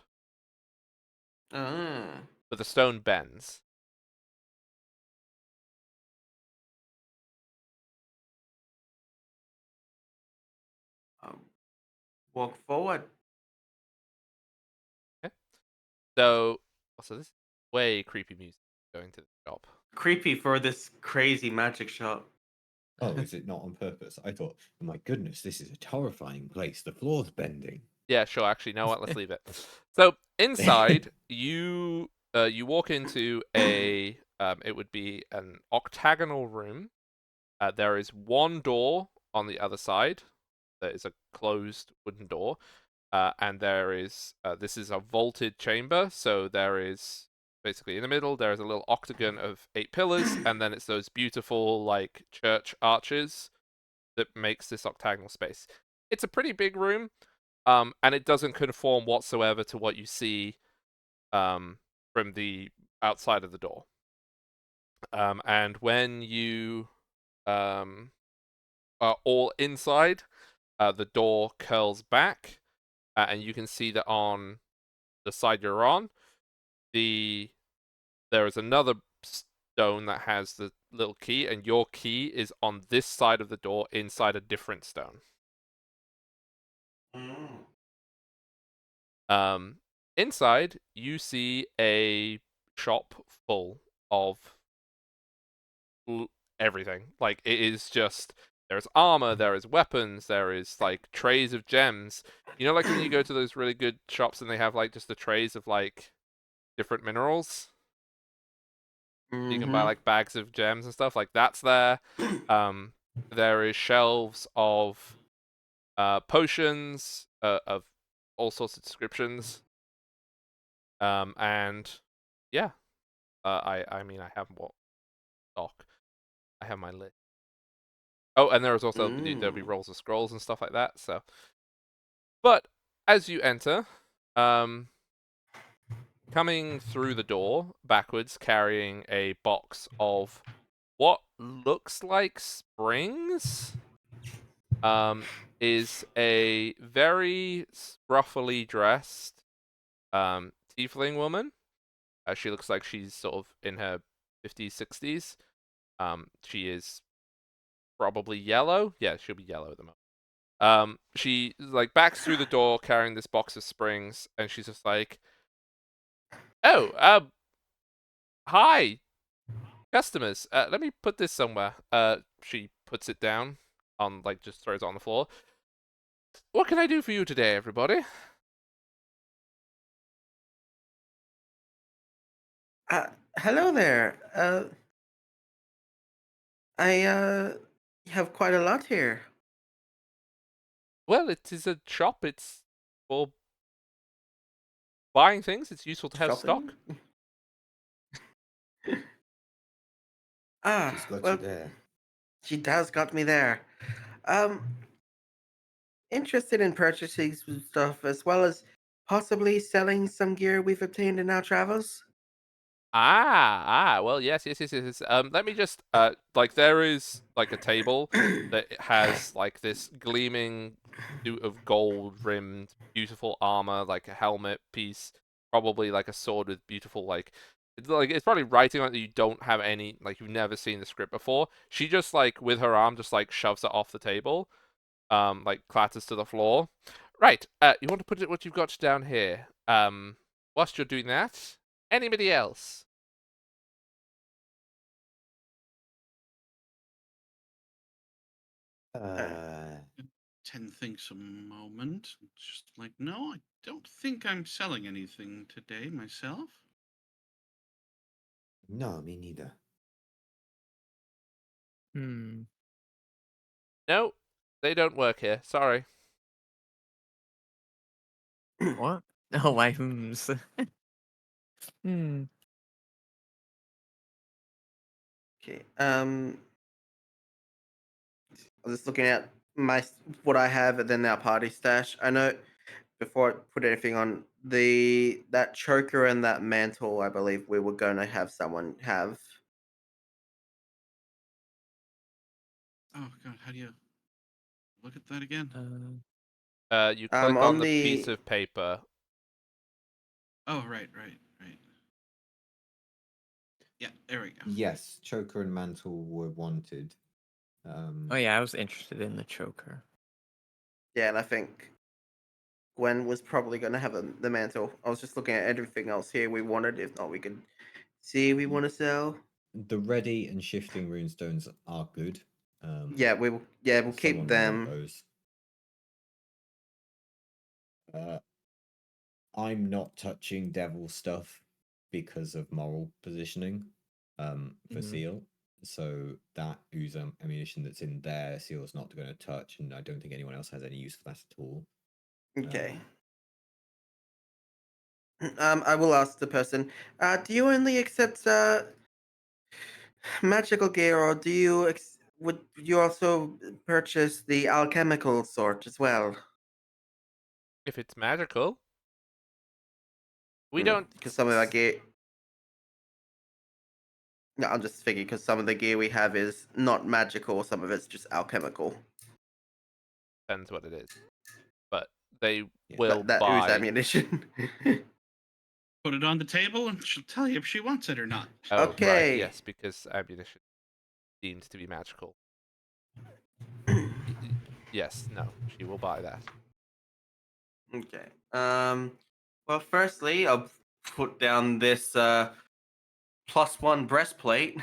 Ah. but the stone bends. Walk forward. So this is way creepy music going to the shop. Creepy for this crazy magic shop. Oh, is it not on purpose? I thought, oh my goodness, this is a terrifying place. The floor's bending. Yeah, sure. Actually, you know what? Let's leave it. So inside, you walk into a it would be an octagonal room. There is one door on the other side. There is a closed wooden door, and there is this is a vaulted chamber. So there is basically in the middle there is a little octagon of 8 pillars, and then it's those beautiful like church arches that makes this octagonal space. It's a pretty big room. And it doesn't conform whatsoever to what you see from the outside of the door. And when you are all inside, the door curls back, and you can see that on the side you're on, there is another stone that has the little key, and your key is on this side of the door inside a different stone. Inside, you see a shop full of everything. Like, it is just, there's armor, there is weapons, there is, like, trays of gems. You know, like, when you go to those really good shops and they have, like, just the trays of, like, different minerals? You can buy, like, bags of gems and stuff. Like, that's there. There is shelves of potions of all sorts of descriptions. And yeah, I mean I have what stock. I have my list. Oh, and there is also there'll be rolls of scrolls and stuff like that. So, but as you enter, coming through the door backwards, carrying a box of what looks like springs, is a very scruffily dressed tiefling woman. She looks like she's sort of in her 50s, 60s. She is probably yellow. Yeah, she'll be yellow at the moment. She like backs through the door carrying this box of springs, and she's just like, "Oh, hi, customers. Let me put this somewhere." She puts it down on like just throws it on the floor. What can I do for you today, everybody? Hello there. I have quite a lot here. Well, it is a shop. It's for buying things. It's useful to have Shopping? stock. She's got Well, you there. she does got me there. Um, Interested in purchasing some stuff as well as possibly selling some gear we've obtained in our travels. Well, yes. Let me just, like, there is, like, a table that has, like, this gleaming suit of gold-rimmed, beautiful armor, like a helmet piece, probably, like, a sword with beautiful, like, it's probably writing on it that you don't have any, like, you've never seen the script before. She just, like, with her arm, just, like, shoves it off the table, like, clatters to the floor. Right, you want to put it what you've got down here. Whilst you're doing that, anybody else? Ten thinks a moment. Just like, no, I don't think I'm selling anything today myself. No, me neither. No, they don't work here. Sorry. What? Oh, my hmms. Hmm. Okay. I'm just looking at what I have and then our party stash. I know before I put anything on that choker and that mantle, I believe we were going to have someone have. Oh God, how do you? look at that again? You click on on the piece the of paper. Oh, right. Yeah, there we go. Yes, choker and mantle were wanted. Oh yeah, I was interested in the choker. yeah, and I think Gwen was probably going to have the mantle. I was just looking at everything else here we wanted. If not, we could see if we want to sell. The ready and shifting runestones are good. Yeah, we'll keep someone will want them. those. I'm not touching devil stuff because of moral positioning for Mhm. Seal. So that ooze ammunition that's in there, Seal's not going to touch, and I don't think anyone else has any use for that at all. Okay. I will ask the person. Do you only accept magical gear, or do you would you also purchase the alchemical sort as well? If it's magical, we don't. Because some of our gear. No, I'm just thinking because some of the gear we have is not magical. Some of it's just alchemical. Depends what it is, but they Yeah. will That ooze buy. ammunition. Put it on the table, and she'll tell you if she wants it or not. Oh, right, Okay. yes, because ammunition deemed to be magical. Yes, no, she will buy that. Okay. Well, firstly, I'll put down this +1 breastplate.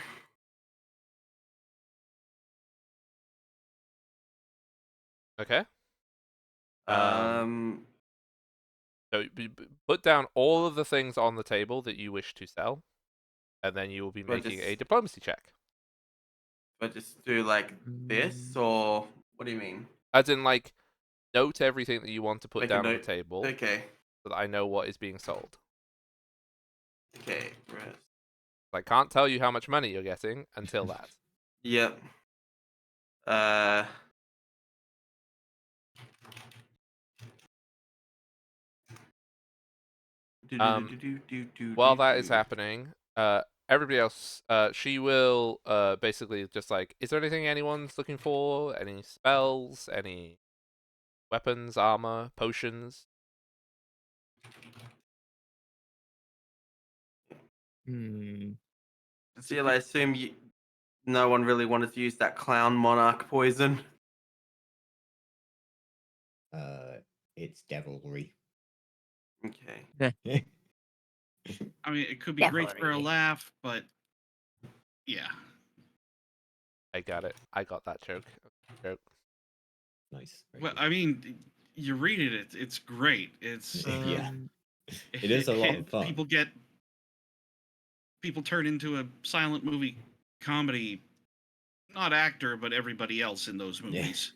Okay. Um. So put down all of the things on the table that you wish to sell, and then you will be Do I making a just diplomacy check. do like this, or what do you mean? As in, like, note everything that you want to put Make a down on the note. table Okay. so that I know what is being sold. Okay. Breast. I can't tell you how much money you're getting until that. Yep. Uh. Do do do Um, do do do do while do that is do. happening, everybody else, she will basically just like, is there anything anyone's looking for? Any spells? Any weapons, armor, potions? Hmm. That's a Seal, I good. assume no one really wanted to use that clown monarch poison. It's devilry. Okay. I mean, it could be great for a Devilry. laugh, but yeah. I got it. I got that joke. Nice. Very Well, good. I mean, you read it, it's great. It's Yeah. Um, It is a lot of fun. People turn into a silent movie comedy, not actor, but everybody else in those Yeah. movies.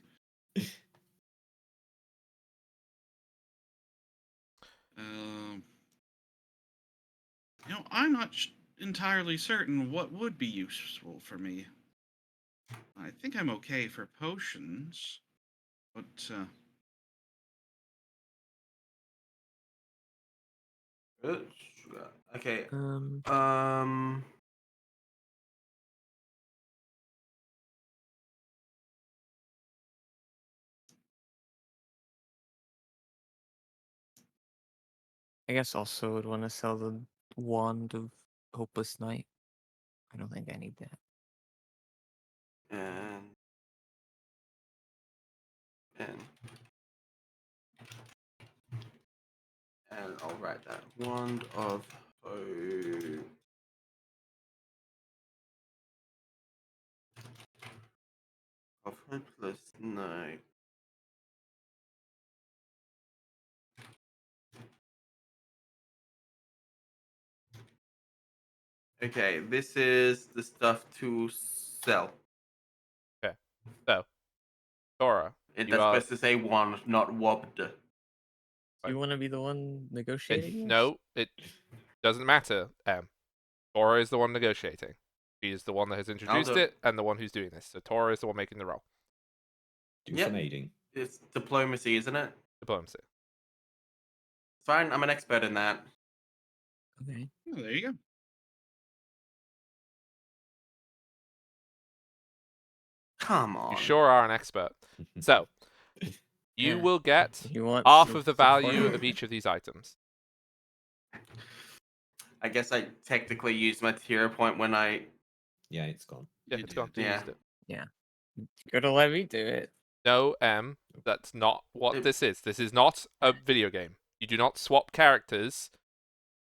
Um, I'm not entirely certain what would be useful for me. I think I'm okay for potions, but Okay. um, Um. I guess also would want to sell the wand of hopeless night. I don't think I need that. And and I'll write that wand of hope. Of hopeless night. Okay, this is the stuff to sell. Okay. So, Dora, It you that's are. best to say one, not wobbed. Do you want to be the one negotiating this? No, it doesn't matter. Tora is the one negotiating. She is the one that has introduced do it and the one who's doing this. So Tora is the one making the roll. Do Yep. some aiding. It's diplomacy, isn't it? Diplomacy. Fine, I'm an expert in that. Okay. oh, there you go. Come You on. sure are an expert. So, You Yeah. will get He wants half some of the support. value of each of these items. I guess I technically used my tier point when I. Yeah, it's gone. Yeah, You it's gone. did. You Yeah. used it. Yeah. Gotta let me do it. No, that's not what It- this is. This is not a video game. You do not swap characters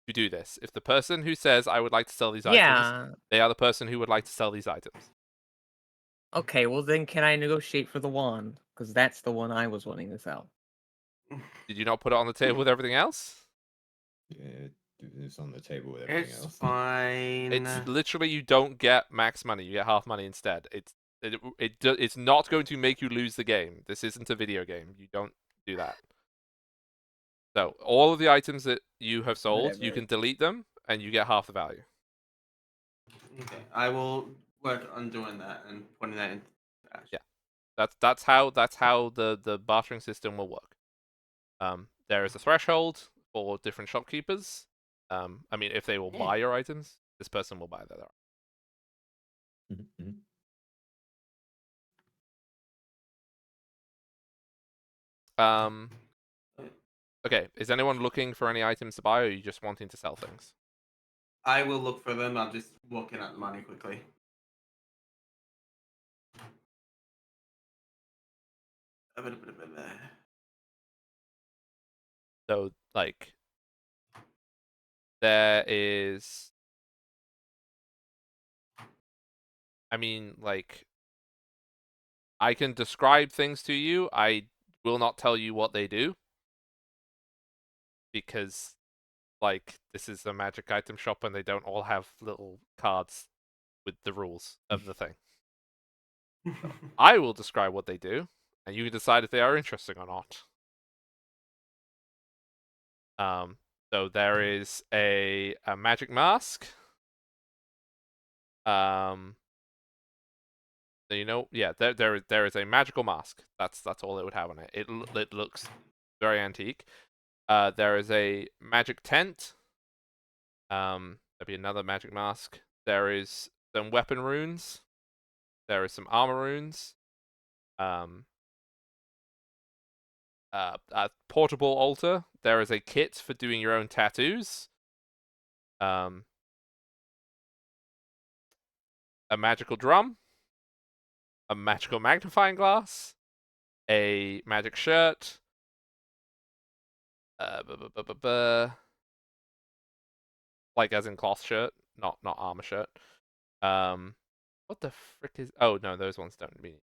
to do this. If the person who says, I would like to sell these items, Yeah. they are the person who would like to sell these items. Okay, well then can I negotiate for the wand? Because that's the one I was wanting to sell. Did you not put it on the table with everything else? Yeah, it's on the table with everything It's else. fine. It's literally you don't get max money. You get half money instead. It's not going to make you lose the game. This isn't a video game. You don't do that. So all of the items that you have sold, you Whatever. can delete them, and you get half the value. Okay, I will work on doing that and putting that in. Yeah. That's how the bartering system will work. There is a threshold for different shopkeepers. I mean, if they will buy your items, this person will buy their. Mhm. Okay. Is anyone looking for any items to buy, or are you just wanting to sell things? I will look for them. I'm just working out the money quickly. So, like, there is. I mean, like, I can describe things to you. I will not tell you what they do. Because, like, this is a magic item shop and they don't all have little cards with the rules of the thing. I will describe what they do, and you can decide if they are interesting or not. So there is a magic mask. Yeah, there is a magical mask. That's all it would have on it. It looks very antique. There is a magic tent. There'll be another magic mask. There is some weapon runes. There is some armor runes. A portable altar. There is a kit for doing your own tattoos. A magical drum. A magical magnifying glass. A magic shirt. Like as in cloth shirt, not armor shirt. What the frick is? Oh no, those ones don't mean.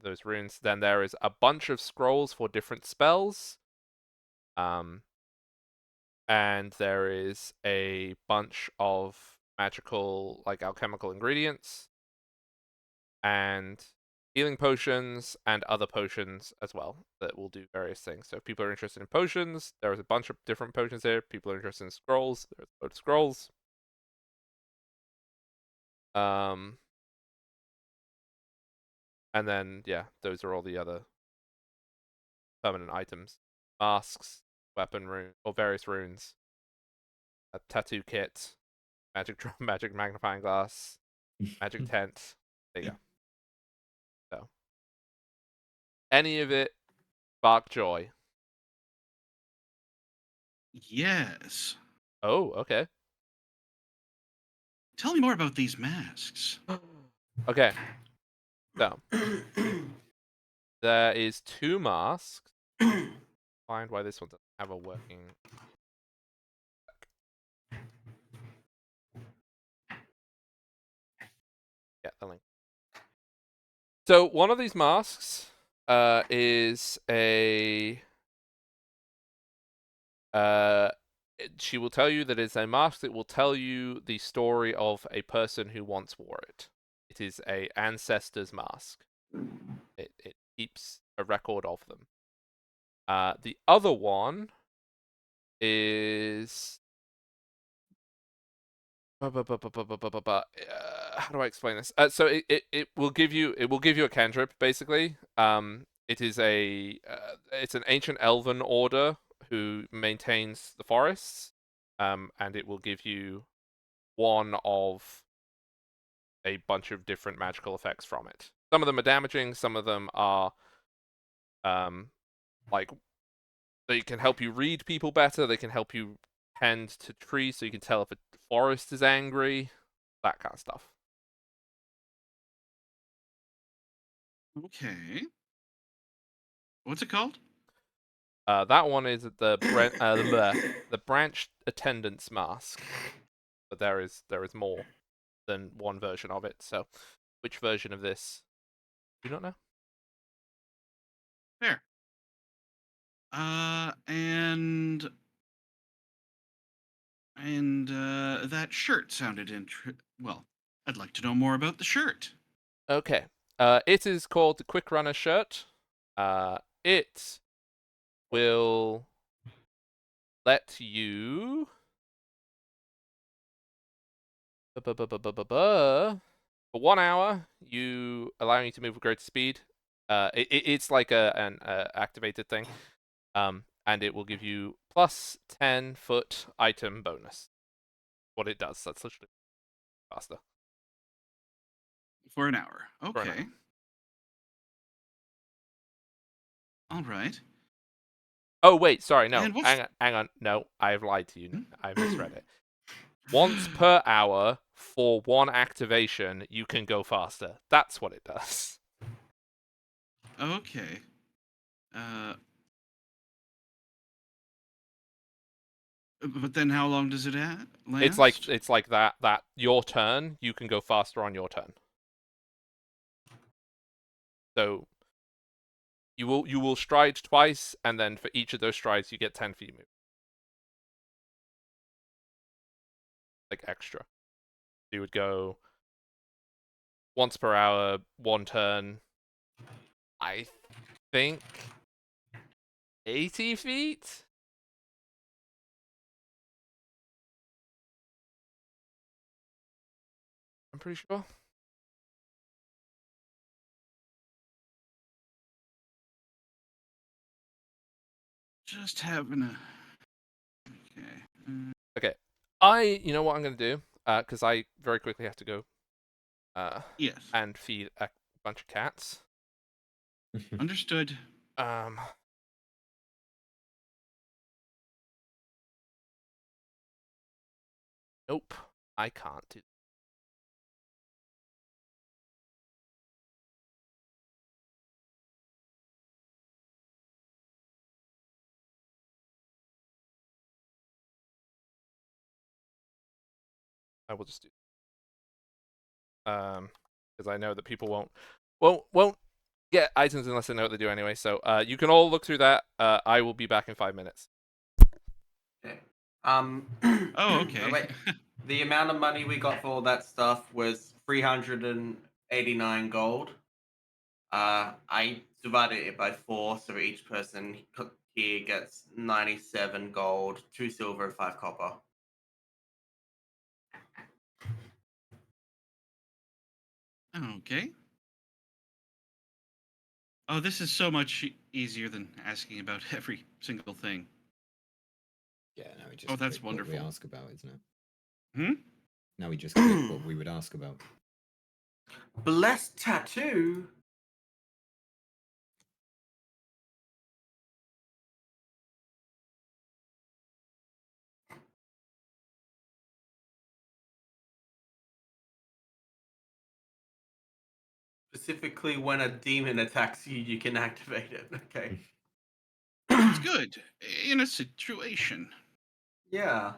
Those runes. Then there is a bunch of scrolls for different spells. And there is a bunch of magical, like alchemical ingredients, and healing potions and other potions as well that will do various things. So if people are interested in potions, there is a bunch of different potions there. People are interested in scrolls, there's a load of scrolls. And then yeah, those are all the other permanent items. Masks, weapon rune or various runes, a tattoo kit, magic drum, magic magnifying glass, magic tent. There you go. So any of it spark joy. Yes. Oh, okay. Tell me more about these masks. Okay. So there is 2 masks. Find why this one doesn't have a working. Get the link. So one of these masks is a. She will tell you that it's a mask that will tell you the story of a person who once wore it. It is a ancestor's mask. It keeps a record of them. The other one is how do I explain this? So it will give you a cantrip basically. It is it's an ancient elven order who maintains the forests. And it will give you one of a bunch of different magical effects from it. Some of them are damaging, some of them are Like they can help you read people better. They can help you tend to trees, so you can tell if a forest is angry. That kind of stuff. Okay. What's it called? That one is the the branch attendance mask, but there is more than one version of it. So, which version of this? You don't know? There. And that shirt sounded well. I'd like to know more about the shirt. Okay. It is called the Quick Runner shirt. It will let you for 1 hour. You allowing you to move with greater speed. It's like an activated thing. And it will give you plus 10-foot item bonus. What it does, that's literally faster For an hour. for an Okay. hour. All right. Oh wait, sorry, no, And what's hang on, no, I've lied to you. Hmm? I misread it. Once per hour for one activation, you can go faster. That's what it does. Okay. Uh, but then how long does it last? It's like that your turn, you can go faster on your turn. So you will stride twice, and then for each of those strides, you get 10 feet move, like extra. You would go once per hour, one turn. I think 80 feet. I'm pretty sure. Just having a. Okay. Okay. You know what I'm gonna do? Because I very quickly have to go. Yes. And feed a bunch of cats. Understood. Nope. I can't do. I will just do. Because I know that people won't get items unless they know what they do anyway. So you can all look through that. I will be back in 5 minutes. Okay. Oh, okay. Wait. The amount of money we got for all that stuff was 389 gold. I divided it by 4, so each person here gets 97 gold, 2 silver, 5 copper. Okay. Oh, this is so much easier than asking about every single thing. Yeah, now we just Oh, that's click what we wonderful. ask about, isn't it? Hmm? Now we just click what we would ask about. Blessed tattoo. Specifically, when a demon attacks you, you can activate it. Okay. It's good in a situation. Yeah.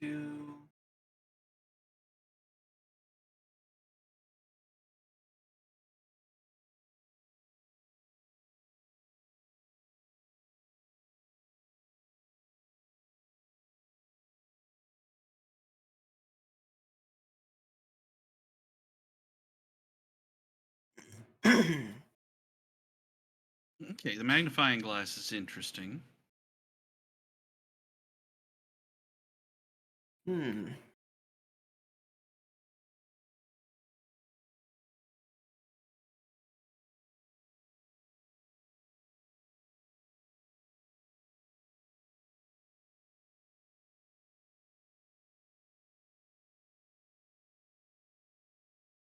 Do. Okay, the magnifying glass is interesting. Hmm.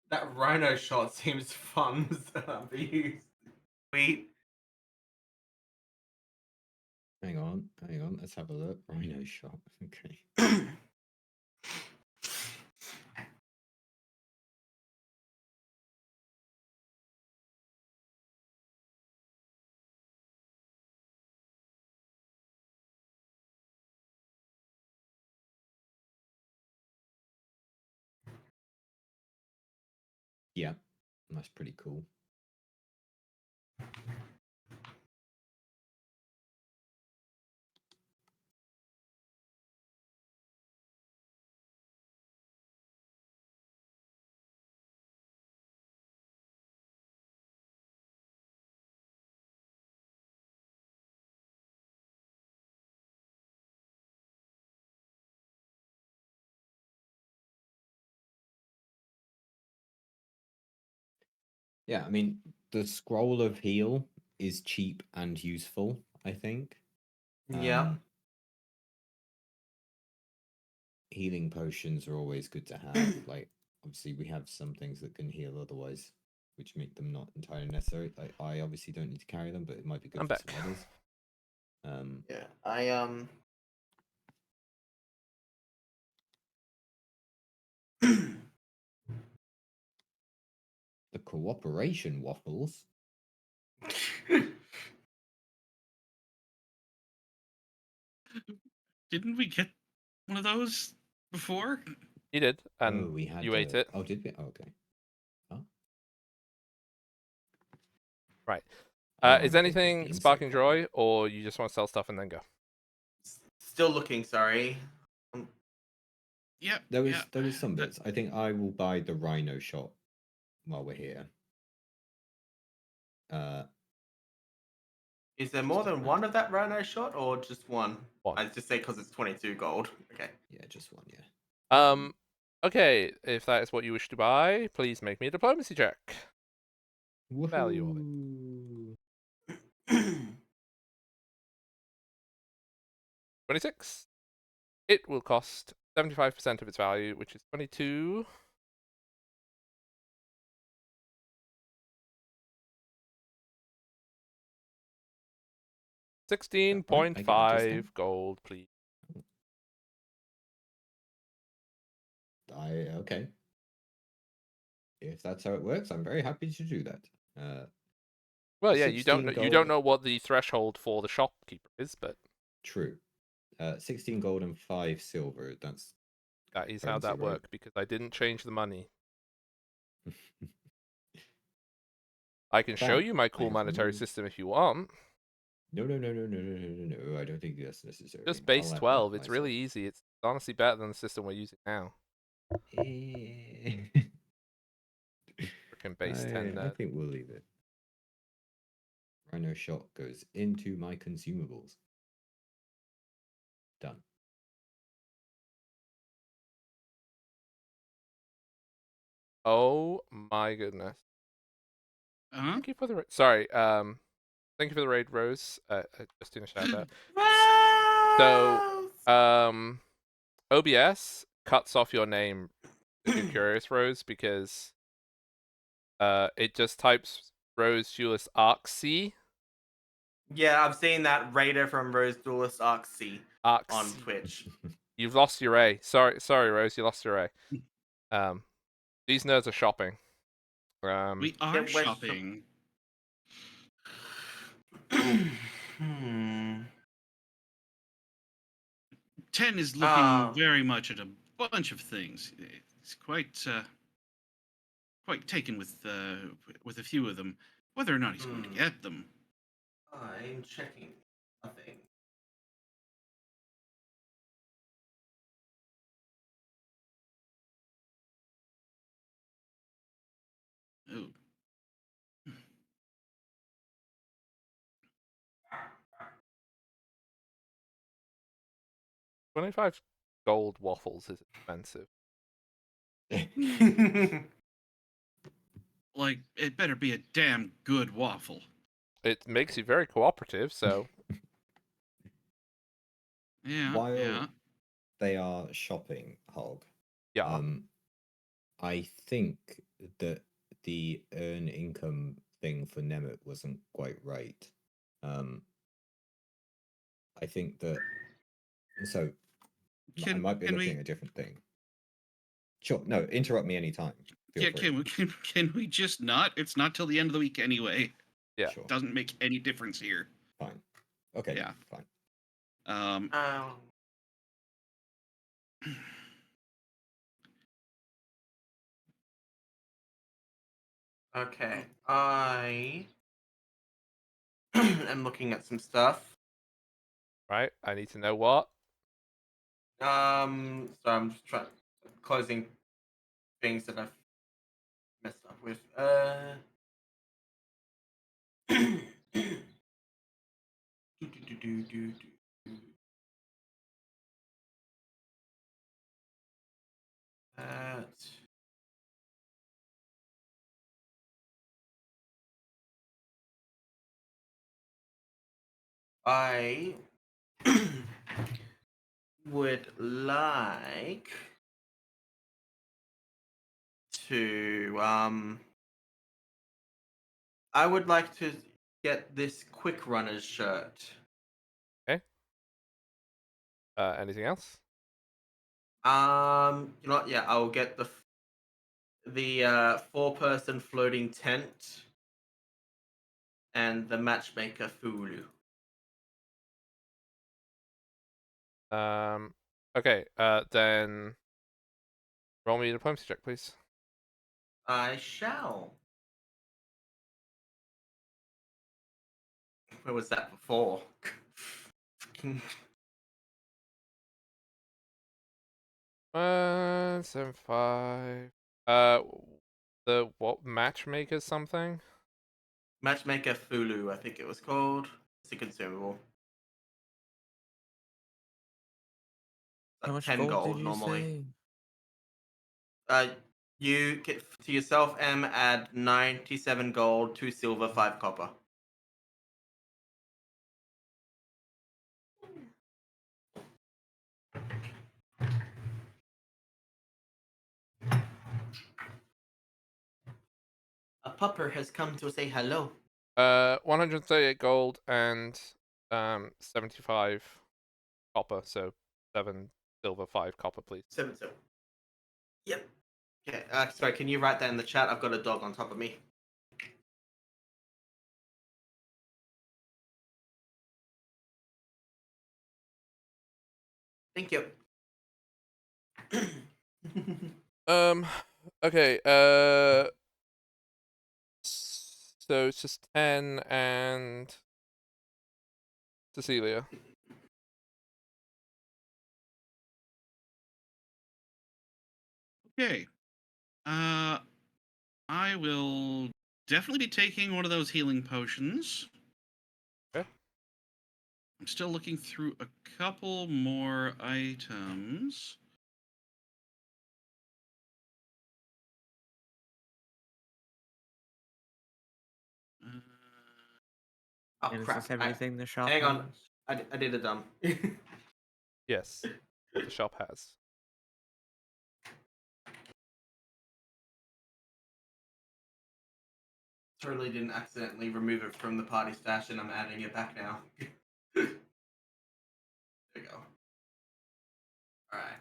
That rhino shot seems fun for you. Sweet. Hang on. Let's have a look. Rhino shot. Okay. Yeah, that's pretty cool. Yeah, I mean, the scroll of heal is cheap and useful, I think. Yeah. Healing potions are always good to have. Like, obviously, we have some things that can heal otherwise, which make them not entirely necessary. Like, I obviously don't need to carry them, but it might be good I'm for back. some others. Yeah. I The cooperation waffles. Didn't we get one of those before? You did, Oh, and we had. you ate it. Oh, did we? Oh, okay. Oh. Right. Oh, Is I'm thinking of anything the insect sparking farm. joy, or you just want to sell stuff and then go? still looking. Sorry. Yep. There yeah. was some bits. I think I will buy the rhino shot while we're here. Is there more than one of that rhino shot, or just one? One. I just say because it's 22 gold. Okay. Yeah, just one. Yeah. Okay. If that is what you wish to buy, please make me a diplomacy check. Value of it. 26. It will cost 75% of its value, which is 22. Right, I get a discount. 16.5 gold, please. Okay. If that's how it works, I'm very happy to do that. Well, yeah, you don't 16 know. You gold. don't know what the threshold for the shopkeeper is, but True. 16 gold and 5 silver. That's that is how currency, that right? worked because I didn't change the money. I can show That you my I cool have monetary no. system if you want. No. I don't think that's necessary. Just base I'll have 12. that It's really myself. easy. It's honestly better than the system we're using now. Eh. Freaking base 10 I nerd. think we'll leave it. Rhino shot goes into my consumables. Done. Oh my goodness. Huh? Thank you for the sorry. Thank you for the raid, Rose. Just doing a shout out. So, OBS cuts off your name if you're curious, Rose, because it just types Rose Julius Arxy. Yeah, I've seen that Raider from Rose Duelist Arxy on Arxy. Twitch. You've lost your A. Sorry, Rose, you lost your A. These nerds are shopping. We Yeah, are we're shopping. Hmm. 10 is looking very much at a bunch of things. It's quite taken with a few of them. Whether or not he's going to get them. I'm checking nothing. Oh. 25 gold waffles is expensive. Like, it better be a damn good waffle. It makes you very cooperative, so Yeah, While yeah. they are shopping, Hog, yeah. I think that the earn income thing for Nemeth wasn't quite right. I think that so I Can might be can looking we at a different thing. Sure, no, interrupt me anytime. Feel yeah, free. can we just not? It's not till the end of the week anyway. Yeah. Sure, Doesn't make any difference here. fine. Okay, Yeah. fine. Um Okay, I am looking at some stuff. Right? I need to know what. So I'm just trying closing things that I've messed up with. That. I would like to I would like to get this quick runner's shirt. Okay. Anything else? You know what? Yeah, I'll get the 4-person floating tent and the matchmaker Fulu. Okay. Then roll me a diplomacy check, please. I shall. Where was that before? 175. The what matchmaker something? Matchmaker Fulu, I think it was called. It's a consumable. How Like much 10 gold did gold you normally. say? You get to yourself, M, add 97 gold, 2 silver, 5 copper. A pupper has come to say hello. 138 gold and 75 copper. So 7 silver, 5 copper, please. 7 silver. Yep. Okay, sorry, can you write that in the chat? I've got a dog on top of me. Thank you. Okay. So it's just 10 and Cecilia. okay. I will definitely be taking one of those healing potions. Okay. I'm still looking through a couple more items. Uh, Oh And is crap! this everything the shop Hang on, has? I did a dumb. Yes. The shop has. Totally didn't accidentally remove it from the party stash, and I'm adding it back now. There we go. All right.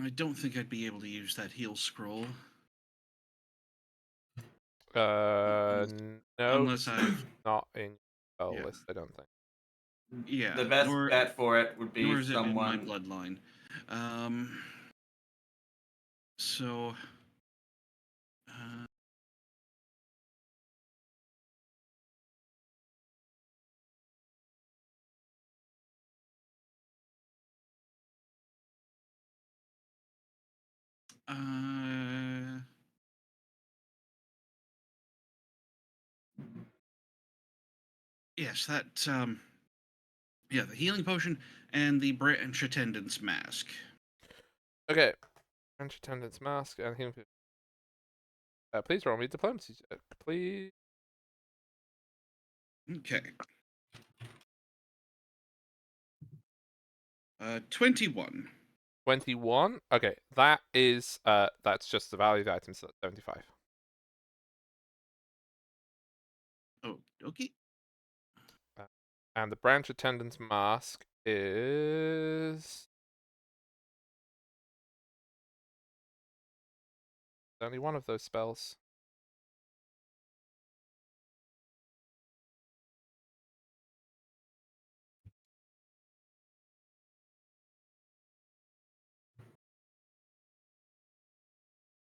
I don't think I'd be able to use that heal scroll No, unless I've not in your yeah list, I don't think. yeah The best nor bet for it would be nor is it in my someone. bloodline. Um. So. Uh, uh, Yes, that yeah, the healing potion and the branch attendant's mask. Okay. Branch attendant's mask and healing. Please roll me diplomacy check, please. Okay. 21. 21. Okay, that is that's just the value of the item, so that's 75. Oh, okay. And the branch attendant's mask is only one of those spells.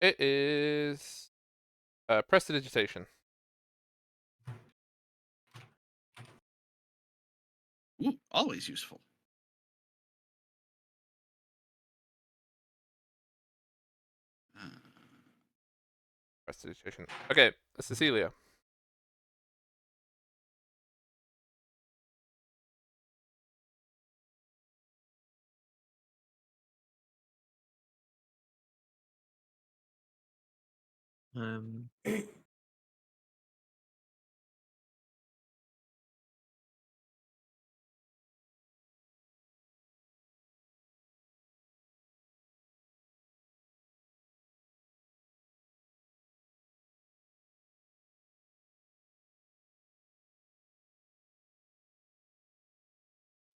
It is prestidigitation. Ooh, always useful. Uh, Prestidigitation. Okay, Cecilia. Um,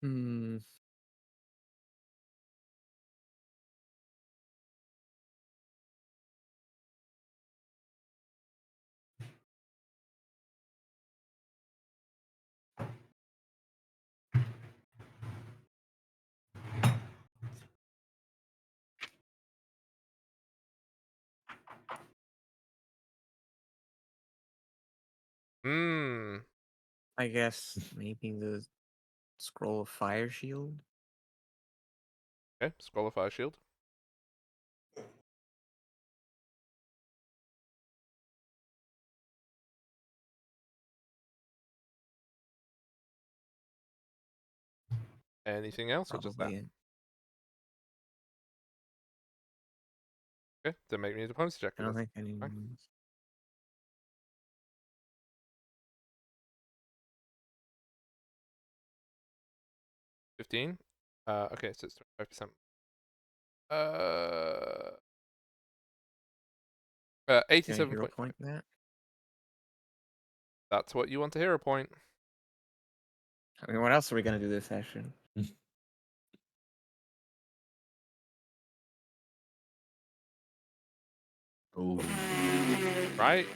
hmm. Hmm. I guess maybe the scroll of fire shield. Okay, scroll of fire shield. Anything else, or just that? Probably it. Okay, then make me a diplomacy check. I don't think Fine. anyone. 15. Okay, so it's 25%. Uh, Can I 87 hero point. point that? That's what you want to hero point. I mean, what else are we gonna do this session? Oh, Right?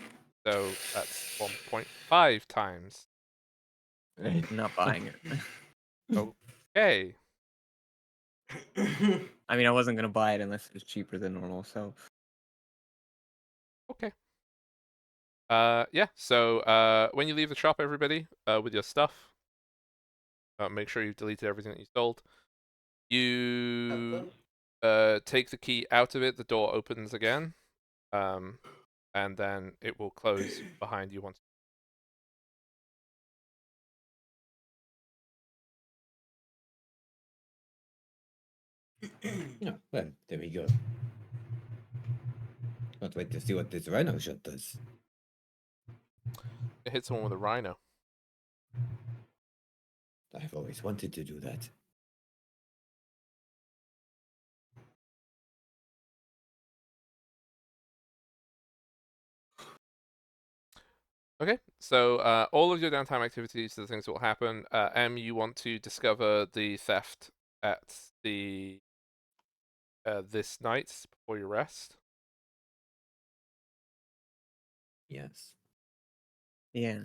So that's 1.5 times. I'm not buying it. Okay. I mean, I wasn't gonna buy it unless it was cheaper than normal. So Okay. Yeah, so when you leave the shop, everybody, with your stuff, make sure you've deleted everything that you sold. You take the key out of it, the door opens again, and then it will close behind you once. yeah, well, there we go. Can't wait to see what this rhino shot does. It hits someone with a rhino. I've always wanted to do that. Okay, so all of your downtime activities, the things that will happen. You want to discover the theft at the this night before you rest. Yes. yeah,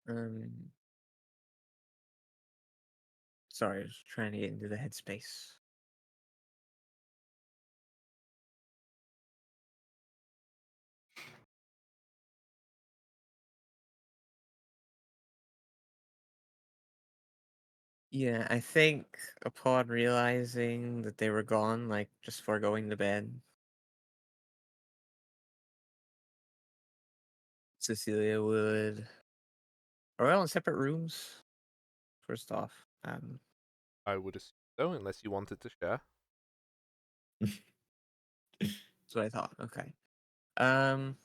um, sorry, I was trying to get into the headspace. Yeah, I think upon realizing that they were gone, like just before going to bed, Cecilia would. Are we all in separate rooms? First off, I would assume so, unless you wanted to share. that's what I thought. Okay. Um,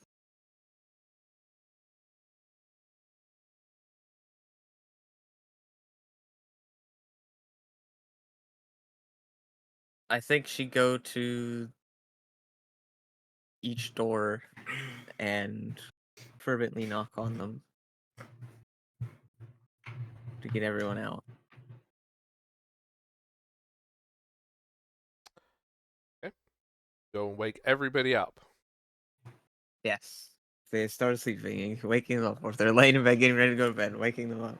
I think she'd go to each door and fervently knock on them to get everyone out. Go and wake everybody up. Yes. If they started sleeping, waking them up, or if they're laying in bed getting ready to go to bed, waking them up.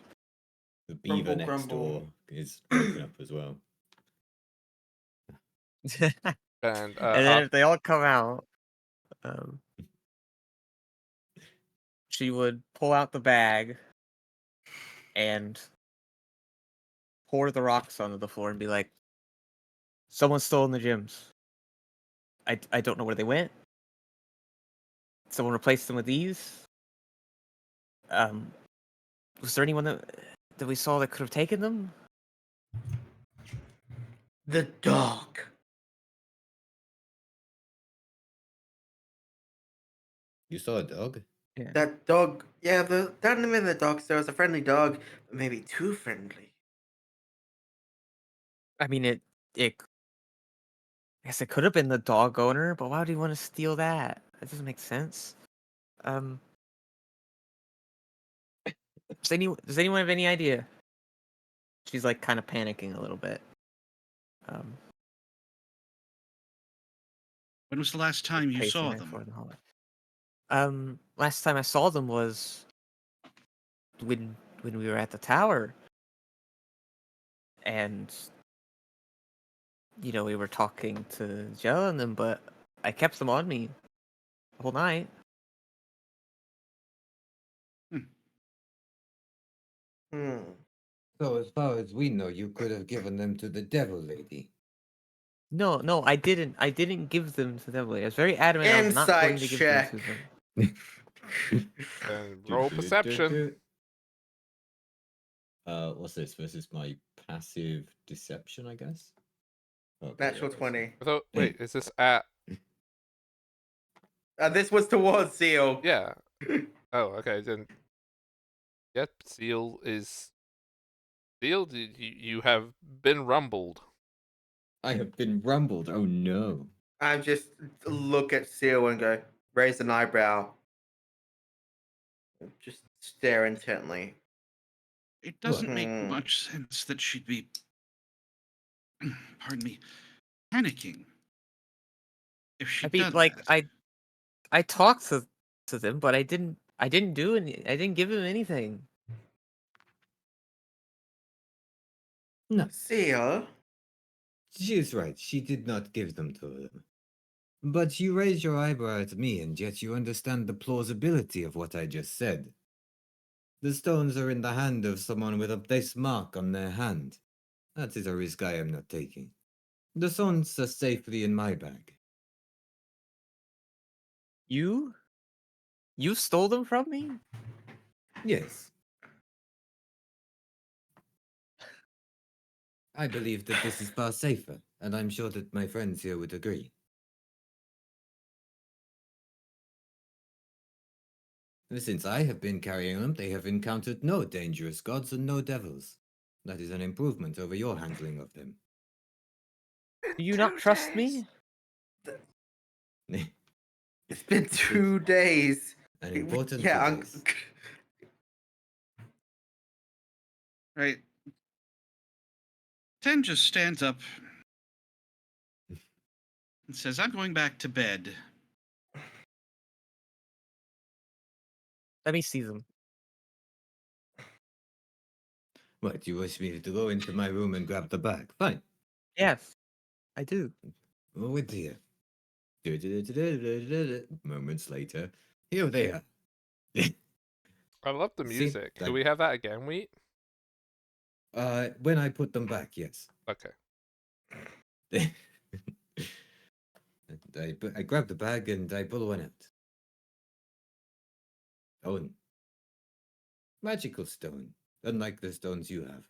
The beaver Grumble, next grumble. door is woken up as well. And And then if they all come out, she would pull out the bag and pour the rocks onto the floor and be like, "Someone's stolen the gems. I don't know where they went. Someone replaced them with these. Um, was there anyone that we saw that could have taken them?" The dog. You saw a dog? Yeah. That dog. Yeah, the down in the dog store was a friendly dog, but maybe too friendly. I mean, it. I guess it could have been the dog owner, but why would he want to steal that? That doesn't make sense. Um, does anyone have any idea? She's like kind of panicking a little bit. When was the last time you Pacing saw back and forth them? in the hallway. Last time I saw them was when we were at the tower, and we were talking to Joe and them, but I kept them on me the whole night. Hmm. So as far as we know, you could have given them to the devil lady. No, I didn't. I didn't give them to them. I was very adamant. I was not Insight going to give them to check. them. roll perception. What's this? This is my passive deception, I guess. Okay, Natural yeah, 20. I thought, wait, is this at? This was towards Seal. Yeah. Oh, okay. Then, yep. Seal is sealed. You have been rumbled. I have been rumbled. Oh no. I just look at Seal and go, raise an eyebrow. Just stare intently. It doesn't What? make much sense that she'd be, pardon me, panicking. If I she'd mean, done like that. I talked to them, but I didn't do any. I didn't give them anything. No, Seal? she is right. She did not give them to them. But you raise your eyebrow at me, and yet you understand the plausibility of what I just said. The stones are in the hand of someone with this mark on their hand. That is a risk I am not taking. The stones are safely in my bag. You stole them from me? Yes. I believe that this is far safer, and I'm sure that my friends here would agree. Since I have been carrying them, they have encountered no dangerous gods and no devils. That is an improvement over your handling of them. Do you not trust days. me? It's been 2 days. An important Yeah, device. Right. Ten just stands up and says, I'm going back to bed. Let me see them. What, you wish me to go into my room and grab the bag? Fine. Yes, I do. With here. Moments later, here they are. I love the See, music. Can we have that again, Wheat? When I put them back, yes. Okay. I grab the bag and I pull one out. Stone. Magical stone, unlike the stones you have.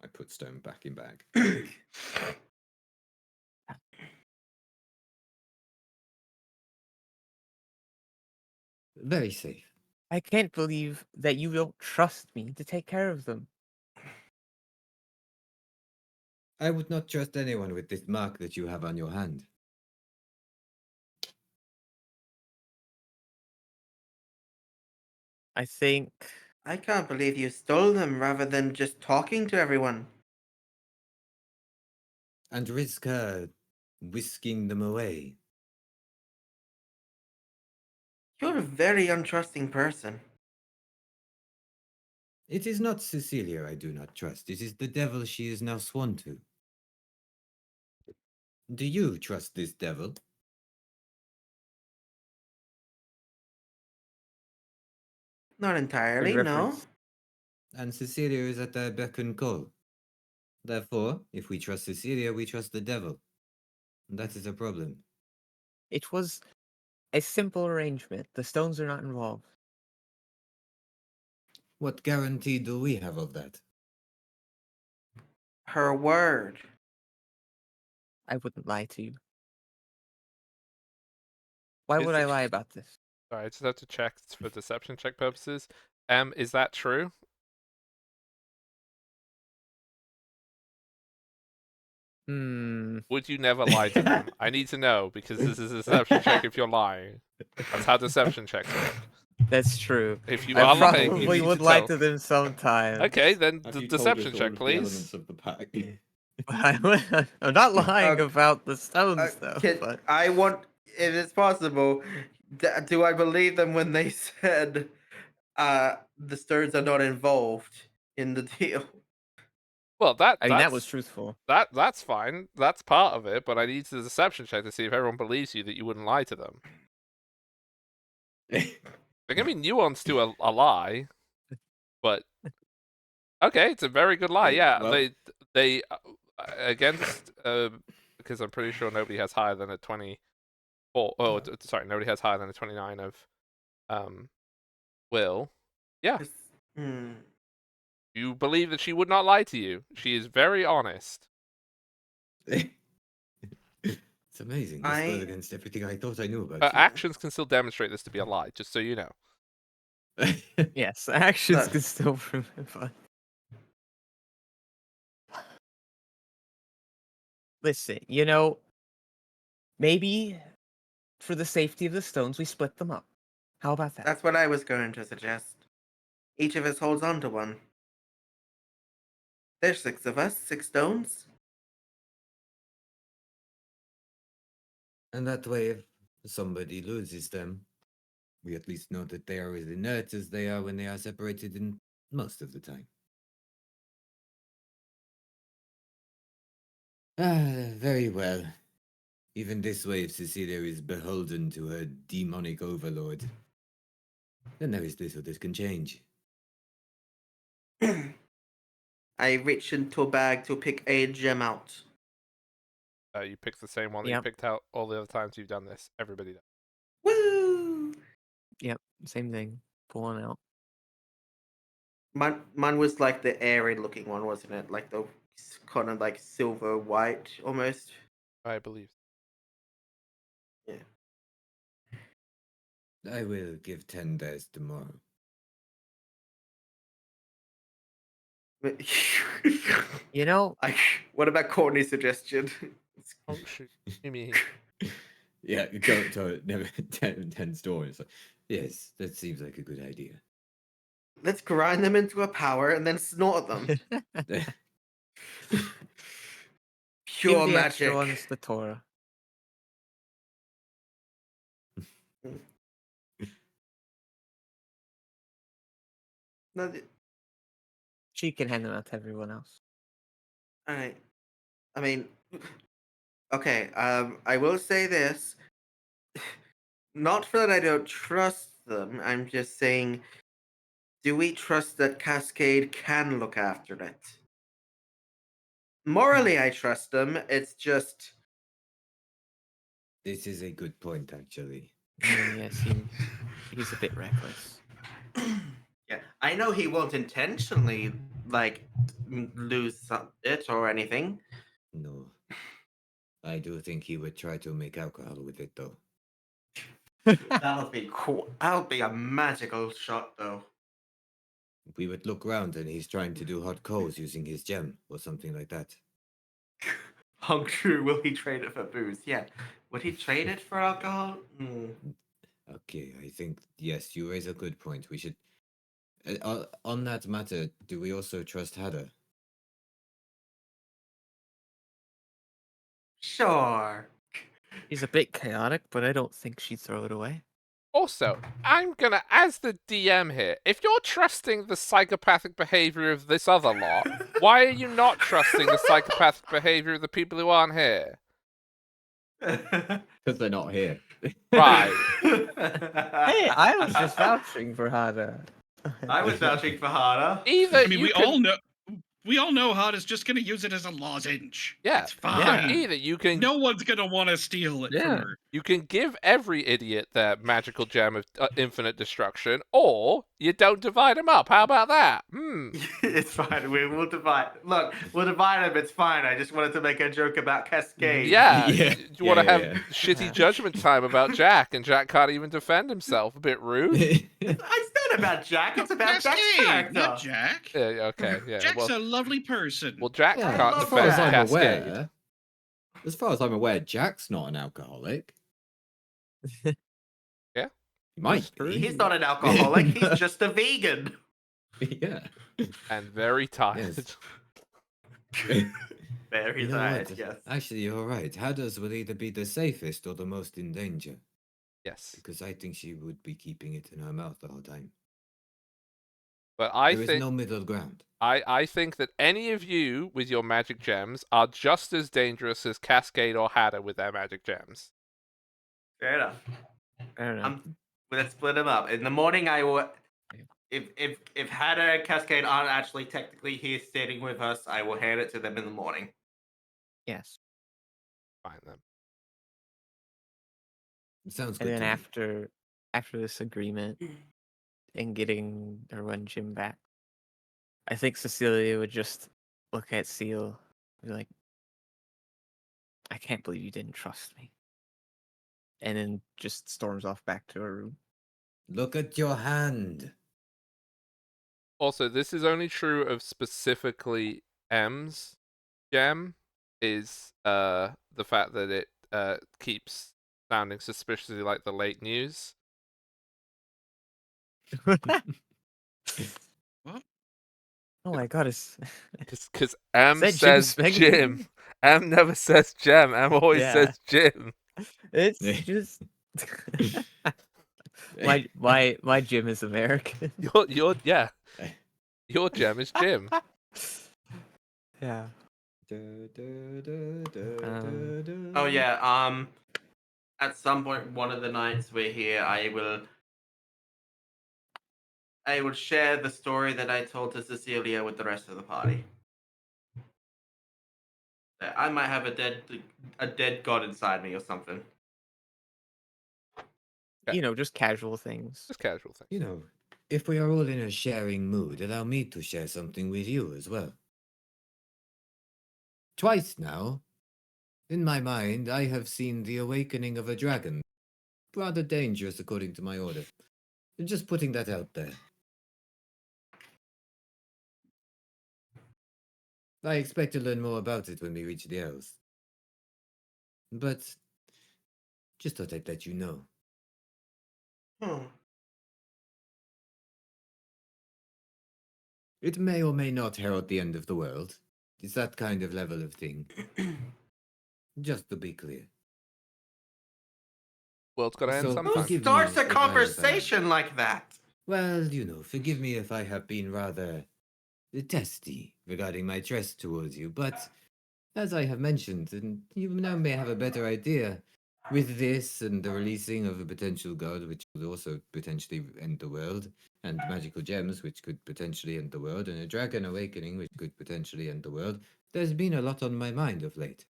I put stone back in bag. Very safe. I can't believe that you don't trust me to take care of them. I would not trust anyone with this mark that you have on your hand. I think I can't believe you stole them rather than just talking to everyone. And risk her whisking them away. You're a very untrusting person. It is not Cecilia I do not trust. It is the devil she is now sworn to. Do you trust this devil? Not good entirely, no. reference. And Cecilia is at their beck and call. Therefore, if we trust Cecilia, we trust the devil. And that is a problem. It was a simple arrangement. The stones are not involved. What guarantee do we have of that? Her word. I wouldn't lie to you. Why Is would I it- lie about this? Sorry, I just have to check for deception check purposes. Is that true? Would you never lie to them? I need to know because this is a deception check if you're lying. That's how deception checks work. That's true. If you I are lying, you probably need would to lie tell. to them sometimes. Okay, then Have the you told deception us all check, of the please. elements of the pack? I'm not lying about the stones, though. But I want, if it's possible, do I believe them when they said the Stearns are not involved in the deal? Well, I mean, that was truthful. that's fine. That's part of it, but I need the deception check to see if everyone believes you that you wouldn't lie to them. There can be nuance to a lie, but okay, it's a very good lie. Yeah, Well- they against because I'm pretty sure nobody has higher than a 24. Oh, sorry, nobody has higher than a 29 of will. Yeah, Hmm. you believe that she would not lie to you. She is very honest. It's amazing. This I- goes against everything I thought I knew about Her you. actions can still demonstrate this to be a lie, just so you know. Yes, actions No. can still prove it, but listen, maybe for the safety of the stones, we split them up. How about that? That's what I was going to suggest. Each of us holds on to one. There's 6 of us, 6 stones. And that way, if somebody loses them, we at least know that they are as inert as they are when they are separated in most of the time. Very well. Even this way, if Cecilia is beholden to her demonic overlord, then there is little that can change. I reach into a bag to pick a gem out. You picked the same one that you Yep. picked out all the other times you've done this. Everybody does. Woo! Yep, same thing. Pull one out. Mine was like the airy looking one, wasn't it? Like the kind of like silver white almost. I believe. I will give 10 days tomorrow. You know, What about Courtney's suggestion? Oh shoot! You mean Yeah, go to never 10 stores. Yes, that seems like a good idea. Let's grind them into a powder and then snort them. give Pure the magic. extra ones to Tora. No, She can hand them out to everyone else. alright. I mean, okay, I will say this. Not for that I don't trust them. I'm just saying, do we trust that Cascade can look after it? Morally, I trust them. It's just. This is a good point, actually. Yes, he's a bit reckless. Yeah, I know he won't intentionally, like, lose it or anything. No. I do think he would try to make alcohol with it, though. That'll be cool. That'll be a magical shot, though. We would look round and he's trying to do hot coals using his gem or something like that. How true will he trade it for booze? Yeah. Would he trade it for alcohol? Okay, I think, yes, you raise a good point. We should. On that matter, do we also trust Hada? Sure. He's a bit chaotic, but I don't think she'd throw it away. Also, I'm gonna, as the DM here, if you're trusting the psychopathic behavior of this other lot, why are you not trusting the psychopathic behavior of the people who aren't here? Because they're not here. Right. Hey, I was just vouching for Hada. I was vouching for Hada. Either I mean, you we can, all know. We all know Hada's just gonna use it as a lozenge. Yeah, It's fine. either you can No one's gonna want to steal it from Yeah. her. You can give every idiot their magical gem of infinite destruction, or you don't divide them up. How about that? It's fine. We will divide. Look, we'll divide them. It's fine. I just wanted to make a joke about Cascade. Yeah. Yeah. Do you want to have Yeah. shitty judgment time about Jack, and Jack can't even defend himself? A bit rude. It's not about Jack. It's about Jack's Cascade, character. not Jack. Yeah. Okay. Yeah. Jack's a lovely person. Well, Jack Yeah, can't as as far as defend I'm Cascade. aware, Jack's not an alcoholic. Yeah. He might True. be. He's not an alcoholic. He's just a vegan. Yeah. And very tired. Yes. Very You know tired. what? Yes. Actually, you're right. Hada's will either be the safest or the most in danger. Yes. Because I think she would be keeping it in her mouth the whole time. But I There is think no middle ground. I think that any of you with your magic gems are just as dangerous as Cascade or Hada with their magic gems. Fair enough. I don't know. Let's split them up. In the morning, I will. If Hada and Cascade aren't actually technically here sitting with us, I will hand it to them in the morning. Yes. Fine then. It sounds And good then to me. after this agreement and getting her one gym back, I think Cecilia would just look at Seal and be like, I can't believe you didn't trust me. And then just storms off back to her room. Look at your hand. Also, this is only true of specifically M's gem, is the fact that it keeps sounding suspiciously like the late news. What? Oh my god, it's Because M that Jim says Smegma? Jim. M never says Gem. M always Yeah. says Jim. it's just my gym is American. Your Gem is Jim. Yeah. Oh yeah. At some point, one of the nights we're here, I will share the story that I told to Cecilia with the rest of the party. That I might have a dead god inside me or something. Okay. You know, just casual things. Just casual thing. You know, if we are all in a sharing mood, allow me to share something with you as well. Twice now. In my mind, I have seen the awakening of a dragon. Rather dangerous according to my order. Just putting that out there. I expect to learn more about it when we reach the elves. But just thought I'd let you know. It may or may not herald the end of the world. It's that kind of level of thing. Just to be clear. World's gotta end So, sometime. Who forgive me starts a if I have, conversation like that? Well, you know, forgive me if I have been rather testy regarding my trust towards you, but as I have mentioned, and you now may have a better idea, With this and the releasing of a potential god, which would also potentially end the world, and magical gems, which could potentially end the world, and a dragon awakening, which could potentially end the world, there's been a lot on my mind of late.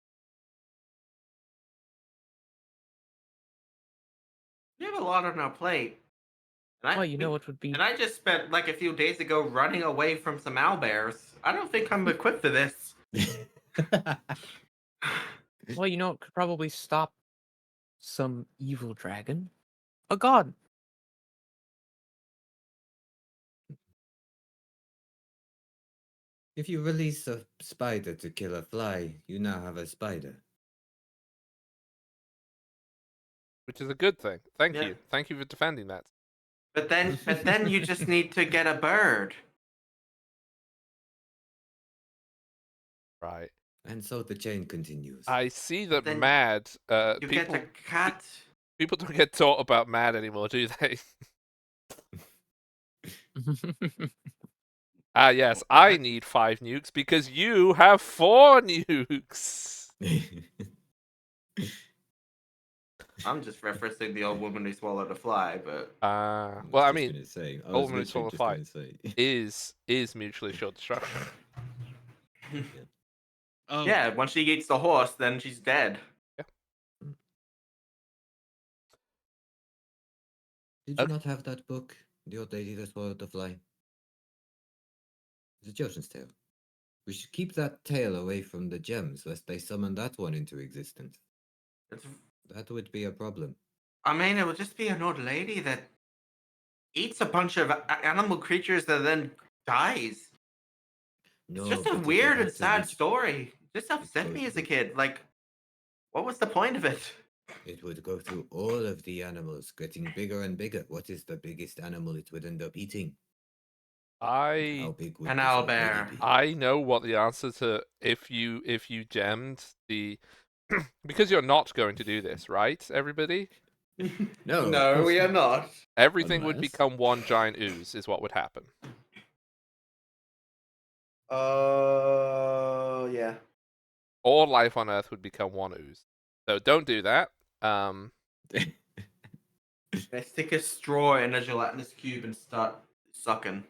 We have a lot on our plate. And Well, you know what would be. I just spent like a few days ago running away from some owlbears. I don't think I'm equipped for this. Well, you know what could probably stop some evil dragon? A god. If you release a spider to kill a fly, you now have a spider. Which is a good thing. Thank Yeah. you. Thank you for defending that. But then you just need to get a bird. Right. And so the chain continues. I see that Then mad. You People get a cat. people don't get taught about mad anymore, do they? Ah, yes. I need 5 nukes because you have 4 nukes. I'm just referencing the old woman who swallowed a fly, but Well, I mean, gonna say, I was ultimately literally swallow just fly gonna say. is mutually assured destruction. Oh, yeah, once she eats the horse, then she's dead. Did you Okay. not have that book, The Old Lady That Swallowed the Fly? It's a children's tale. We should keep that tale away from the gems, lest they summon that one into existence. It's, That would be a problem. I mean, it would just be an old lady that eats a bunch of animal creatures that then dies. No, It's just a but if it weird had and to sad reach, story. It just so upset me it as a would, kid. Like, what was the point of it? it would go through all of the animals, getting bigger and bigger. What is the biggest animal it would end up eating? I How big would An this old lady owlbear. be? I know what the answer to if you gemmed the because you're not going to do this, right, everybody? No, of No, course we are not. not. Everything would Unless become one giant ooze, is what would happen. Yeah. All life on Earth would become one ooze. So don't do that. Let's stick a straw in a gelatinous cube and start sucking.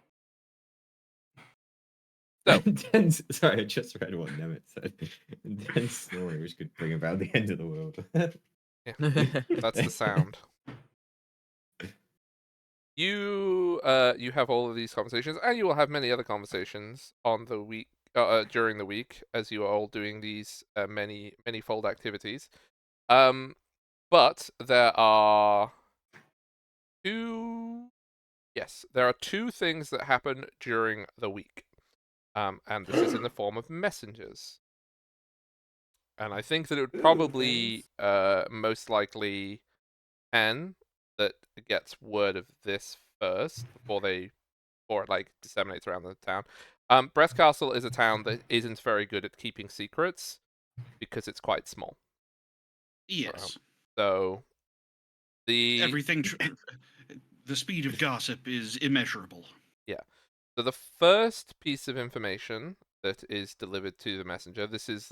So- intense. Sorry, I just read what Nemeth said. Intense snoring, which could bring about the end of the world. That's the sound. You have all of these conversations, and you will have many other conversations on the week during the week as you are all doing these many fold activities. But there are two. Yes, there are 2 things that happen during the week, and this is in the form of messengers. And I think that it would probably most likely Pen that gets word of this first before it like disseminates around the town. Brethcastle is a town that isn't very good at keeping secrets because it's quite small. yes. So the The speed of gossip is immeasurable. So the first piece of information that is delivered to the messenger, this isn't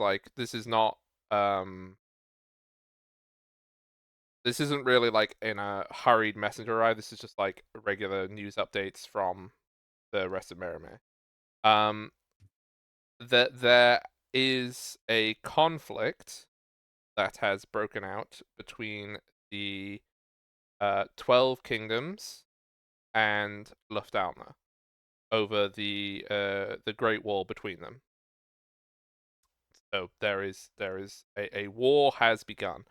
really like in a hurried messenger arrive. This is just like regular news updates from the rest of Merrimere. That there is a conflict that has broken out between the 12 kingdoms and Luftalna over the Great Wall between them. So there is a war has begun,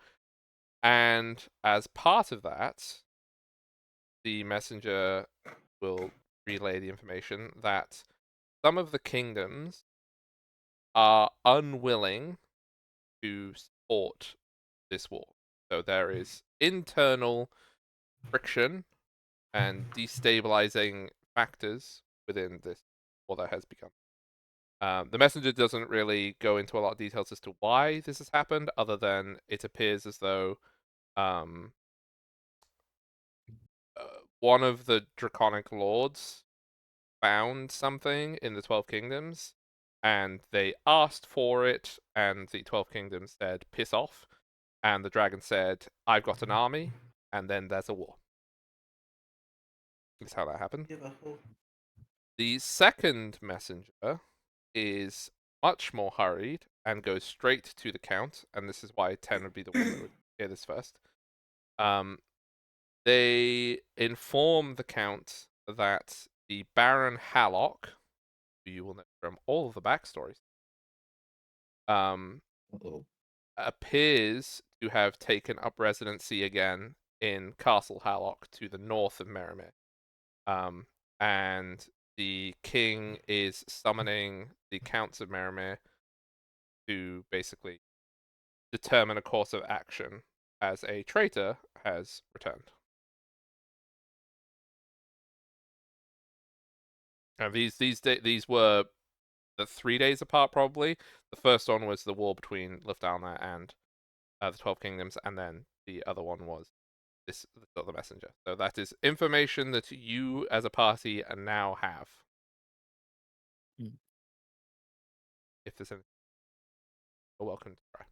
and as part of that, the messenger will relay the information that some of the kingdoms are unwilling to support this war. So there is internal friction and destabilizing factors within this war that has begun. The messenger doesn't really go into a lot of details as to why this has happened, other than it appears as though one of the draconic lords found something in the 12 kingdoms, and they asked for it, and the 12 kingdoms said, piss off, and the dragon said, "I've got an army," and then there's a war. That's how that happened. Give a hope. The second messenger is much more hurried and goes straight to the count, and this is why 10 would be the one that would hear this first. They inform the count that the Baron Hallock, who you will know from all of the backstories, Uh-oh. appears to have taken up residency again in Castle Hallock to the north of Merimir. And the king is summoning the counts of Merimir to basically determine a course of action as a traitor has returned. And these were the 3 days apart, probably. The first one was the war between Liftalna and the 12 Kingdoms, and then the other one was this other messenger. So that is information that you as a party now have. Mm. If there's anything, you're welcome to try.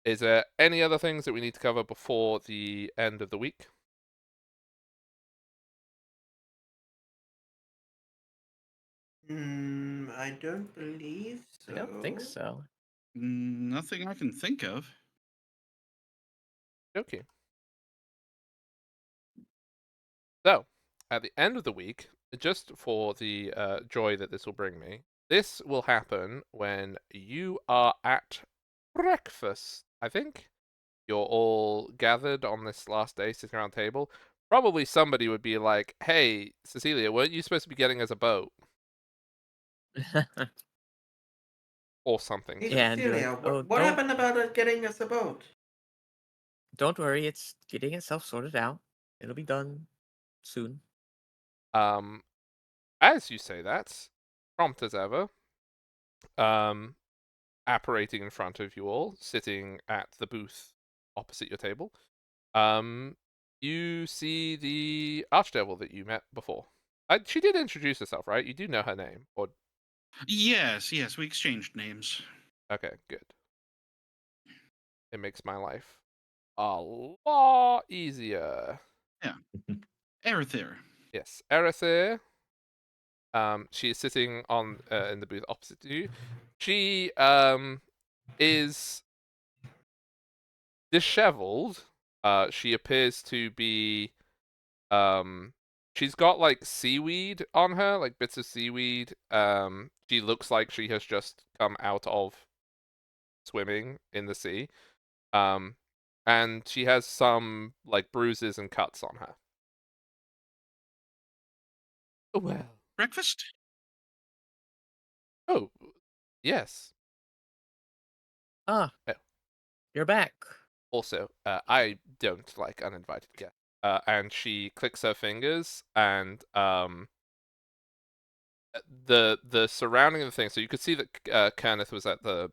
Is there any other things that we need to cover before the end of the week? I don't believe so. I don't think so. Nothing I can think of. Okay. So, at the end of the week, just for the joy that this will bring me, this will happen when you are at breakfast, I think. You're all gathered on this last day, sitting around the table. Probably somebody would be like, "Hey, Cecilia, weren't you supposed to be getting us a boat?" Or something. Hey, Yeah, and be Cecilia, like, "Oh, what happened about getting us a boat? don't worry, it's getting itself sorted out. It'll be done soon." As you say that, prompt as ever, apparating in front of you all, sitting at the booth opposite your table, you see the Archdevil that you met before. She did introduce herself, right? You do know her name, or Yes, we exchanged names. okay, good. It makes my life a lot easier. Yeah. Erethyr. Yes, Erethyr. She is sitting on in the booth opposite to you. She is disheveled. She appears to be she's got like seaweed on her, like bits of seaweed. She looks like she has just come out of swimming in the sea. And she has some like bruises and cuts on her. Oh, well. Breakfast? Oh, yes. Ah, Oh. you're back. Also, I don't like uninvited guests. And she clicks her fingers, and the surrounding of the thing. So you could see that Kenneth was at the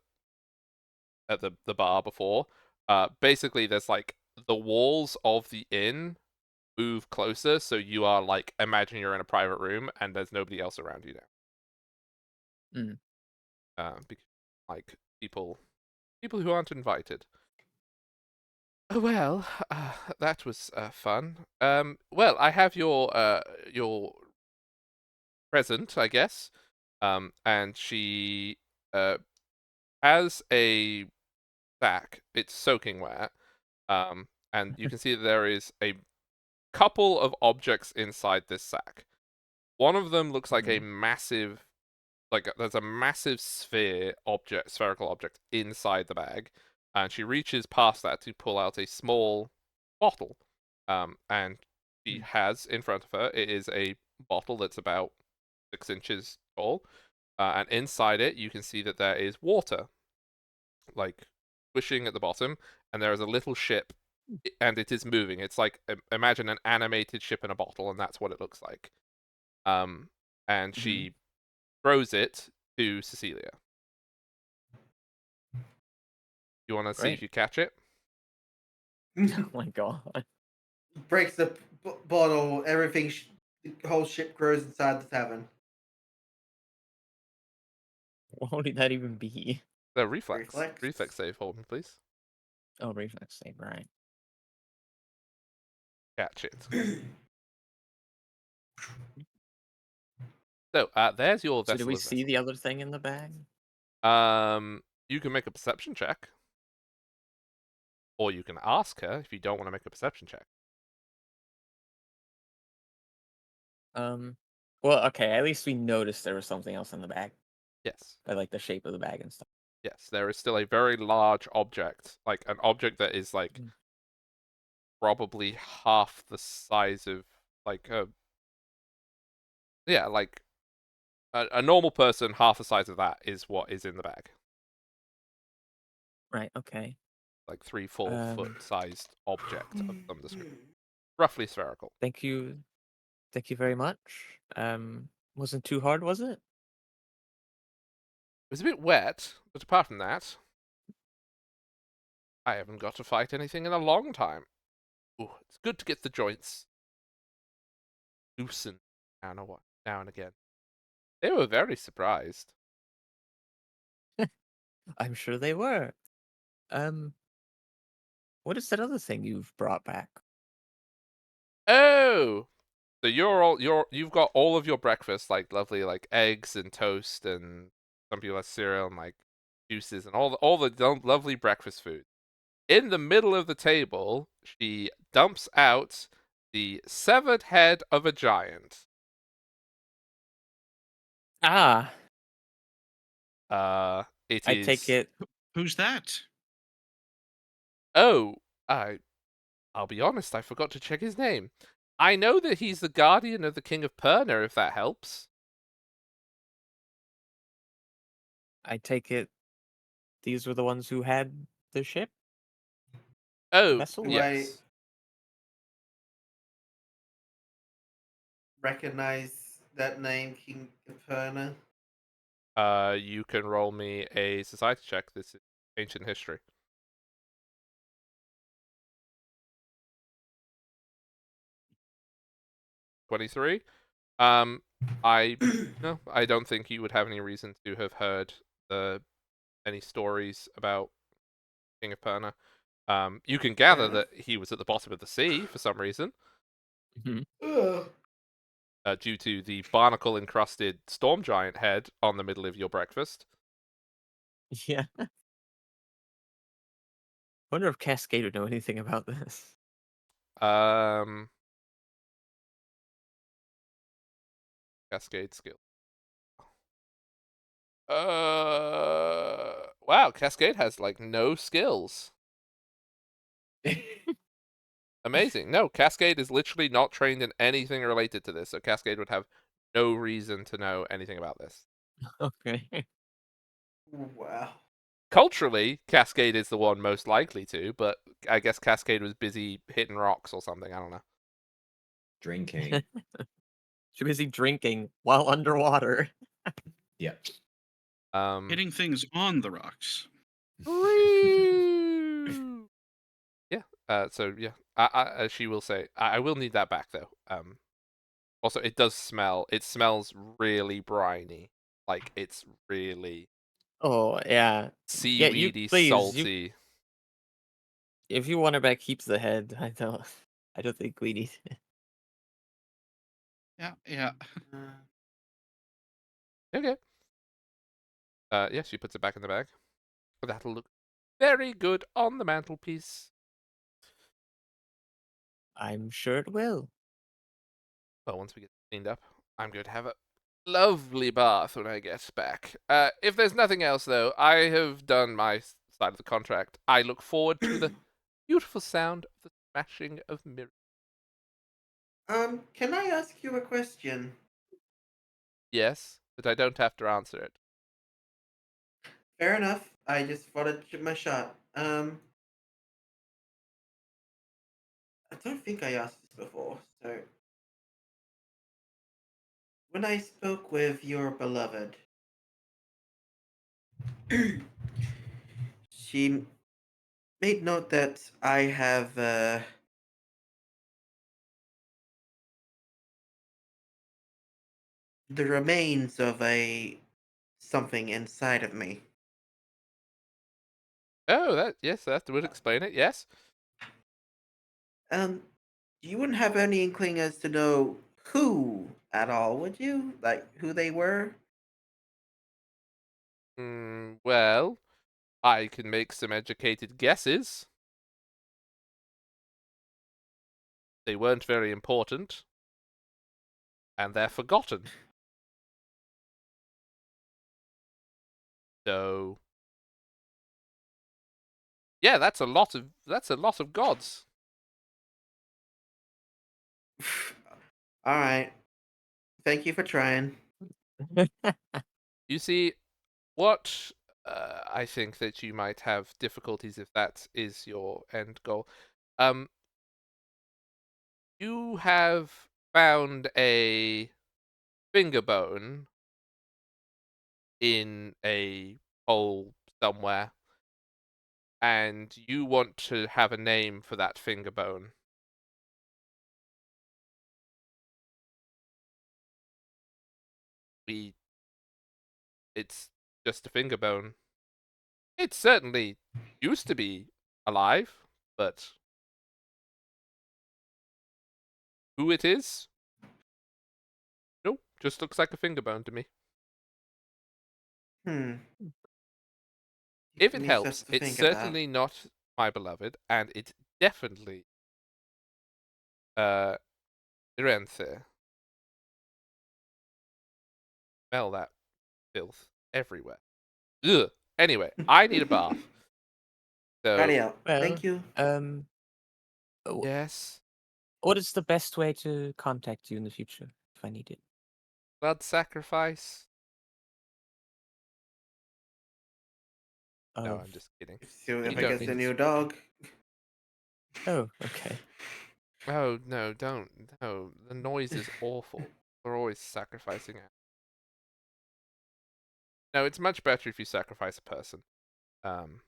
bar before. Basically, there's like the walls of the inn move closer, so you are like imagine you're in a private room, and there's nobody else around you now. Because like people who aren't invited. Oh, well, that was fun. Well, I have your present, I guess. And she has a sack. It's soaking wet. And you can see that there is a couple of objects inside this sack. One of them looks like a massive, there's a massive spherical object inside the bag, and she reaches past that to pull out a small bottle. And she has in front of her, it is a bottle that's about 6 inches tall, and inside it you can see that there is water, like squishing at the bottom, and there is a little ship, and it is moving. It's like imagine an animated ship in a bottle, and that's what it looks like. And she throws it to Cecilia. You want to see if Great. you catch it? Oh my god. Breaks the bottle, everything, the whole ship grows inside the tavern. What would that even be? The reflex Reflex. save, hold me, please. Oh, reflex save, right. Catch it. So, there's your So do vessel we of see the other thing in the bag? You can make a perception check. Or you can ask her if you don't want to make a perception check. Well, okay, at least we noticed there was something else in the bag. Yes. I like the shape of the bag and stuff. Yes, there is still a very large object. Like, an object that is, like, Mm. probably half the size of, like, yeah, like, a normal person, half the size of that is what is in the bag. Right, okay. Like 3-4 foot Um, sized object of some description. Roughly spherical. Thank you. Thank you very much. Wasn't too hard, was it? It was a bit wet, but apart from that, I haven't got to fight anything in a long time. Ooh, it's good to get the joints loosened now and again. They were very surprised. I'm sure they were. Um, what is that other thing you've brought back? Oh, so you've got all of your breakfast, like lovely, like eggs and toast, and some people have cereal and like juices and all the lovely breakfast food. In the middle of the table, she dumps out the severed head of a giant. Ah, It I take is. it. Who's that? Oh, I'll be honest, I forgot to check his name. I know that he's the guardian of the King of Perna, if that helps. I take it. These were the ones who had the ship, the Oh, vessel. Do I yes. recognize that name, King Caperna? You can roll me a society check. This is ancient history. 23. I no, I don't think you would have any reason to have heard any stories about King of Perna. You can gather enough. that he was at the bottom of the sea for some reason, Mhm. Ugh. due to the barnacle-encrusted storm giant head on the middle of your breakfast. Yeah. Wonder if Cascade would know anything about this. Um, Cascade skill. Wow, Cascade has like no skills. Amazing. No, Cascade is literally not trained in anything related to this, so Cascade would have no reason to know anything about this. Okay. Wow. Culturally, Cascade is the one most likely to, but I guess Cascade was busy hitting rocks or something. I don't know. Drinking. Too busy drinking while underwater. Yeah. Hitting things on the rocks. Woo! Yeah. So yeah, she will say, I will need that back though. Also, it does smell. It smells really briny. Like it's really Oh yeah. Yeah, you seaweedy, please, salty. if you want it back, keep the head. I don't think we need it. Yeah, yeah. Uh, Okay. Yeah, she puts it back in the bag. That'll look very good on the mantelpiece. I'm sure it will. Well, once we get cleaned up, I'm going to have a lovely bath when I get back. If there's nothing else, though, I have done my side of the contract. I look forward to the beautiful sound of the smashing of mirrors. can I ask you a question? Yes, but I don't have to answer it. Fair enough. I just thought I'd shoot my shot. I don't think I asked this before, so when I spoke with your beloved, she made note that I have the remains of a something inside of me. Oh, that would explain it. Yes. You wouldn't have any inkling as to know who at all, would you? Like who they were? Well, I can make some educated guesses. They weren't very important, and they're forgotten. So, yeah, that's a lot of gods. All right. Thank you for trying. You see, what I think that you might have difficulties if that is your end goal. You have found a finger bone in a hole somewhere, and you want to have a name for that finger bone. It's just a finger bone. It certainly used to be alive, but who it is? Nope, just looks like a finger bone to me. Hmm. If Give it me stuff helps, to it's think about. certainly not my beloved, and it's definitely uh Irenthe. Smell that filth everywhere. Ugh. Anyway, I need a bath. So Radio. Well, Thank you. w- yes, what is the best way to contact you in the future if I need it? blood sacrifice. No, Of I'm just kidding. See You if I don't get need a to. new dog. Oh, okay. Oh no, don't. No, the noise is awful. We're always sacrificing it. No, it's much better if you sacrifice a person. Um,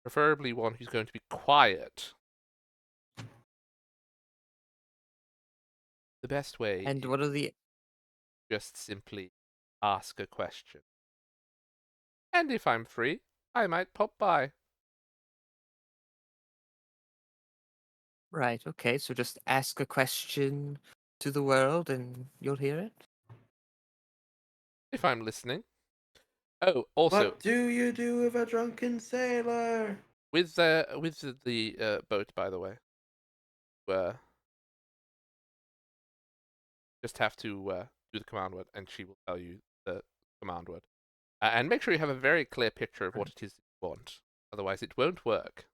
Preferably one who's going to be quiet. The best way And is what are the just simply ask a question. And if I'm free, I might pop by. right? Okay, so just ask a question to the world and you'll hear it. If I'm listening. Oh, also, What do you do with a drunken sailor? with the boat, by the way, uh, just have to do the command word, and she will tell you the command word. And make sure you have a very clear picture of what it is you want. Otherwise, it won't work.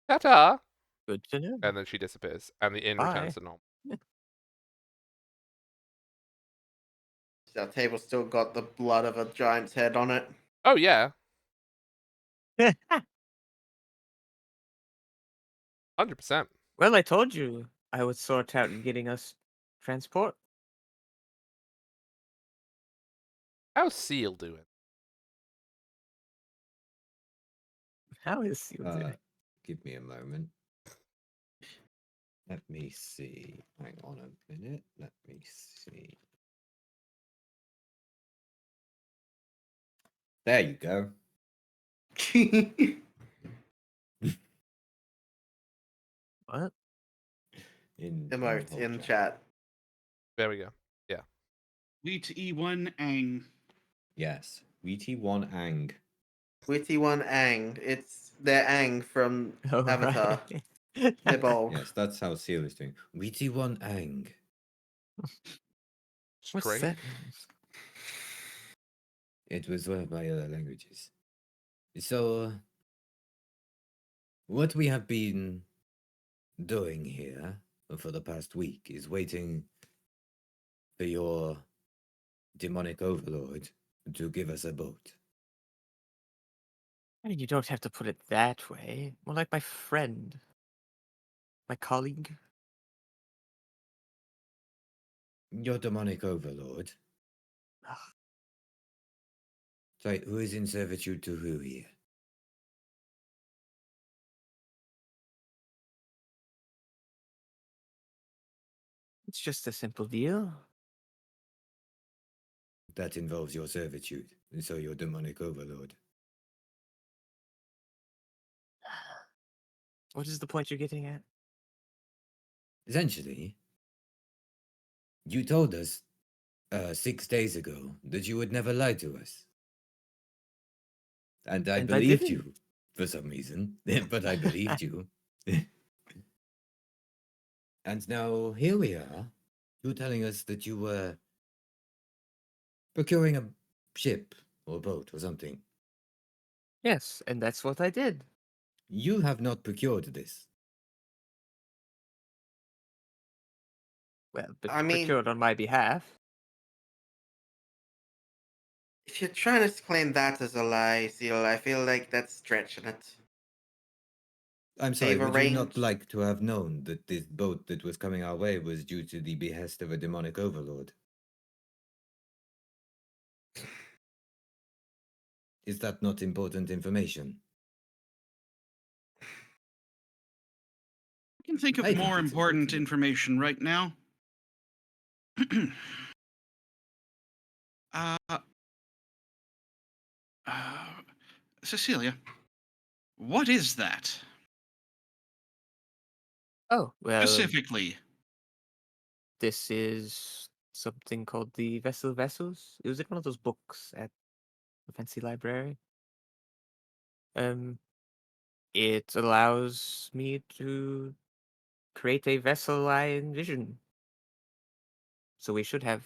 Ta-ta! Good to know. And then she disappears, and the inn returns Bye. to normal. That table still got the blood of a giant's head on it. Oh yeah, 100%. Well, I told you I would sort out getting us transport. How's Seal doing? How is Seal doing? Give me a moment. Let me see. Hang on a minute. Let me see. There you go. What? In Emote whole in chat. There we go. Yeah. Wheat E1 Ang. Yes. WT1 Ang. Witty one Ang. It's their Ang from Oh, Avatar. right. Nibble. Yes, that's how Seal is doing. WT1 Ang. What's Strange. that mean? It was one of my other languages. So, what we have been doing here for the past week is waiting for your demonic overlord to give us a boat. I mean, you don't have to put it that way. More like my friend, my colleague. Your demonic overlord? Ugh, Sorry, who is in servitude to who here? it's just a simple deal. That involves your servitude, and so your demonic overlord. What is the point you're getting at? Essentially, you told us 6 days ago that you would never lie to us. And I And I believed didn't. you for some reason, but I believed you. And now here we are, you telling us that you were procuring a ship or a boat or something. Yes, and that's what I did. You have not procured this. Well, but I mean, procured on my behalf. if you're trying to claim that as a lie, Seal, I feel like that's stretching it. I'm sorry, They've would you not arranged. like to have known that this boat that was coming our way was due to the behest of a demonic overlord? Is that not important information? I can think of I think more it's important important. information right now. uh, uh, Cecilia, what is that Oh, well, specifically? this is something called the Vessels. It was in one of those books at the fancy library. It allows me to create a vessel I envision. So we should have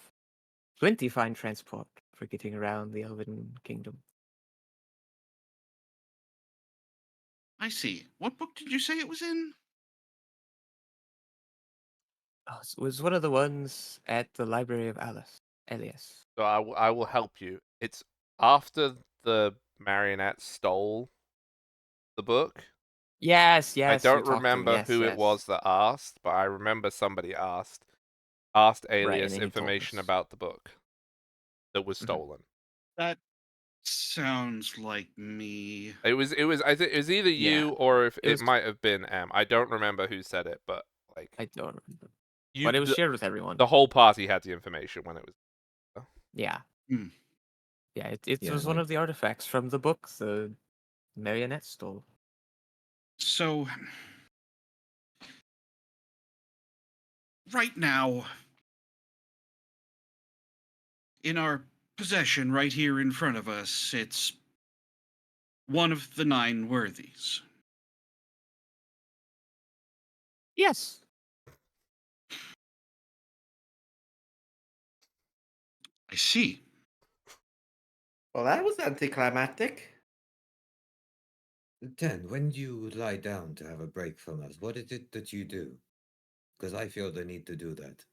plenty fine transport for getting around the Elven Kingdom. I see. What book did you say it was in? Oh, it was one of the ones at the Library of Elias. So I will help you. It's after the marionette stole the book. Yes, I yes, you don't talked to him. remember Yes, who it yes. was that asked, but I remember somebody asked Right, and Alias then he told information us. about the book that was Mhm. stolen. That sounds like me. I think it was either Yeah, you or if it it was. might have been M. I don't remember who said it, but like I don't remember, you but it was shared with everyone. the whole party had the information when it was. Yeah, Hmm. yeah. It Yeah, was one like of the artifacts from the book the marionette stole. So, right now, in our possession, right here in front of us, it's one of the 9 worthies. Yes. I see. Well, that was anticlimactic. 10, when you lie down to have a break from us, what is it that you do? Because I feel the need to do that.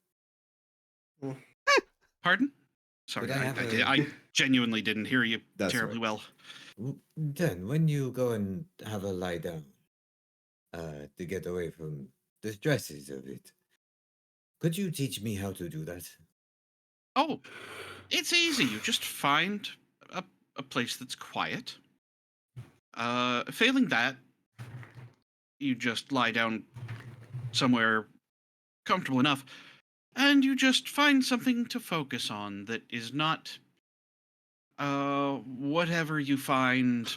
Pardon? Sorry, Could I have a... I genuinely didn't hear you That's terribly right. well. 10, when you go and have a lie down to get away from the stresses of it, could you teach me how to do that? Oh, it's easy. You just find a place that's quiet. Failing that, you just lie down somewhere comfortable enough, and you just find something to focus on that is not whatever you find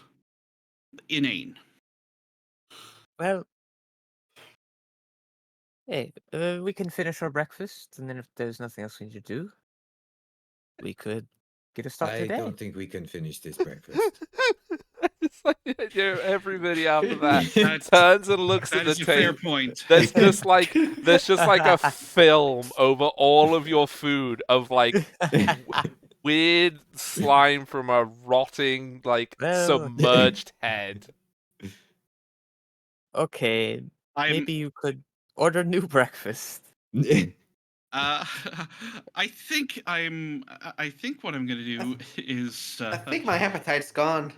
inane. Well, hey, we can finish our breakfast, and then if there's nothing else we need to do, we could get a start I today. don't think we can finish this breakfast. It's like everybody after that That turns and looks at that the is a fair table. point. There's just like a film over all of your food of like weird slime from a rotting like Well, submerged head. okay, I'm maybe you could order new breakfast. uh I think what I'm gonna do is I think my appetite's gone.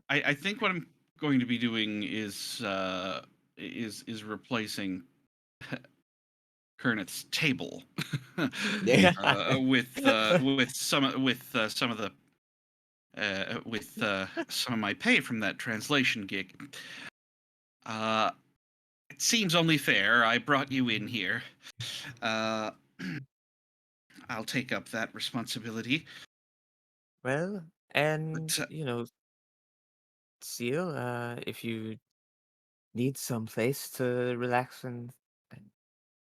I think what I'm going to be doing is replacing Kerneth's table with some of the with some of my pay from that translation gig. Uh, it seems only fair. I brought you in here. Uh, I'll take up that responsibility. Well, and But Seal, if you needs some place to relax and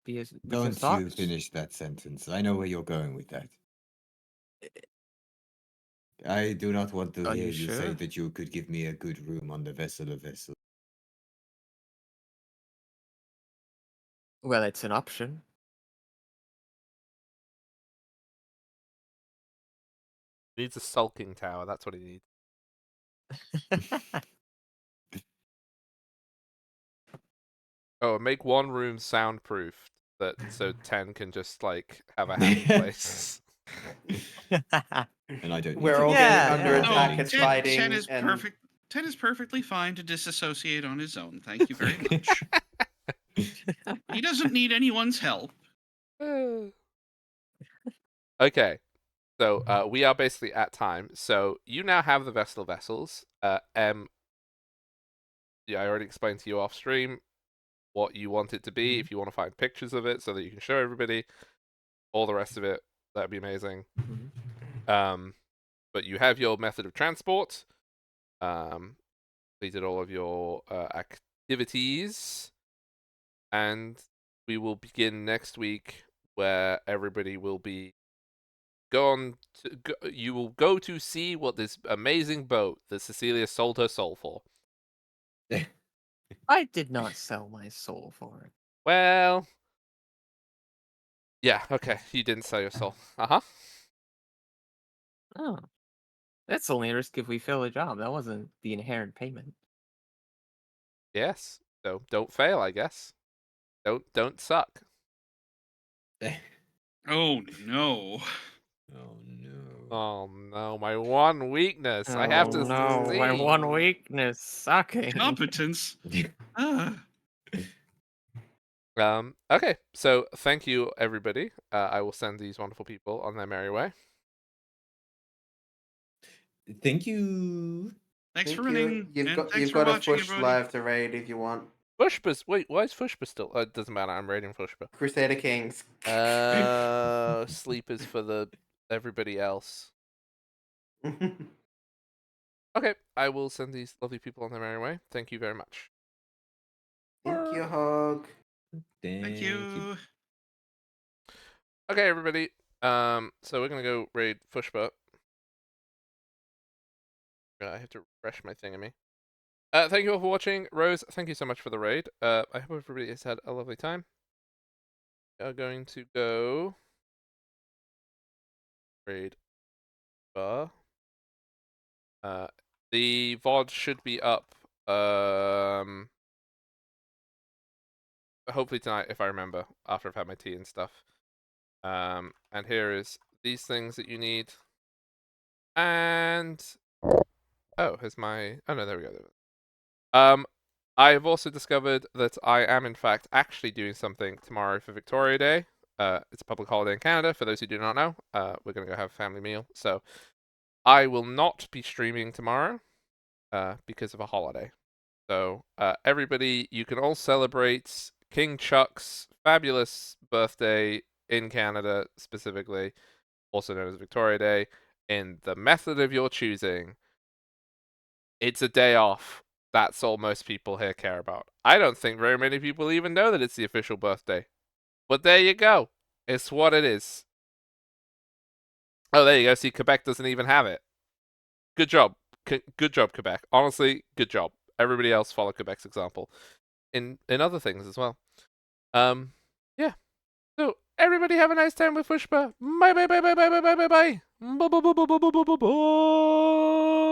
be with his Don't you thoughts. finish that sentence. I know where you're going with that. I do not want to Are hear you you say sure? that you could give me a good room on the vessel of vessel. Well, it's an option. He needs a sulking tower. That's what he needs. Oh, and make one room soundproof so 10 can just like have a happy place. And I don't need We're to all be getting Yeah, under yeah. Oh, attack. It's 10, fighting, 10 is and perfect. 10 is perfectly fine to disassociate on his own. Thank you very much. He doesn't need anyone's help. Okay, so we are basically at time. So you now have the Vestal vessels. Yeah, I already explained to you off stream what you want it to be. If you want to find pictures of it so that you can show everybody, all the rest of it, that'd be amazing. But you have your method of transport. Completed all of your activities, and we will begin next week, where everybody will be you will go to see what this amazing boat that Cecilia sold her soul for. I did not sell my soul for it. Well, yeah, okay, you didn't sell your soul. Uh-huh. Oh. That's only a risk if we fail a job. That wasn't the inherent payment. Yes. So don't fail, I guess. Don't suck. Oh no. Oh no. Oh no, my one weakness. I have Oh to no, my succeed. one weakness, sucking. Competence. Ah. Okay, so thank you everybody. I will send these wonderful people on their merry way. Thank you. Thanks thank for you. running, and thanks You've for got a watching, push everybody. live to raid if you want. Fushpa's wait, why is Fushpa still? It doesn't matter. I'm raiding Fushpa. Crusader Kings. Sleep is for the everybody else. Okay, I will send these lovely people on their merry way. Thank you very much. Thank you, Hog. Thank you. Okay, everybody. So we're gonna go raid Fushpa. I have to refresh my thingamy. Thank you all for watching. Rose, thank you so much for the raid. I hope everybody has had a lovely time. We are going to go raid bar. The VOD should be up. Hopefully tonight, if I remember, after I've had my tea and stuff. And here is these things that you need. And oh, here's my. Oh no, there we go. I've also discovered that I am in fact actually doing something tomorrow for Victoria Day. It's a public holiday in Canada. For those who do not know, we're gonna go have a family meal. So I will not be streaming tomorrow, because of a holiday. So everybody, you can all celebrate King Chuck's fabulous birthday in Canada, specifically, also known as Victoria Day, in the method of your choosing. It's a day off. That's all most people here care about. I don't think very many people even know that it's the official birthday. But there you go. It's what it is. Oh, there you go. See, Quebec doesn't even have it. Good job. Good job, Quebec. Honestly, good job. Everybody else follow Quebec's example. In other things as well. Yeah. So everybody have a nice time with Fushpa. Bye bye bye bye bye bye bye bye bye. Bye bye bye bye bye bye bye bye.